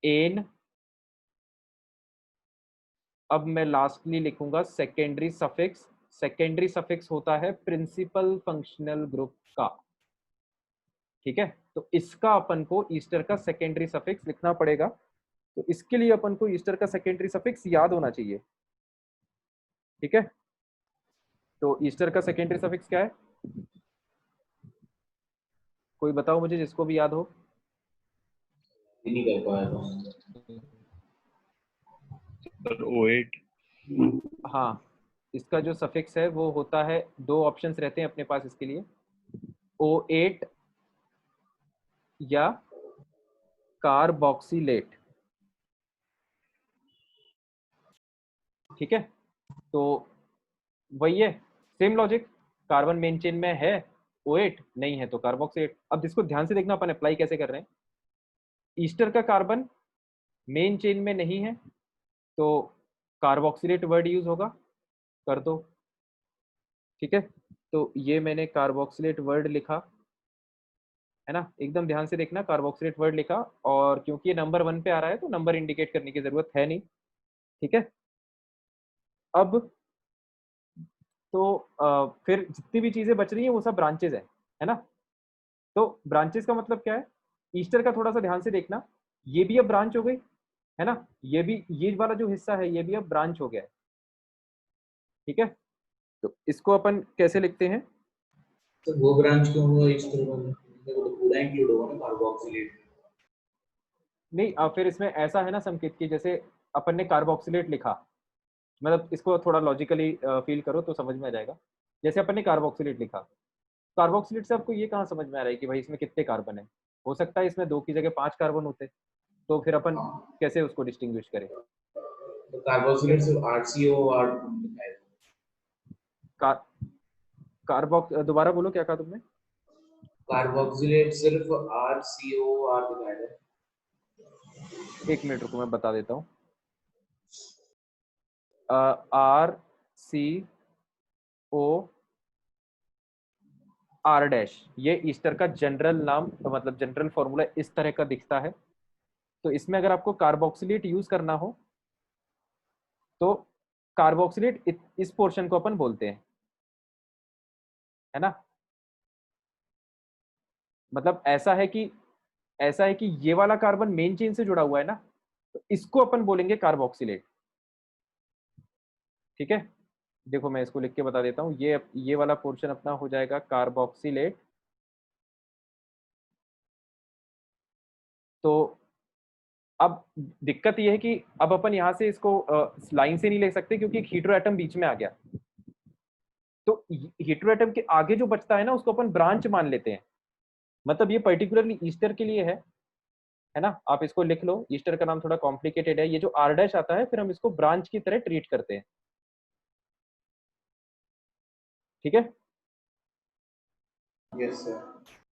एन, अब मैं लास्टली लिखूंगा सेकेंडरी सफिक्स। सेकेंडरी सफिक्स होता है प्रिंसिपल फंक्शनल ग्रुप का। ठीक है, तो इसका अपन को ईस्टर का सेकेंडरी सफिक्स लिखना पड़ेगा। तो इसके लिए अपन को ईस्टर का सेकेंडरी सफिक्स याद होना चाहिए। ठीक है, तो ईस्टर का सेकेंडरी सफिक्स क्या है, कोई बताओ मुझे जिसको भी याद हो। नहीं कर पाया सर O8। हाँ, इसका जो सफिक्स है वो होता है, 2 ऑप्शंस रहते हैं अपने पास इसके लिए, O8 या कार्बोक्सिलेट। ठीक है, तो वही है, same logic, carbon main chain में है O8, नहीं है तो कार्बोक्सिलेट। अब इसको ध्यान से देखना अपन अप्लाई कैसे कर रहे हैं। ईस्टर का कार्बन मेन चेन में नहीं है तो कार्बोक्सिलेट वर्ड यूज होगा, कर दो। ठीक है, तो ये मैंने कार्बोक्सिलेट वर्ड लिखा है ना, एकदम ध्यान से देखना, कार्बोक्सिलेट वर्ड लिखा। और क्योंकि ये नंबर 1 पे आ रहा है तो नंबर इंडिकेट करने की जरूरत है नहीं। ठीक है, अब तो फिर जितनी भी चीजें बच रही हैं वो सब ब्रांचेज है ना। तो ब्रांचेस का मतलब क्या है, ईस्टर का थोड़ा सा ध्यान से देखना, ये भी अब ब्रांच हो गई है ना, ये भी, ये वाला जो हिस्सा है ये भी अब ब्रांच हो गया है। ठीक है, तो इसको अपन कैसे लिखते हैं, तो वो ब्रांच क्यों हुआ इस तरह में, तो पूरा इंक्लूड होगा ना कार्बोक्सिलेट। नहीं फिर इसमें ऐसा है ना संकेत की, जैसे अपन ने कार्बोक्सिलेट लिखा, मतलब इसको थोड़ा लॉजिकली फील करो तो समझ में आ जाएगा। जैसे अपन ने कार्बोक्सिलेट लिखा, कार्बोक्सिलेट से आपको ये कहाँ समझ में आ रहा है कि भाई इसमें कितने कार्बन है, हो सकता है इसमें 2 की जगह 5 कार्बन होते, तो फिर अपन कैसे उसको डिस्टिंग्विश करें। तो कार्बोक्सिलेट सिर्फ RCO और कार, दोबारा बोलो क्या कहा तुमने। कार्बोक्सिलेट सिर्फ RCO और दिखाया है। 1 मिनट रुको मैं बता देता हूँ, RCO R-, ये ईस्टर का जनरल नाम, तो मतलब जनरल फॉर्मूला इस तरह का दिखता है। तो इसमें अगर आपको कार्बोक्सिलेट यूज करना हो तो कार्बोक्सिलेट इस पोर्शन को अपन बोलते हैं, है ना। मतलब ऐसा है कि ये वाला कार्बन मेन चेन से जुड़ा हुआ है ना, तो इसको अपन बोलेंगे कार्बोक्सिलेट। ठीक है, देखो मैं इसको लिख के बता देता हूँ, ये वाला पोर्शन अपना हो जाएगा कार्बोक्सिलेट। तो अब दिक्कत ये है कि अब अपन यहाँ से इसको लाइन से नहीं ले सकते क्योंकि एक हीट्रो एटम बीच में आ गया। तो हीट्रो एटम के आगे जो बचता है ना उसको अपन ब्रांच मान लेते हैं। मतलब ये पर्टिकुलरली ईस्टर के लिए है ना, आप इसको लिख लो, ईस्टर का नाम थोड़ा कॉम्प्लिकेटेड है। ये जो R- आता है फिर हम इसको ब्रांच की तरह ट्रीट करते हैं। ठीक है, यस सर।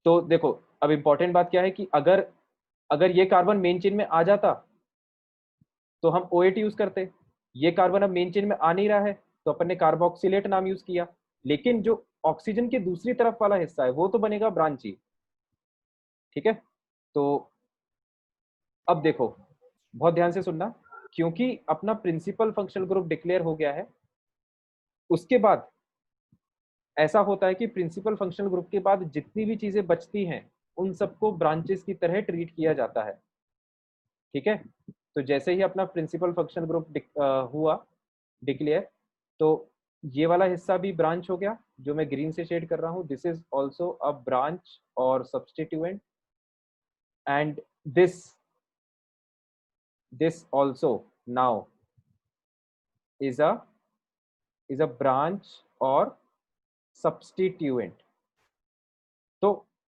तो देखो अब इंपॉर्टेंट बात क्या है कि अगर अगर ये कार्बन मेन चेन में आ जाता तो हम O8 यूज करते, ये कार्बन अब मेन चेन में आ नहीं रहा है तो अपन ने कार्बोक्सिलेट नाम यूज किया, लेकिन जो ऑक्सीजन की दूसरी तरफ वाला हिस्सा है वो तो बनेगा ब्रांच ही। ठीक है, तो अब देखो बहुत ध्यान से सुनना, क्योंकि अपना प्रिंसिपल फंक्शनल ग्रुप डिक्लेयर हो गया है, उसके बाद ऐसा होता है कि प्रिंसिपल फंक्शनल ग्रुप के बाद जितनी भी चीजें बचती हैं उन सबको ब्रांचेस की तरह ट्रीट किया जाता है। ठीक है, तो जैसे ही अपना प्रिंसिपल फंक्शनल ग्रुप हुआ डिक्लेयर, तो ये वाला हिस्सा भी ब्रांच हो गया जो मैं ग्रीन से शेड कर रहा हूँ। This is also a branch और substituent, and this also now is a branch और substituent। तो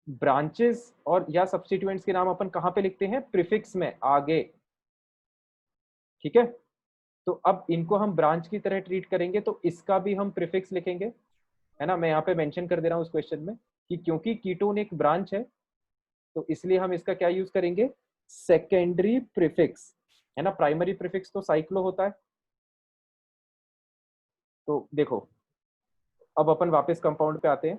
ब्रांचेस और या सब्स्टिट्यूएंट्स के नाम अपन कहाँ पे लिखते हैं? प्रीफिक्स में आगे। ठीक है, तो अब इनको हम ब्रांच की तरह ट्रीट करेंगे तो इसका भी हम प्रीफिक्स लिखेंगे, है ना। मैं यहाँ पे मेंशन कर दे रहा हूँ उस क्वेश्चन में कि क्योंकि कीटोन एक ब्रांच है तो इसलिए हम इसका क्या यूज करेंगे? सेकेंडरी प्रीफिक्स, है ना। प्राइमरी प्रीफिक्स तो साइक्लो होता है। तो देखो, अब अपन वापस कंपाउंड पे आते हैं,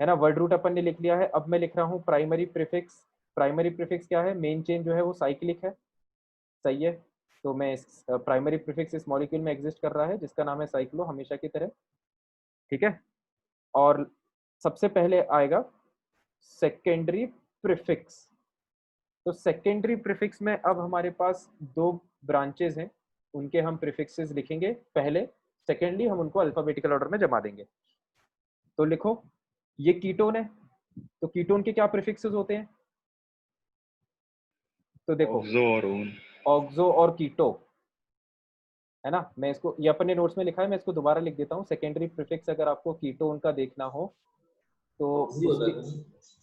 है ना। वर्ड रूट अपन ने लिख लिया है। अब मैं लिख रहा हूँ प्राइमरी प्रीफिक्स। प्राइमरी प्रीफिक्स क्या है? मेन चेन जो है वो साइक्लिक है, सही है। तो मैं प्राइमरी प्रीफिक्स इस मॉलिक्यूल में एग्जिस्ट कर रहा है जिसका नाम है साइक्लो, हमेशा की तरह। ठीक है, और सबसे पहले आएगा सेकेंडरी प्रीफिक्स। तो सेकेंडरी प्रीफिक्स में अब हमारे पास दो ब्रांचेस हैं, उनके हम प्रीफिक्सेस लिखेंगे पहले, सेकेंडली हम उनको अल्फाबेटिकल ऑर्डर में जमा देंगे। तो लिखो, ये कीटोन है, तो कीटोन के क्या प्रीफिक्सेस होते हैं? तो देखो, ऑक्सो और ओन। ऑक्सो और कीटो, है ना। मैं इसको, ये अपने नोट्स में लिखा है, मैं इसको दोबारा लिख देता हूँ। सेकेंडरी प्रीफिक्स अगर आपको कीटोन का देखना हो तो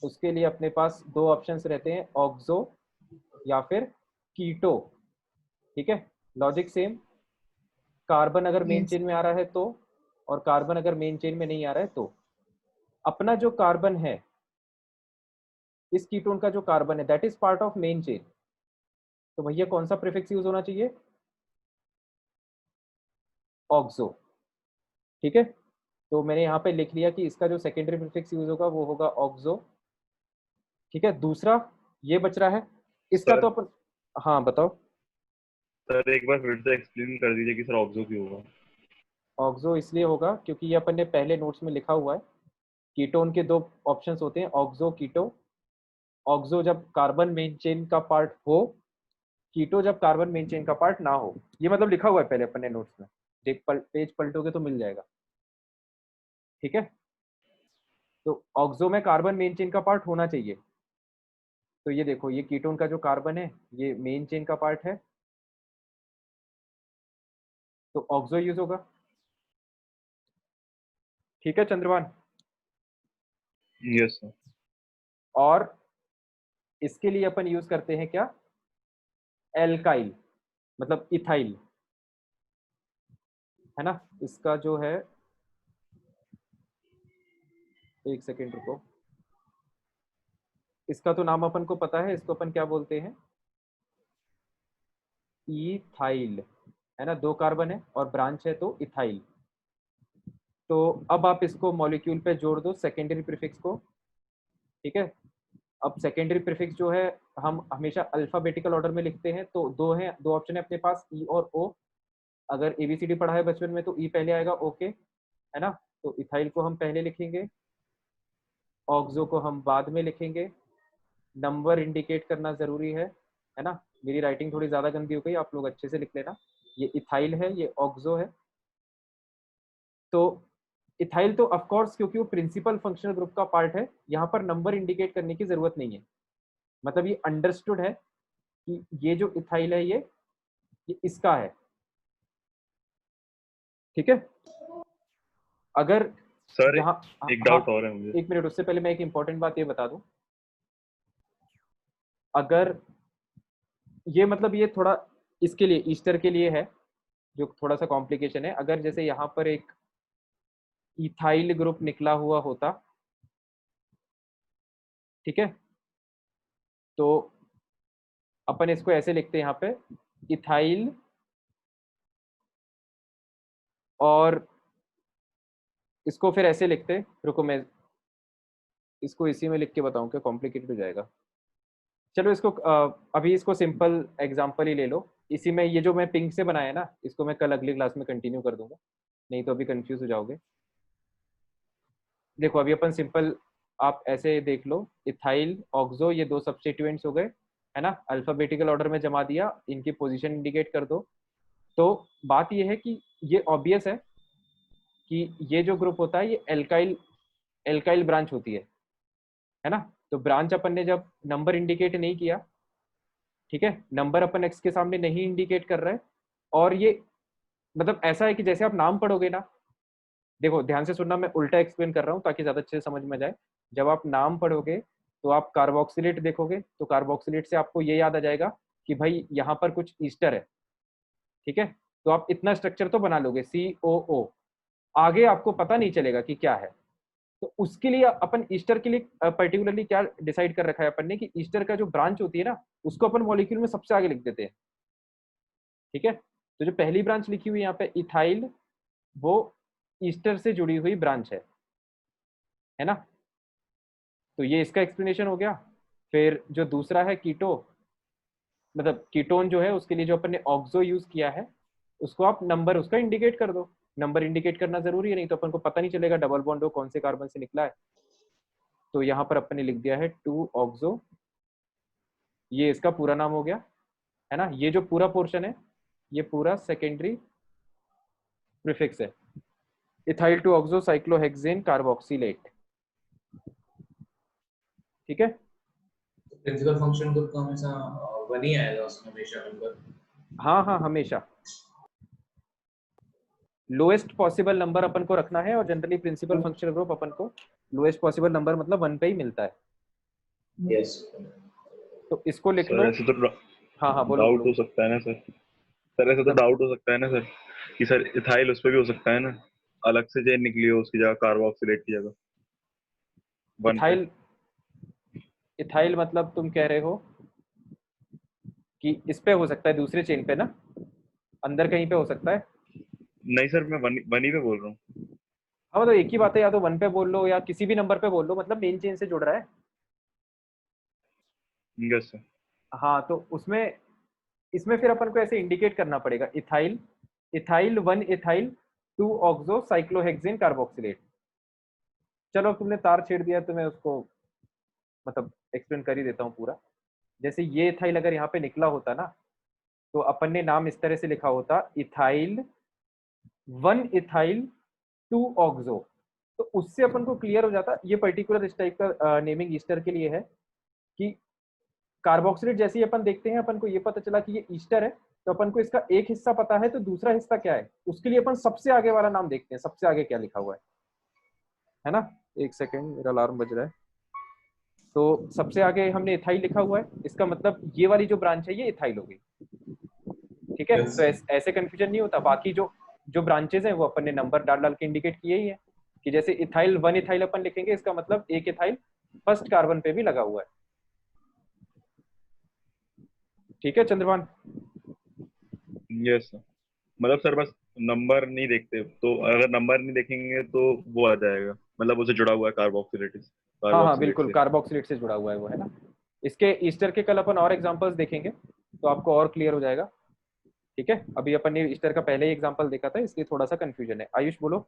उसके लिए अपने पास दो ऑप्शंस रहते हैं, ऑक्सो या फिर कीटो। ठीक है, लॉजिक सेम। कार्बन अगर मेन Yes. चेन में आ रहा है तो, और कार्बन अगर मेन चेन में नहीं आ रहा है तो। अपना जो कार्बन है, इस कीटोन का जो कार्बन है, that is part of main chain, तो भैया कौन सा प्रीफिक्स यूज होना चाहिए? ऑक्सो। ठीक है, तो मैंने यहाँ पे लिख लिया कि इसका जो सेकेंडरी प्रीफिक्स यूज होगा वो होगा ऑक्सो। ठीक है, दूसरा ये बच रहा है, इसका तो अपन, हाँ बताओ। सर एक बार फिर से एक्सप्लेन कर दीजिए कि सर ऑब्जो क्यों होगा? ऑक्सो इसलिए होगा क्योंकि ये अपन ने पहले नोट्स में लिखा हुआ है, कीटोन के दो ऑप्शंस होते हैं, ऑक्सो कीटो। ऑक्सो जब कार्बन मेन चेन का पार्ट हो, कीटो जब कार्बन मेन चेन का पार्ट ना हो। ये मतलब लिखा हुआ है पहले अपन ने नोट्स में, पेज पलटोगे तो मिल जाएगा। ठीक है, तो ऑक्सो में कार्बन मेन चेन का पार्ट होना चाहिए। तो ये देखो, ये कीटोन का जो कार्बन है ये मेन चेन का पार्ट है, तो ऑक्सो यूज होगा। ठीक है चंद्रभान। Yes sir. और इसके लिए अपन यूज करते हैं क्या? एल्काइल, मतलब इथाइल, है ना। इसका जो है, एक सेकेंड रुको, इसका तो नाम अपन को पता है, इसको अपन क्या बोलते हैं? इथाइल, है ना। दो कार्बन है और ब्रांच है तो इथाइल। तो अब आप इसको मॉलिक्यूल पे जोड़ दो सेकेंडरी प्रीफिक्स को। ठीक है, अब सेकेंडरी प्रीफिक्स जो है हम हमेशा अल्फाबेटिकल ऑर्डर में लिखते हैं, तो दो हैं, दो ऑप्शन है अपने पास, ई और ओ। अगर एबीसीडी पढ़ा है बचपन में तो ई पहले आएगा, ओके, है ना। तो इथाइल को हम पहले लिखेंगे, ऑक्सो को हम बाद में लिखेंगे। नंबर इंडिकेट करना जरूरी है ना। मेरी राइटिंग थोड़ी ज्यादा गंदी हो गई, आप लोग अच्छे से लिख लेना। ये इथाइल है, ये ऑक्सो है। तो इथाइल तो ऑफ कोर्स क्योंकि वो प्रिंसिपल फंक्शनल ग्रुप का पार्ट है, यहाँ पर नंबर इंडिकेट करने की जरूरत नहीं है। मतलब ये अंडरस्टूड है कि ये जो इथाइल है ये इसका है। ठीक है, अगर सर यहाँ, एक हाँ डाउट और है मुझे। एक मिनट, उससे पहले मैं एक इंपॉर्टेंट बात ये बता दूं। अगर ये मतलब ये थोड़ा इसके लिए, ईस्टर के लिए है, जो थोड़ा सा कॉम्प्लिकेशन है। अगर जैसे यहाँ पर एक इथाइल ग्रुप निकला हुआ होता, ठीक है, तो अपन इसको ऐसे लिखते हैं यहाँ पे, इथाइल, और इसको फिर ऐसे लिखते, रुको मैं इसको इसी में लिख के बताऊं, क्या कॉम्प्लिकेटेड हो जाएगा। चलो इसको अभी इसको सिंपल एग्जांपल ही ले लो। इसी में ये जो मैं पिंक से बनाया ना, इसको मैं कल अगली क्लास में कंटिन्यू कर दूंगा, नहीं तो अभी कंफ्यूज हो जाओगे। देखो अभी अपन सिंपल, आप ऐसे देख लो, इथाइल ऑक्सो ये दो सब्स्टिट्यूएंट्स हो गए, है ना, अल्फाबेटिकल ऑर्डर में जमा दिया, इनकी पोजीशन इंडिकेट कर दो। तो बात ये है कि ये ऑब्वियस है कि ये जो ग्रुप होता है ये एल्काइल एल्काइल ब्रांच होती है ना। तो ब्रांच अपन ने जब नंबर इंडिकेट नहीं किया, ठीक है, नंबर अपन एक्स के सामने नहीं इंडिकेट कर रहे, और ये मतलब ऐसा है कि जैसे आप नाम पढ़ोगे ना, देखो ध्यान से सुनना, मैं उल्टा एक्सप्लेन कर रहा हूँ ताकि ज्यादा अच्छे से समझ में जाए। जब आप नाम पढ़ोगे तो आप कार्बोक्सिलेट देखोगे, तो कार्बोक्सिलेट से आपको ये याद आ जाएगा कि भाई यहाँ पर कुछ ईस्टर है, ठीक है। तो आप इतना स्ट्रक्चर तो बना लोगे, COO, आगे आपको पता नहीं चलेगा कि क्या है। तो उसके लिए अपन ईस्टर के लिए पर्टिकुलरली क्या डिसाइड कर रखा है अपन ने कि ईस्टर का जो ब्रांच होती है ना, उसको अपन मॉलिक्यूल में सबसे आगे लिख देते हैं, ठीक है। तो जो पहली ब्रांच लिखी हुई यहाँ पे इथाइल, वो ईस्टर से जुड़ी हुई ब्रांच है ना। तो ये इसका एक्सप्लेनेशन हो गया। फिर जो दूसरा है कीटो, मतलब कीटोन जो है उसके लिए जो अपन ने ऑक्सो यूज किया है, उसको आप नंबर उसका इंडिकेट कर दो। नंबर इंडिकेट करना जरूरी है, नहीं तो अपन को पता नहीं चलेगा डबल बॉन्ड हो कौन से कार्बन से निकला है। तो यहाँ पर अपन ने लिख दिया है 2 ऑक्सो, ये इसका पूरा नाम हो गया, है ना। ये जो पूरा पोर्शन है ये पूरा सेकेंडरी प्रीफिक्स है, इथाइल 2 ऑक्सो साइक्लोहेक्सेन कार्बोक्सिलेट, ठीक है। प्रिंसिपल फंक्शन ग्रुप का हमेशा वन ही आएगा उसमें हमेशा नंबर। हाँ हाँ, हमेशा लोएस्ट पॉसिबल नंबर अपन को रखना है, और जनरली प्रिंसिपल फंक्शनल ग्रुप अपन को लोएस्ट पॉसिबल नंबर मतलब 1 पे ही मिलता है। यस तो इसको लिख लो। सर ऐसे तो हाँ हाँ, बोलो डाउट बोलो। हो सकता है ना सर? सर ऐसे तो मतलब डाउट हो सकता है ना सर कि सर इथाइल उस पे भी हो सकता है ना, अलग से चेन निकली हो उसकी जगह, कार्बोक्सिलेट की जगह 1 पे। इथाइल, इथाइल मतलब तुम कह रहे हो कि इस पे हो सकता है, दूसरे चेन पे ना, अंदर कहीं पे हो सकता है। नहीं सर, मैं वन ही पे बोल रहा हूँ। हाँ मतलब एक ही बात है, या तो 1 पे बोल लो या किसी भी नंबर पे बोल लो, मतलब मेन चेन से जुड़ रहा है। Yes sir. हाँ तो उसमें, इसमें फिर अपन को ऐसे इंडिकेट करना पड़ेगा, ethyl, ethyl 1 ethyl 2 oxo cyclohexane carboxylate. चलो अब तुमने तार छेड़ दिया तो मैं उसको मतलब एक्सप्लेन कर ही देता हूँ पूरा। जैसे ये इथाइल अगर यहाँ पे निकला होता ना, तो अपन ने नाम इस तरह से लिखा होता, इथाइल 1 इथाइल 2 ऑक्सो। तो उससे अपन को क्लियर हो जाता, ये पर्टिकुलर इस टाइप का नेमिंग ईस्टर के लिए है कि कार्बोक्सिलेट जैसे ही अपन देखते हैं, अपन को ये पता चला कि ये ईस्टर है, तो अपन को इसका एक हिस्सा पता है, तो दूसरा हिस्सा क्या है उसके लिए अपन सबसे आगे वाला नाम देखते हैं, सबसे आगे क्या लिखा हुआ है ना। एक सेकेंड, मेरा अलार्म बज रहा है। तो सबसे आगे हमने इथाइल लिखा हुआ है, इसका मतलब ये वाली जो ब्रांच है ये इथाइल हो गई, ठीक है। Yes. तो ऐसे कंफ्यूजन नहीं होता। बाकी जो जो ब्रांचेस हैं वो अपन ने नंबर डाल डाल के इंडिकेट किए ही है, कि जैसे इथाइल 1 इथाइल अपन लिखेंगे, इसका मतलब एक इथाइल फर्स्ट कार्बन पे भी लगा हुआ है, ठीक है चंद्रभान। यस सर, मतलब सर बस नंबर नहीं देखते, तो अगर नंबर नहीं देखेंगे तो वो आ जाएगा, मतलब उसे जुड़ा हुआ है कार्बोक्सिलेट हाँ हाँ कार्बोक्सिलेट बिल्कुल, से। कार्बोक्सिलेट से जुड़ा हुआ है वो, है ना। इसके ईस्टर के कल अपन और एग्जांपल्स देखेंगे तो आपको और क्लियर हो जाएगा, ठीक है। अभी अपन ने ईस्टर का पहले ही एग्जांपल देखा था, इसलिए थोड़ा सा कंफ्यूजन है। आयुष बोलो।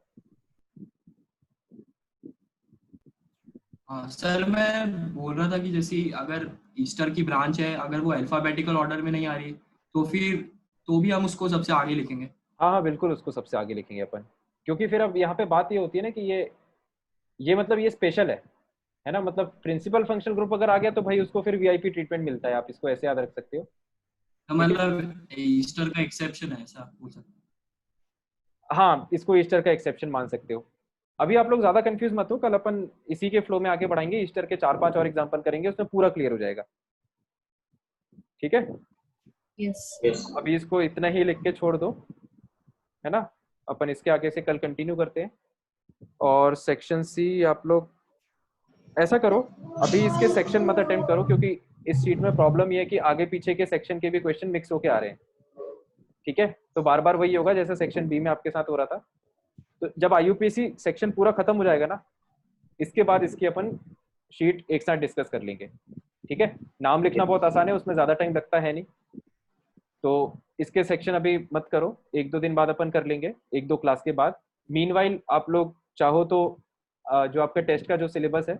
हाँ सर, मैं बोल रहा था कि जैसे अगर ईस्टर की ब्रांच है, अगर वो अल्फाबेटिकल ऑर्डर में नहीं आ रही, तो फिर तो भी हम उसको सबसे आगे लिखेंगे। हाँ हाँ बिल्कुल, उसको सबसे आगे लिखेंगे अपन, क्योंकि फिर अब यहाँ पे बात ये होती है ना कि ये मतलब ये स्पेशल है ना। मतलब प्रिंसिपल फंक्शनल ग्रुप अगर आ गया तो भाई उसको फिर वीआईपी ट्रीटमेंट मिलता है, आप इसको ऐसे याद रख सकते हो, तो ठीक है। मतलब ईस्टर का एक्सेप्शन है, ऐसा बोल सकते हैं। हाँ, इसको ईस्टर का एक्सेप्शन मान सकते हो। अभी आप लोग ज्यादा कंफ्यूज मत हो, कल अपन इसी के फ्लो में आगे बढ़ाएंगे, ईस्टर के 4-5 और एग्जाम्पल करेंगे, उसमें पूरा क्लियर हो जाएगा, ठीक है। यस। यस अभी इसको इतना ही लिख के छोड़ दो, है ना। अपन इसके आगे से कल कंटिन्यू करते हैं। और सेक्शन सी आप लोग ऐसा करो, अभी इसके सेक्शन मत अटेम्प्ट करो, क्योंकि इस शीट में प्रॉब्लम ये है कि आगे पीछे के सेक्शन के भी क्वेश्चन मिक्स होके आ रहे हैं, ठीक है। तो बार बार वही होगा जैसे सेक्शन बी में आपके साथ हो रहा था। तो जब आईयूपीएसी सेक्शन पूरा खत्म हो जाएगा ना, इसके बाद इसकी अपन शीट एक साथ डिस्कस कर लेंगे, ठीक है। नाम लिखना बहुत आसान है, उसमें ज्यादा टाइम लगता है नहीं, तो इसके सेक्शन अभी मत करो, 1-2 दिन बाद अपन कर लेंगे, 1-2 क्लास के बाद। मीनवाइल आप लोग चाहो तो जो आपका टेस्ट का जो सिलेबस है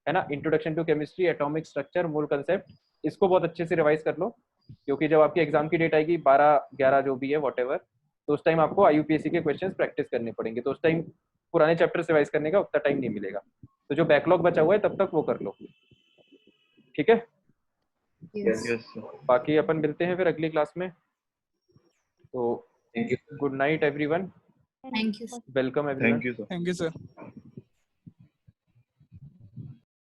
ना, introduction to chemistry, atomic structure, mole concept, इसको बहुत अच्छे से रिवाइज कर लो, क्योंकि जब आपकी एग्जाम की डेट आएगी 12-11 जो भी है व्हाटएवर, तो उस टाइम आपको IUPAC के क्वेश्चंस प्रैक्टिस करने पड़ेंगे, तो उस टाइम पुराने चैप्टर्स रिवाइज करने का उतना टाइम नहीं मिलेगा, तो जो बैकलॉग बचा हुआ है तब तक वो कर लो, ठीक है। Yes. Yes sir. बाकी अपन मिलते हैं फिर अगली क्लास में, तो thank you good night everyone, Thank you. Welcome everyone. Thank you sir. Thank you, sir.